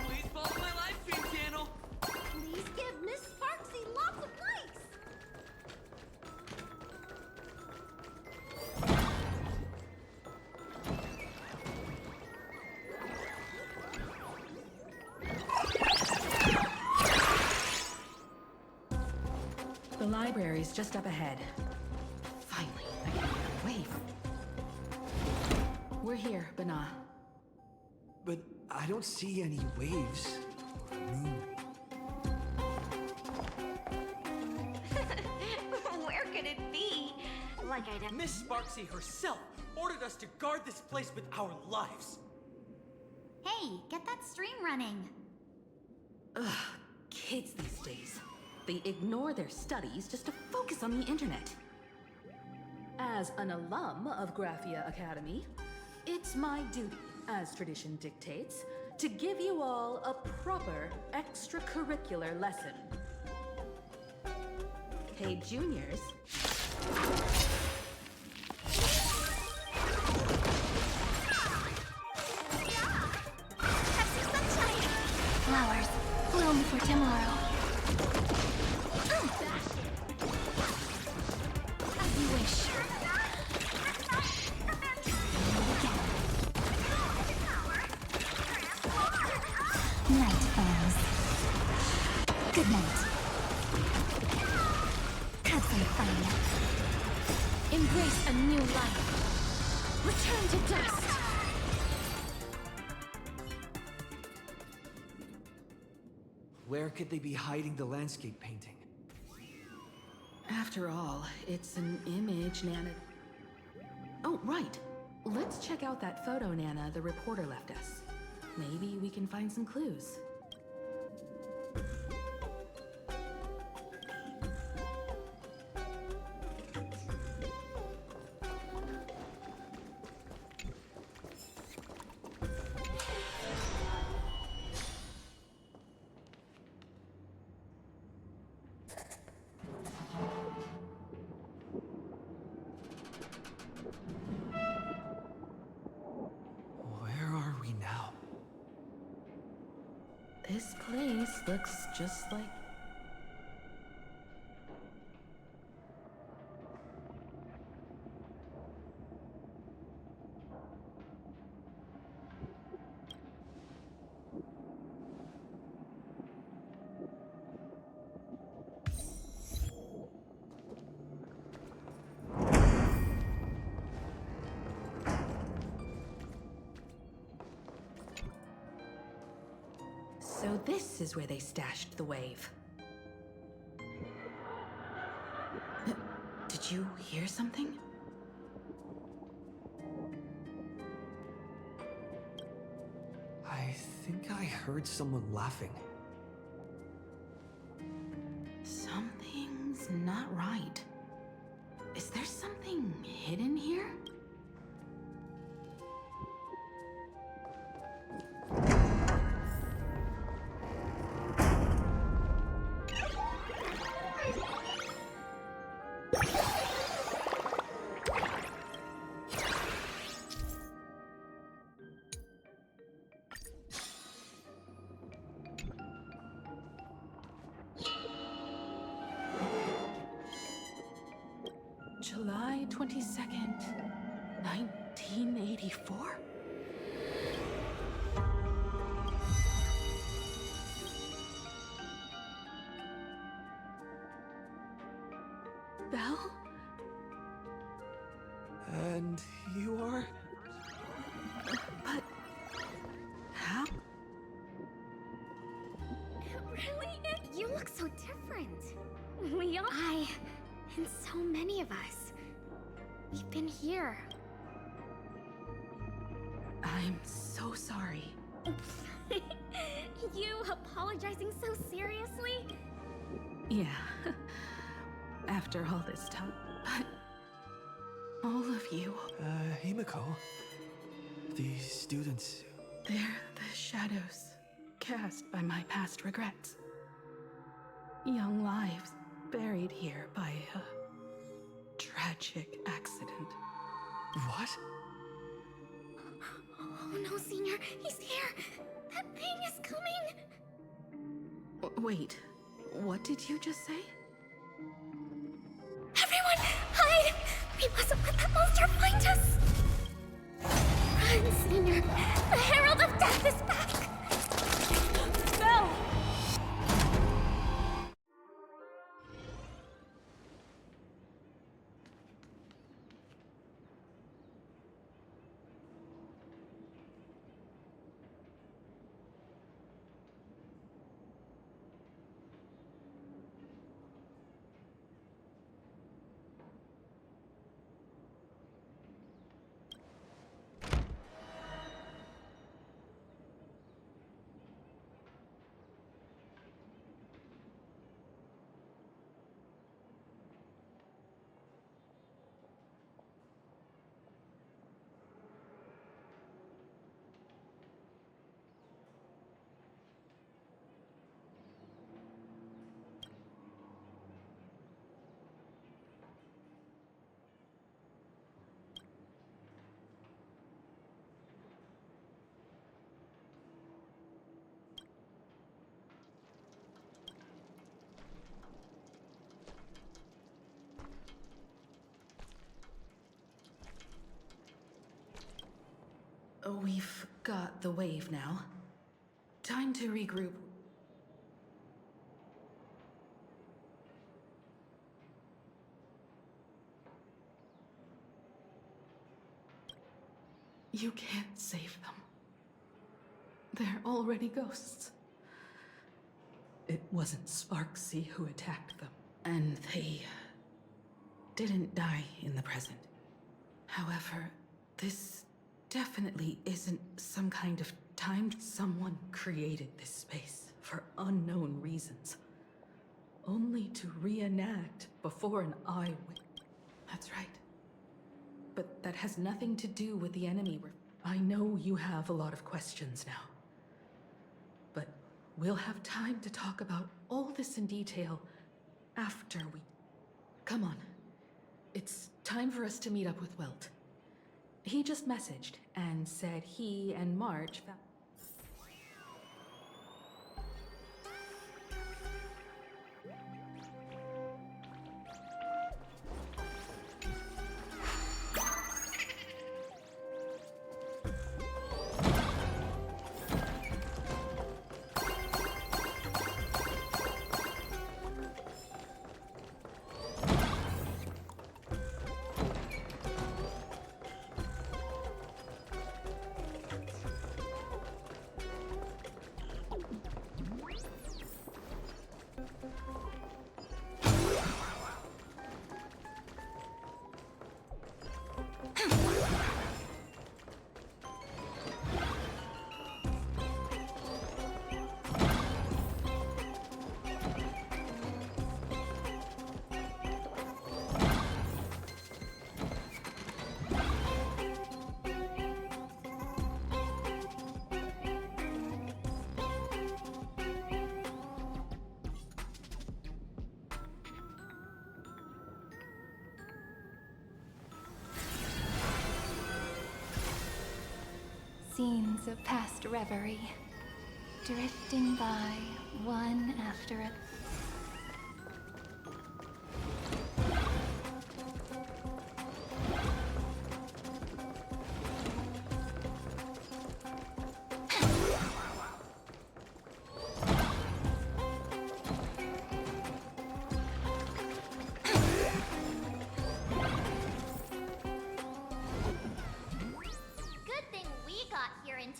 Please follow my live stream channel. Please give Miss Sparxie lots of likes! The library's just up ahead. Finally, I can get away from... We're here, Bana. But I don't see any waves or moon. Where could it be? Like I don't... Miss Sparxie herself ordered us to guard this place with our lives. Hey, get that stream running. Ugh, kids these days. They ignore their studies just to focus on the internet. As an alum of Graphia Academy, it's my duty, as tradition dictates, to give you all a proper extracurricular lesson. Hey, juniors. Flowers bloom for tomorrow. As you wish. Night falls. Good night. Have some fun. Embrace a new life. Return to dust. Where could they be hiding the landscape painting? After all, it's an image, Nana. Oh, right. Let's check out that photo, Nana, the reporter left us. Maybe we can find some clues. This place looks just like... So this is where they stashed the wave. Did you hear something? I think I heard someone laughing. Something's not right. Is there something hidden here? July 22nd, 1984? Belle? And you are? But... how? Really? You look so different. We all... and so many of us. We've been here. I'm so sorry. You apologizing so seriously? Yeah. After all this time. But... all of you... Himiko. These students... they're the shadows cast by my past regrets. Young lives buried here by a tragic accident. What? Oh no, Senior, he's here! That thing is coming! Wait, what did you just say? Everyone, hide! We mustn't let that monster find us! Run, Senior! The Herald of Death is back! No! We've got the wave now. Time to regroup. You can't save them. They're already ghosts. It wasn't Sparxie who attacked them, and they didn't die in the present. However, this definitely isn't some kind of timed... Someone created this space for unknown reasons, only to reenact before an eye witness. That's right. But that has nothing to do with the enemy. I know you have a lot of questions now. But we'll have time to talk about all this in detail after we... Come on. It's time for us to meet up with Welt. He just messaged and said he and March found... Scenes of past reverie, drifting by one after another.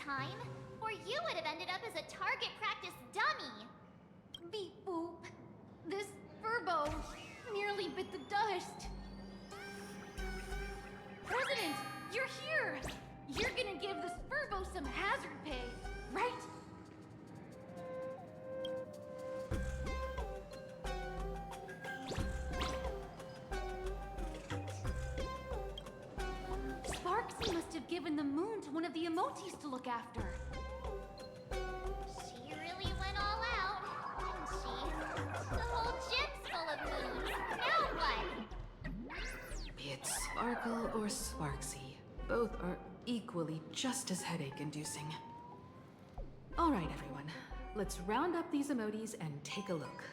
Time, or you would have ended up as a target practice dummy. Beep boop. This furbo nearly bit the dust. President, you're here. You're gonna give this furbo some hazard pay, right? Sparxie must have given the moon to one of the emotes to look after. She really went all out, didn't she? The whole gym's full of moons. Now what? Be it Sparkle or Sparxie, both are equally just as headache-inducing. All right, everyone. Let's round up these emotes and take a look.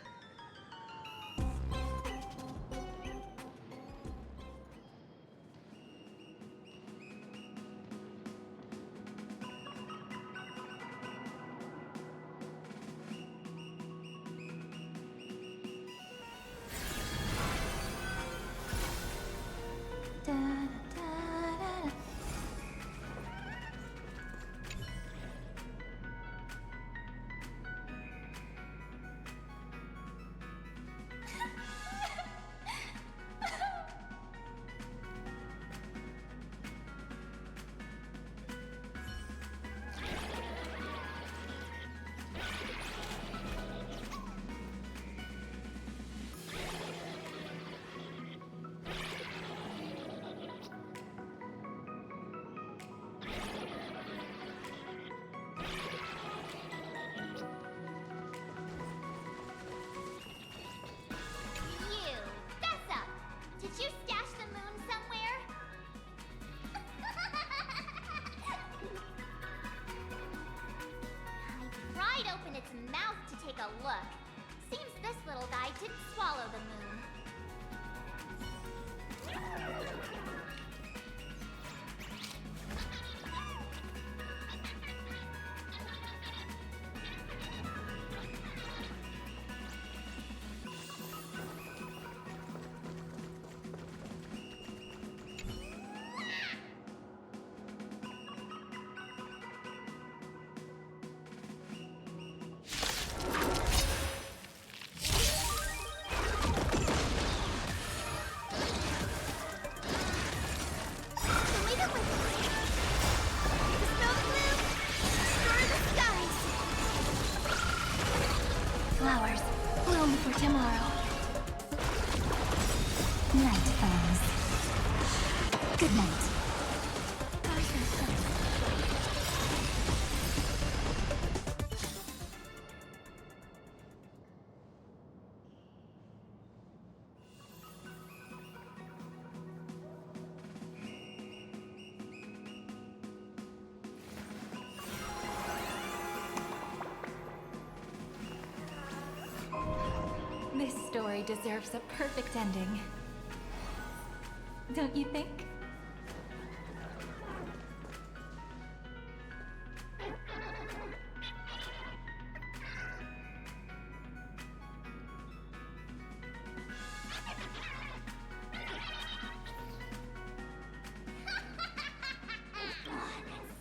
Did you stash the moon somewhere? I pried open its mouth to take a look. Seems this little guy didn't swallow the moon. Flowers bloom for tomorrow. Night falls. Good night. This story deserves a perfect ending. Don't you think?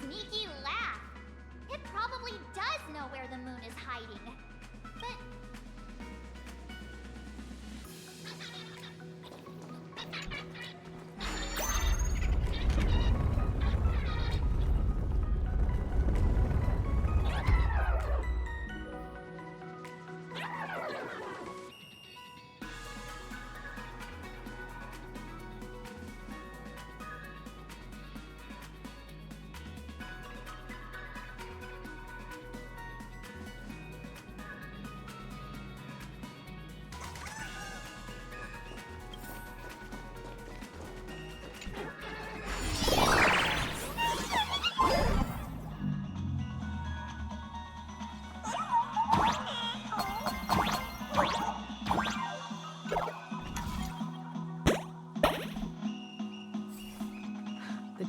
Sneaky laugh. It probably does know where the moon is hiding. But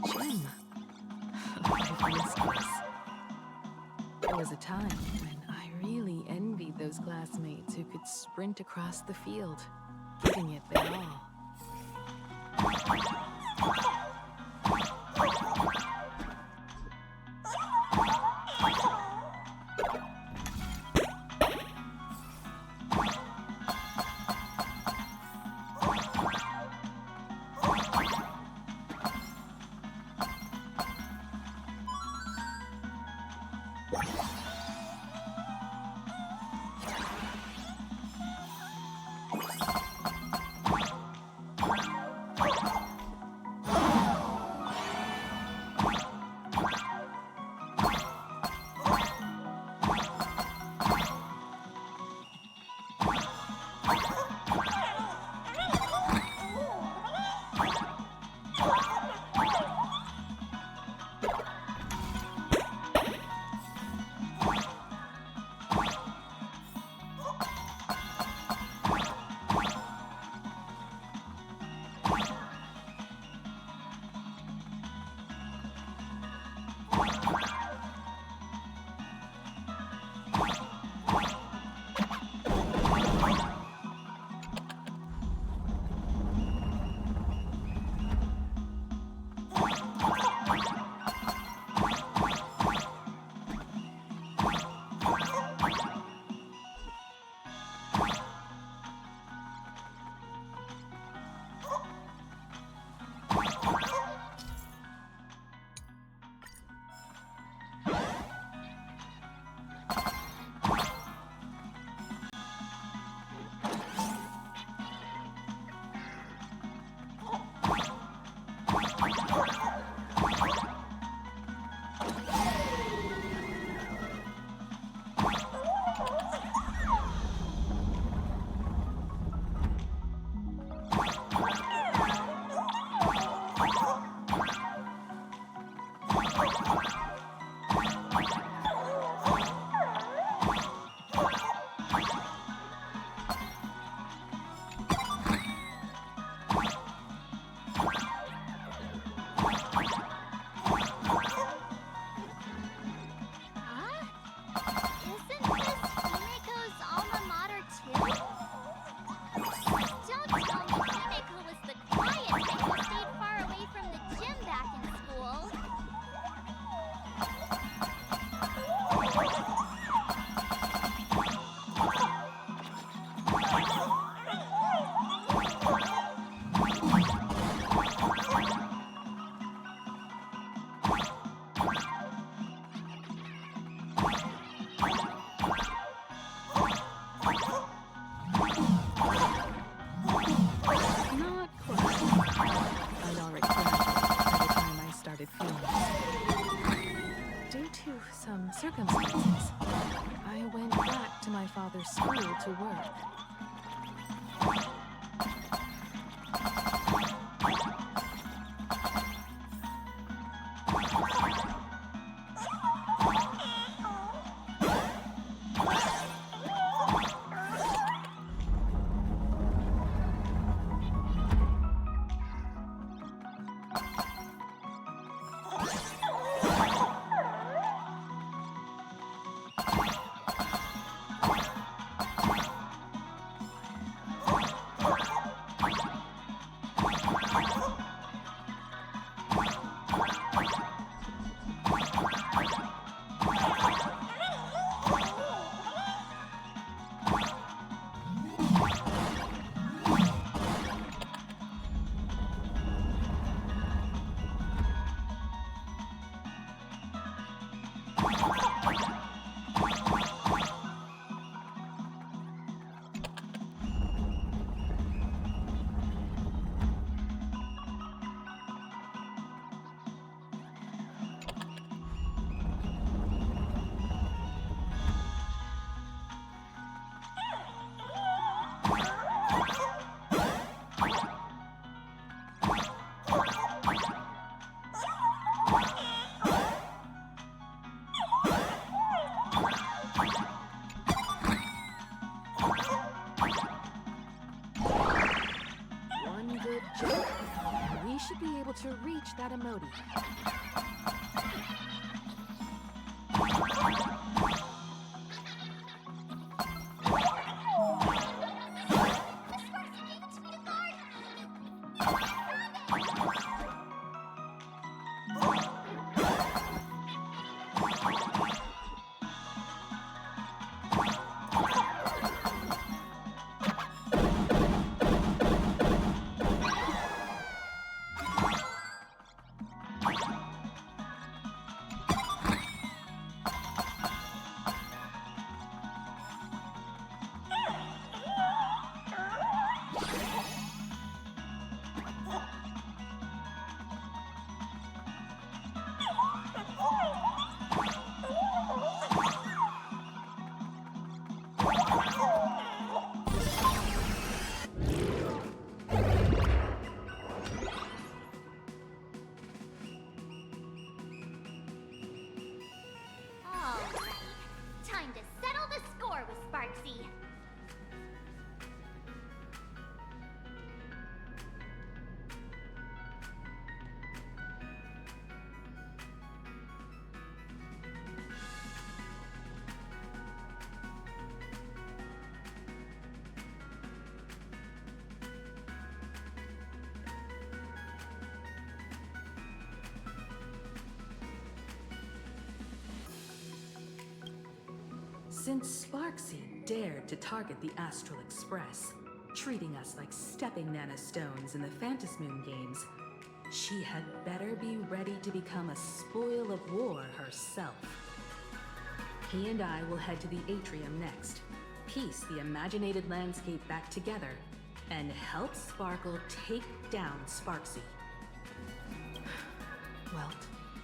gym. I've missed this. There was a time when I really envied those classmates who could sprint across the field, giving it their all. Circumstances, I went back to my father's school to work. that emoji. Time to settle the score with Sparxie. Since Sparxie dared to target the Astral Express, treating us like stepping Nana Stones in the Phantasmoon games, she had better be ready to become a spoil of war herself. He and I will head to the atrium next, piece the imaginated landscape back together, and help Sparkle take down Sparxie. Well,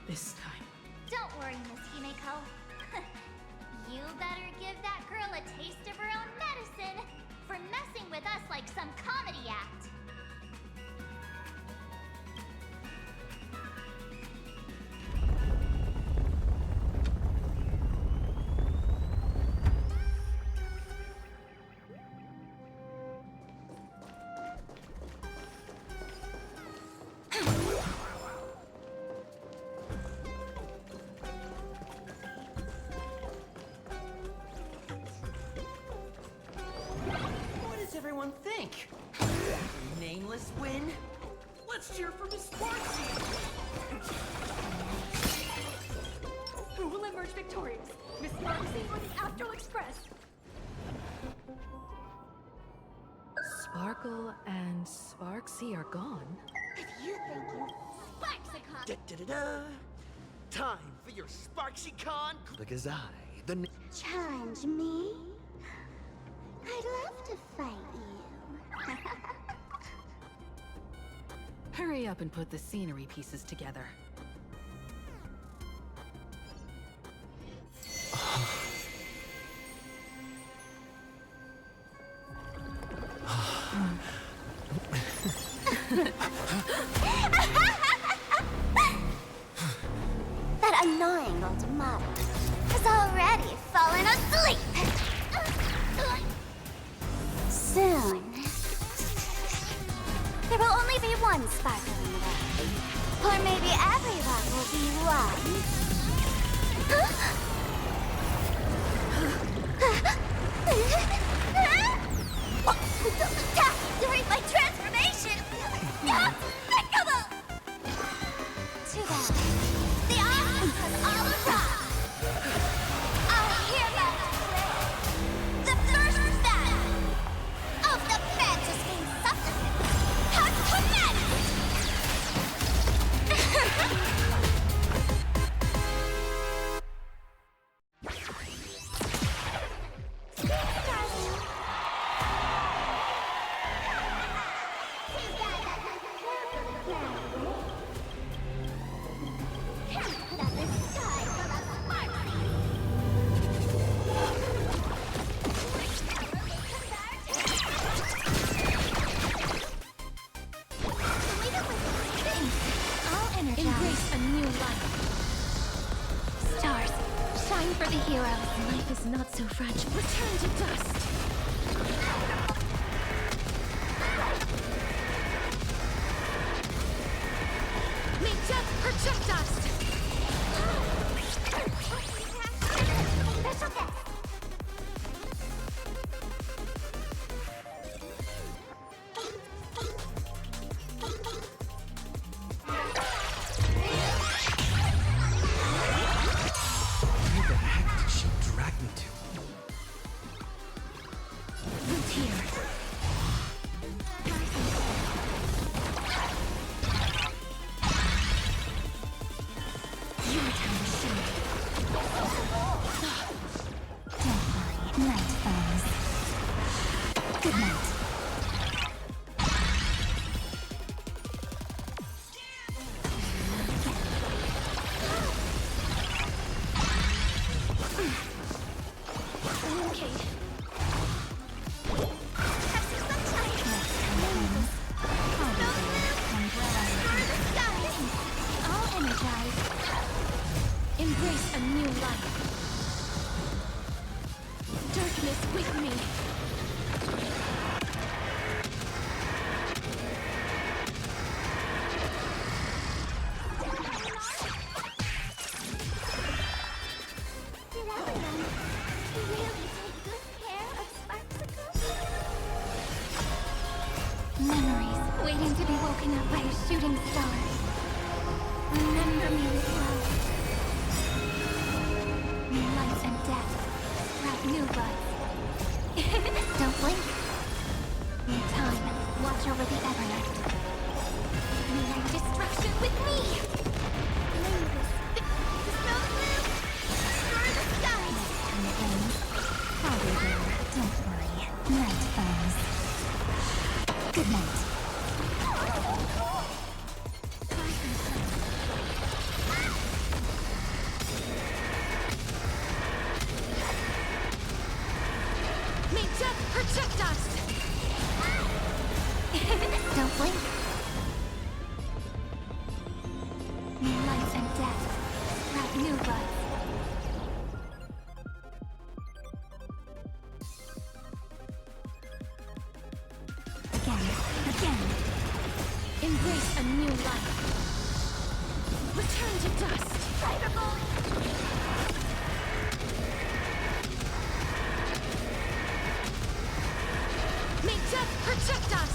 this time. Don't worry, Miss Himeko. You better give that girl a taste of her own medicine for messing with us like some comedy act. Everyone think? Nameless win? Let's cheer for Miss Sparxie! Who will emerge victorious? Miss Sparxie or the Astral Express? Sparkle and Sparxie are gone. If you think you Sparxicon! Da-da-da-da! Time for your Sparxicon! Because I, the... Challenge me? I'd love to fight you. Hurry up and put the scenery pieces together. That annoying old model has already fallen asleep. Soon, there will only be one Sparkle in the world. Or maybe everyone will be one. Don't attack during my transformation! Despicable! Too bad. The audience has all arrived. I hereby declare the first battle of the Phantasmoon Supplement has commenced! Embrace a new life. Stars, shine for the heroes. Life is not so fragile. Return to dust. Make justice Projectiles! Special test! Where the heck did she drag me to? Who's here? Your time to shine. Don't worry, night falls. Good night. Okay. Have some sunshine. All energized. Embrace a new life. Darkness with me. Did everyone really take good care of Sparxie? Memories waiting to be woken up by a shooting star. Remember me with love. New life and death sprout new buds. Don't blink. In time, watch over the Evernight. Unite destruction with me! Nimbus, the snow blue, destroy the sky! Next time it rains, I'll be there. Don't worry, night falls. Good night. May death protect us! Don't blink. New life and death sprout new buds. Again. Embrace a new life. Return to dust. Cyberbully! May death protect us!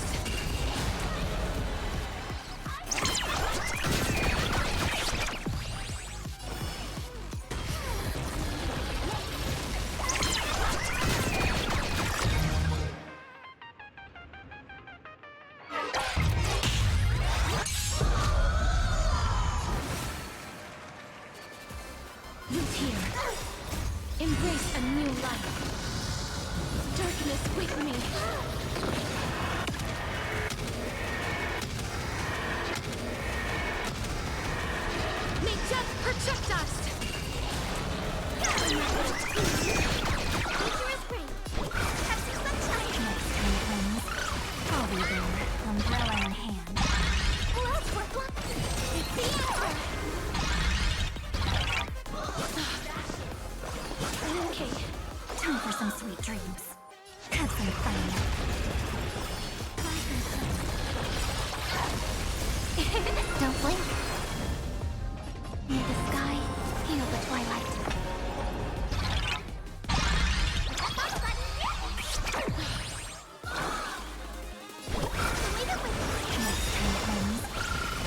Who's here? Embrace a new life. Darkness with me. May death protect us! Nature is great. Have some sunshine. Next time it rains, I'll be there. Umbrella in hand. Blood for blood. It's the answer. Okay. Time for some sweet dreams. Have some fun. Don't blink. May the sky heal the twilight. Next time it rains,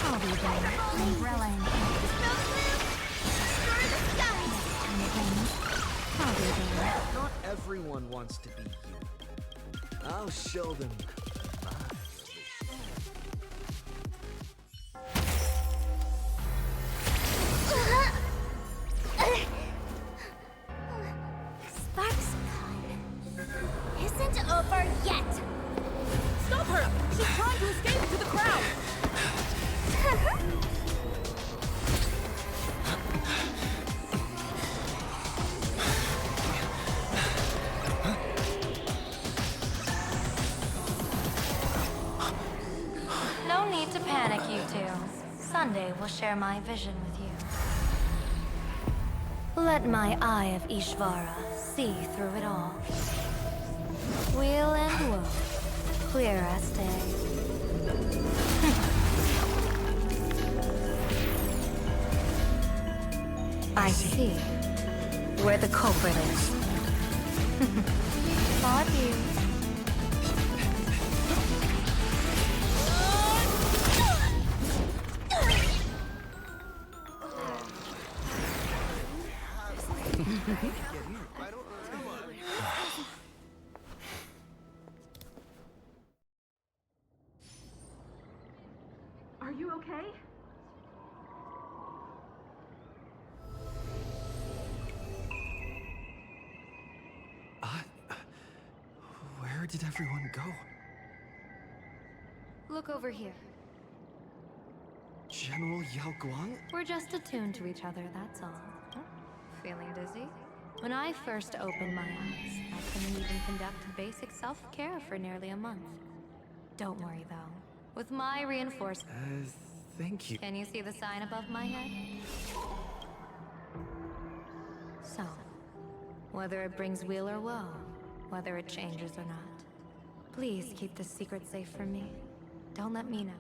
I'll be there. Umbrella in hand. Next time it rains, I'll be there. Not everyone wants to be you. I'll show them my Sparxie isn't over yet. Stop her! She's trying to escape to the crowd! No need to panic, you two. Sunday will share my vision with you. Let my eye of Ishvara see through it all. Weal and woe, clear as day. I see. Where the culprit is. Got you. Are you okay? Where did everyone go? Look over here. General Yao Guang? We're just attuned to each other, that's all. Huh? Feeling dizzy? When I first opened my eyes, I couldn't even conduct basic self-care for nearly a month. Don't worry, though. With my reinforcement... Thank you. Can you see the sign above my head? So, whether it brings weal or woe, whether it changes or not, please keep this secret safe from me. Don't let me know.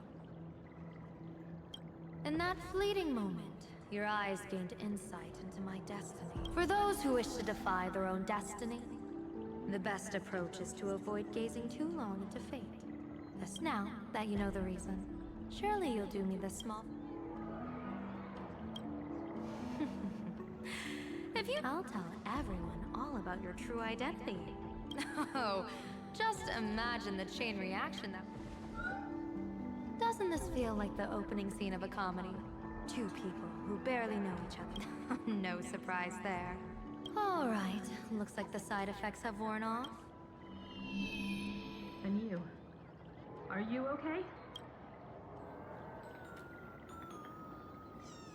In that fleeting moment, your eyes gained insight into my destiny. For those who wish to defy their own destiny, the best approach is to avoid gazing too long into fate. Thus now that you know the reason, surely you'll do me this small... If you... I'll tell everyone all about your true identity. Oh, just imagine the chain reaction that... Doesn't this feel like the opening scene of a comedy? Two people who barely know each other. No surprise there. All right, looks like the side effects have worn off. And you? Are you okay?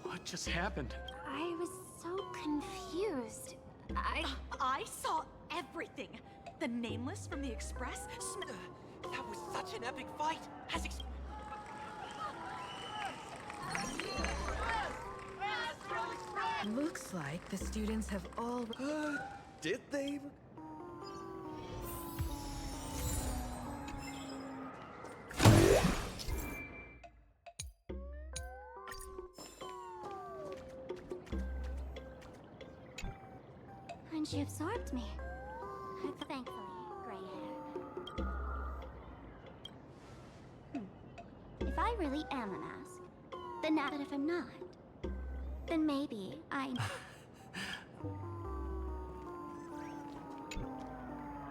What just happened? I was so confused. I saw everything. The Nameless from the Express. That was such an epic fight. Looks like the students have all... Did they? And she absorbed me. Thankfully, gray hair. If I really am a mask, then now that if I'm not, then maybe I...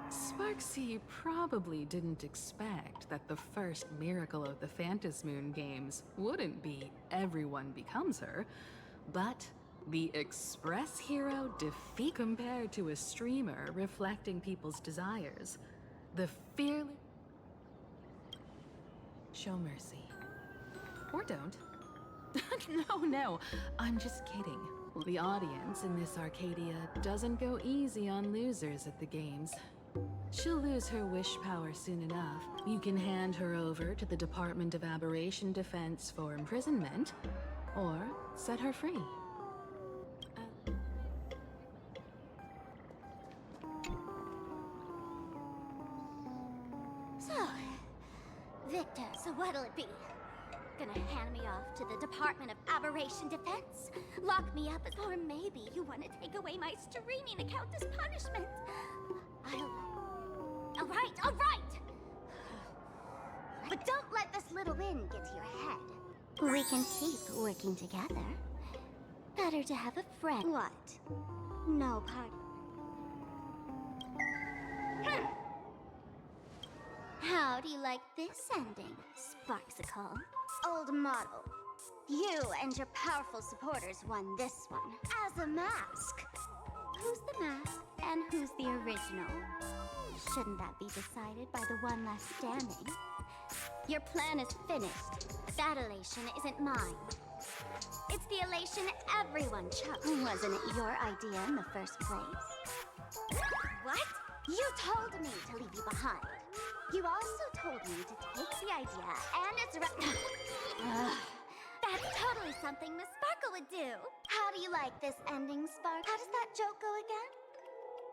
Sparxie probably didn't expect that the first miracle of the Phantasmoon games wouldn't be everyone becomes her, but the Express hero defeat compared to a streamer reflecting people's desires. The fearless... Show mercy. Or don't. No, I'm just kidding. The audience in this Arcadia doesn't go easy on losers at the games. She'll lose her wish power soon enough. You can hand her over to the Department of Aberration Defense for imprisonment, or set her free. So, Victor, so what'll it be? Gonna hand me off to the Department of Aberration Defense? Lock me up, or maybe you want to take away my streaming account as punishment? All right! But don't let this little win get to your head. We can keep working together. Better to have a friend. What? No part. How do you like this ending, Sparxicle? Old model. You and your powerful supporters won this one. As a mask. Who's the mask and who's the original? Shouldn't that be decided by the one left standing? Your plan is finished. That elation isn't mine. It's the elation everyone chose. Wasn't it your idea in the first place? What? You told me to leave you behind. You also told me to take the idea and its That's totally something Miss Sparkle would do. How do you like this ending, Spark? How does that joke go again?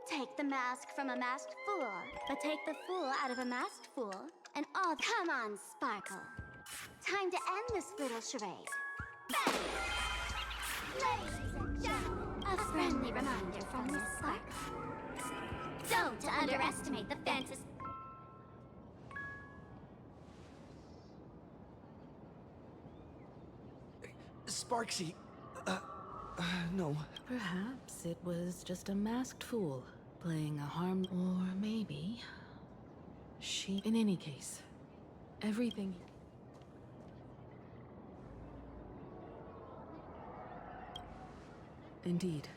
Take the mask from a masked fool, but take the fool out of a masked fool, and all... Come on, Sparkle. Time to end this little charade. Bang! Ladies and gentlemen, A friendly reminder from Miss Sparks. Don't underestimate the fantasy. Sparxie, no. Perhaps it was just a masked fool playing a harm, or maybe she. In any case, everything. Indeed.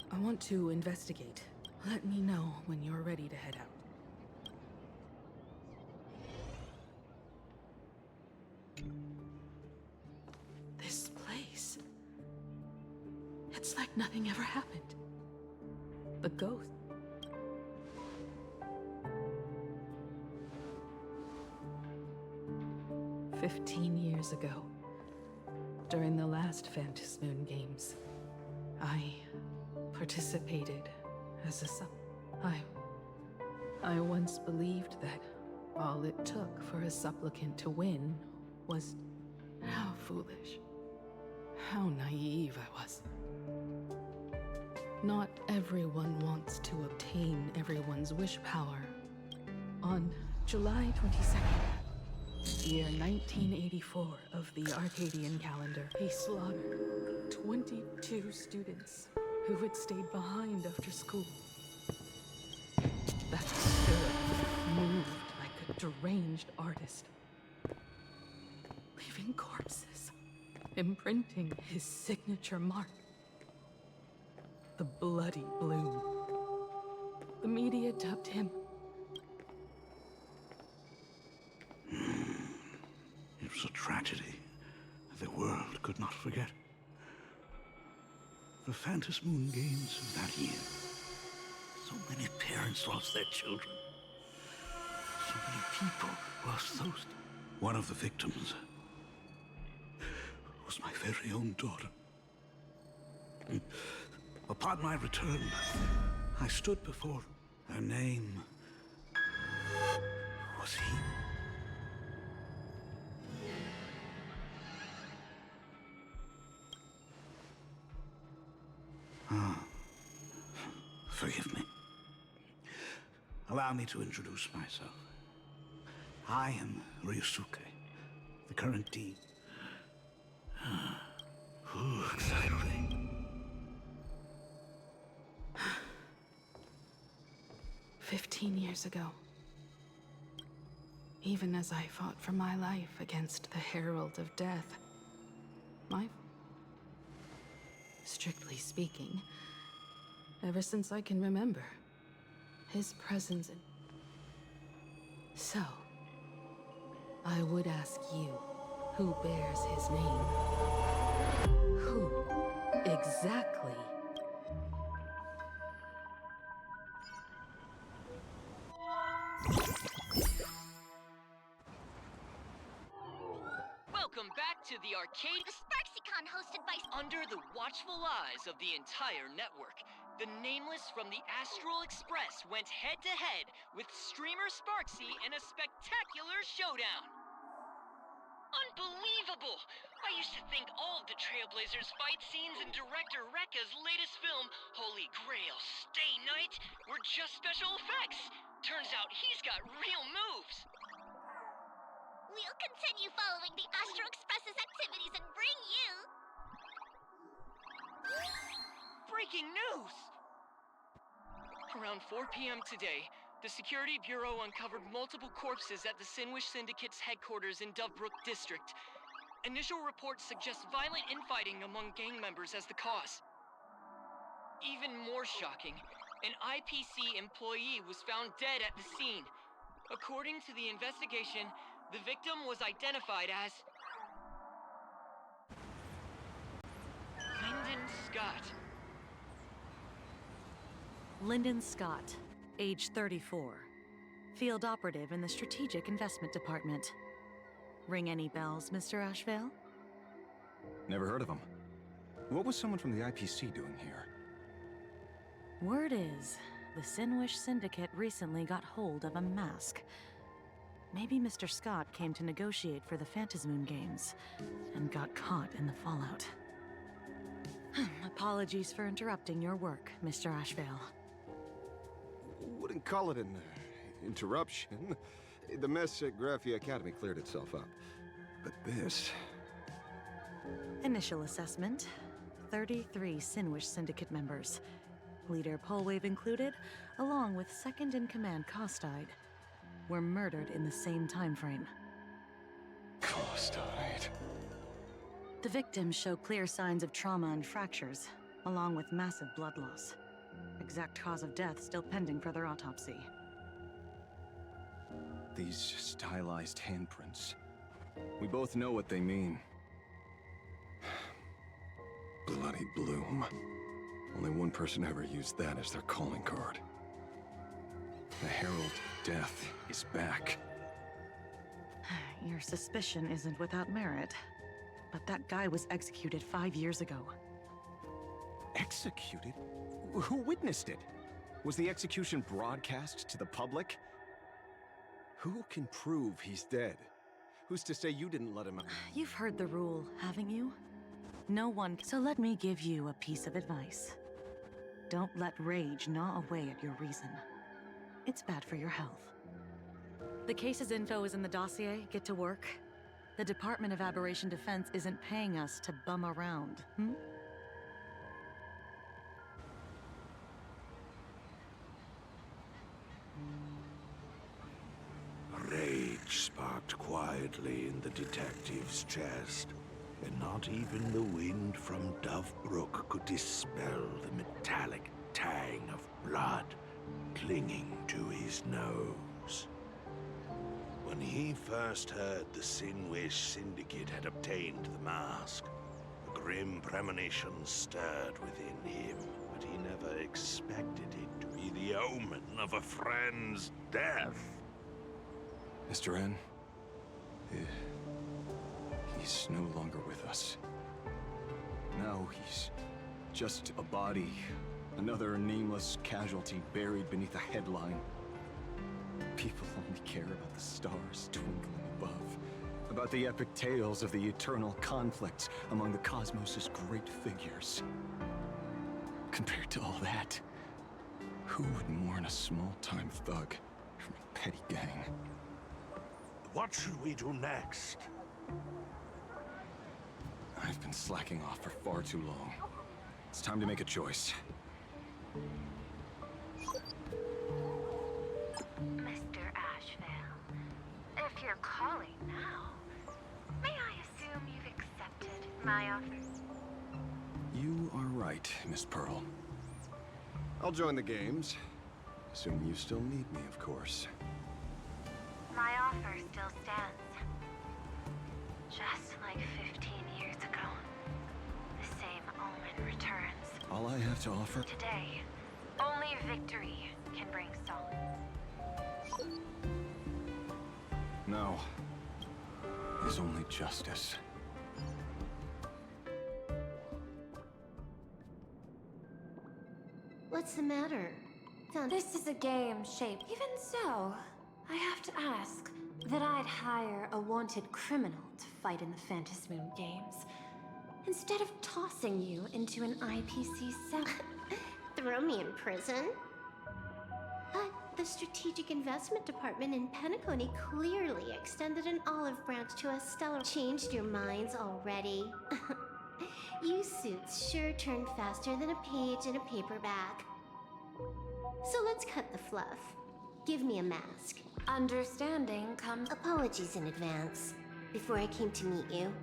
I want to investigate. Let me know when you're ready to head out. This place. It's like nothing ever happened. The ghost. "15 years ago, during the last Phantasmoon Games, I participated as a I once believed that all it took for a supplicant to win was... How foolish. How naive I was. Not everyone wants to obtain everyone's wish power. On July 22nd, year 1984 of the Arcadian calendar, he slaughtered 22 students who had stayed behind after school. That spirit moved like a deranged artist, leaving corpses, imprinting his signature mark. The Bloody Bloom. The media dubbed him. It was a tragedy the world could not forget. The Phantasmoon Games of that year. So many parents lost their children. So many people lost those. One of the victims was my very own daughter. Upon my return, I stood before her. Name was he. Forgive me. Allow me to introduce myself. I am Ryusuke, the current dean. Exciting. 15 years ago. Even as I fought for my life against the Herald of Death, strictly speaking, ever since I can remember, his presence in... So, I would ask you, who bears his name? Who exactly? Welcome back to the arcade... The SparxieCon hosted by... Under the watchful eyes of the entire network, the Nameless from the Astral Express went head-to-head with streamer Sparxie in a spectacular showdown. Unbelievable! I used to think all of the Trailblazers' fight scenes in director Rekka's latest film, Holy Grail Stay Night, were just special effects. Turns out he's got real moves. We'll continue following the Astro Express's activities and bring you... Breaking news! Around 4 p.m. today, the Security Bureau uncovered multiple corpses at the Sinwish Syndicate's headquarters in Dovebrook District. Initial reports suggest violent infighting among gang members as the cause. Even more shocking, an IPC employee was found dead at the scene. According to the investigation, the victim was identified as... Lyndon Scott. Lyndon Scott, age 34. Field operative in the Strategic Investment Department. Ring any bells, Mr. Ashvale? Never heard of him. What was someone from the IPC doing here? Word is, the Sinwish Syndicate recently got hold of a mask. Maybe Mr. Scott came to negotiate for the Phantasmoon Games, and got caught in the fallout. Apologies for interrupting your work, Mr. Ashvale. Wouldn't call it an interruption. The mess at Graphia Academy cleared itself up. But this... Initial assessment. 33 Sinwish Syndicate members. Leader Polwave included, along with second-in-command Costide, were murdered in the same time frame. Costide. The victims show clear signs of trauma and fractures, along with massive blood loss. Exact cause of death still pending further autopsy. These stylized handprints. We both know what they mean. Bloody Bloom. Only one person ever used that as their calling card. The Herald of Death is back. Your suspicion isn't without merit, but that guy was executed 5 years ago. Executed? Who witnessed it? Was the execution broadcast to the public? Who can prove he's dead? Who's to say you didn't let him out? You've heard the rule, haven't you? No one. So let me give you a piece of advice. Don't let rage gnaw away at your reason. It's bad for your health. The case's info is in the dossier. Get to work. The Department of Aberration Defense isn't paying us to bum around, Rage sparked quietly in the detective's chest, and not even the wind from Dove Brook could dispel the metallic tang of blood clinging to his nose. When he first heard the Sinwish Syndicate had obtained the mask, a grim premonition stirred within him, but he never expected it to be the omen of a friend's death. Mr. N, he's no longer with us. Now he's just a body, another nameless casualty buried beneath a headline. People only care about the stars twinkling above, about the epic tales of the eternal conflicts among the cosmos' great figures. Compared to all that, who would mourn a small-time thug from a petty gang? What should we do next? I've been slacking off for far too long. It's time to make a choice. Mr. Ashvale, if you're calling now, may I assume you've accepted my offer? You are right, Miss Pearl. I'll join the games. Assuming you still need me, of course. My offer still stands. Just like 15 years ago, the same omen returns. All I have to offer? Today, only victory can bring solace. No. Is only justice. What's the matter? This is a game shaped. Even so, I have to ask that I'd hire a wanted criminal to fight in the Phantasmoon games, instead of tossing you into an IPC cell. Throw me in prison? But the Strategic Investment Department in Penacony clearly extended an olive branch to us stellar. Changed your minds already? You suits sure turn faster than a page in a paperback. So let's cut the fluff. Give me a mask. Understanding comes... Apologies in advance. Before I came to meet you,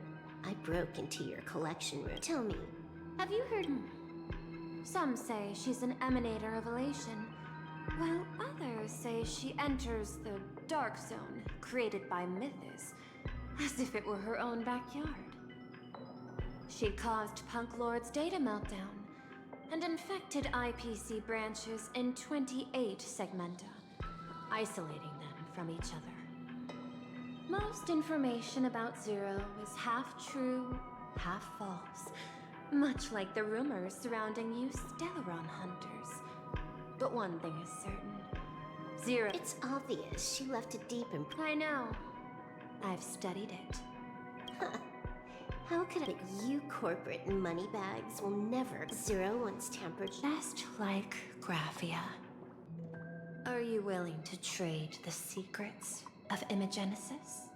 I broke into your collection room. Tell me, have you heard... Some say she's an emanator of elation, while others say she enters the dark zone created by Mythos, as if it were her own backyard. She caused Punk Lord's data meltdown, and infected IPC branches in 28 segmenta, isolating them from each other. Most information about Zero is half true, half false, much like the rumors surrounding you Stellaron hunters. But one thing is certain. Zero... It's obvious she left a deep impression. I know. I've studied it. How could I... You corporate moneybags will never... Zero once tampered... Just like Graphia. Are you willing to trade the secrets of Imagenesis?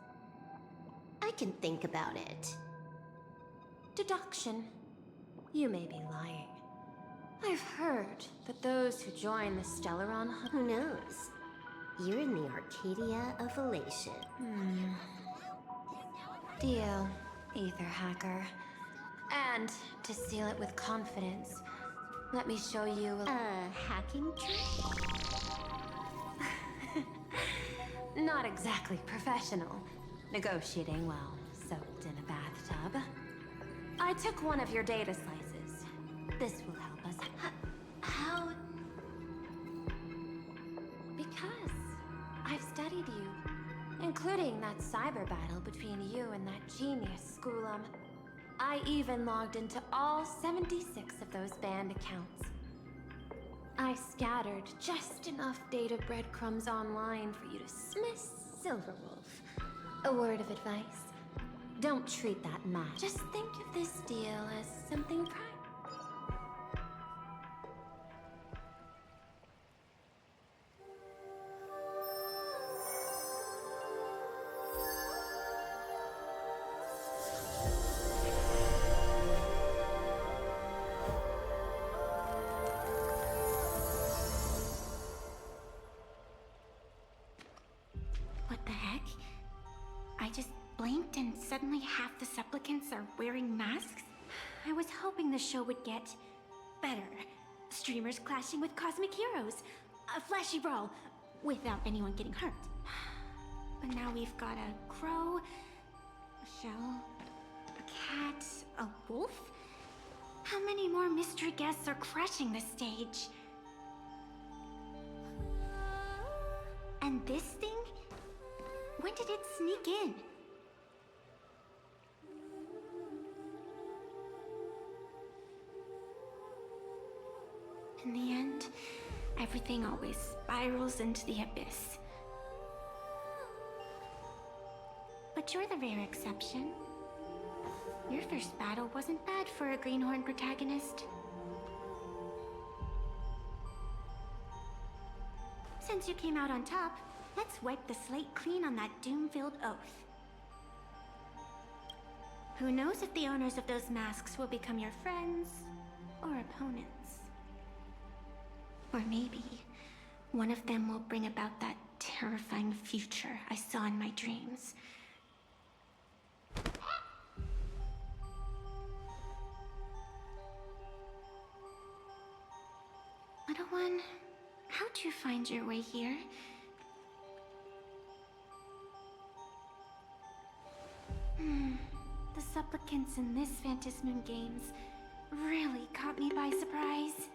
I can think about it. Deduction. You may be lying. I've heard that those who join the Stellaron... Who knows? You're in the Arcadia of Elation. Deal, Ether Hacker. And to seal it with confidence, let me show you a hacking trick? Not exactly professional. Negotiating while soaked in a bathtub. I took one of your data slices. This will help us. How? Because I've studied you, including that cyber battle between you and that genius Schoolum. I even logged into all 76 of those banned accounts. I scattered just enough data breadcrumbs online for you to dismiss Silverwolf. A word of advice. Don't treat that match. Just think of this deal as something private. What the heck? I just blinked and suddenly half the supplicants are wearing masks? I was hoping the show would get better. Streamers clashing with cosmic heroes. A flashy brawl without anyone getting hurt. But now we've got a crow, a shell, a cat, a wolf? How many more mystery guests are crashing the stage? And this thing? When did it sneak in? In the end, everything always spirals into the abyss. But you're the rare exception. Your first battle wasn't bad for a greenhorn protagonist. Since you came out on top, let's wipe the slate clean on that doom-filled oath. Who knows if the owners of those masks will become your friends or opponents? Or maybe one of them will bring about that terrifying future I saw in my dreams. Little one, how'd you find your way here? The supplicants in this Phantasmoon Games really caught me by surprise.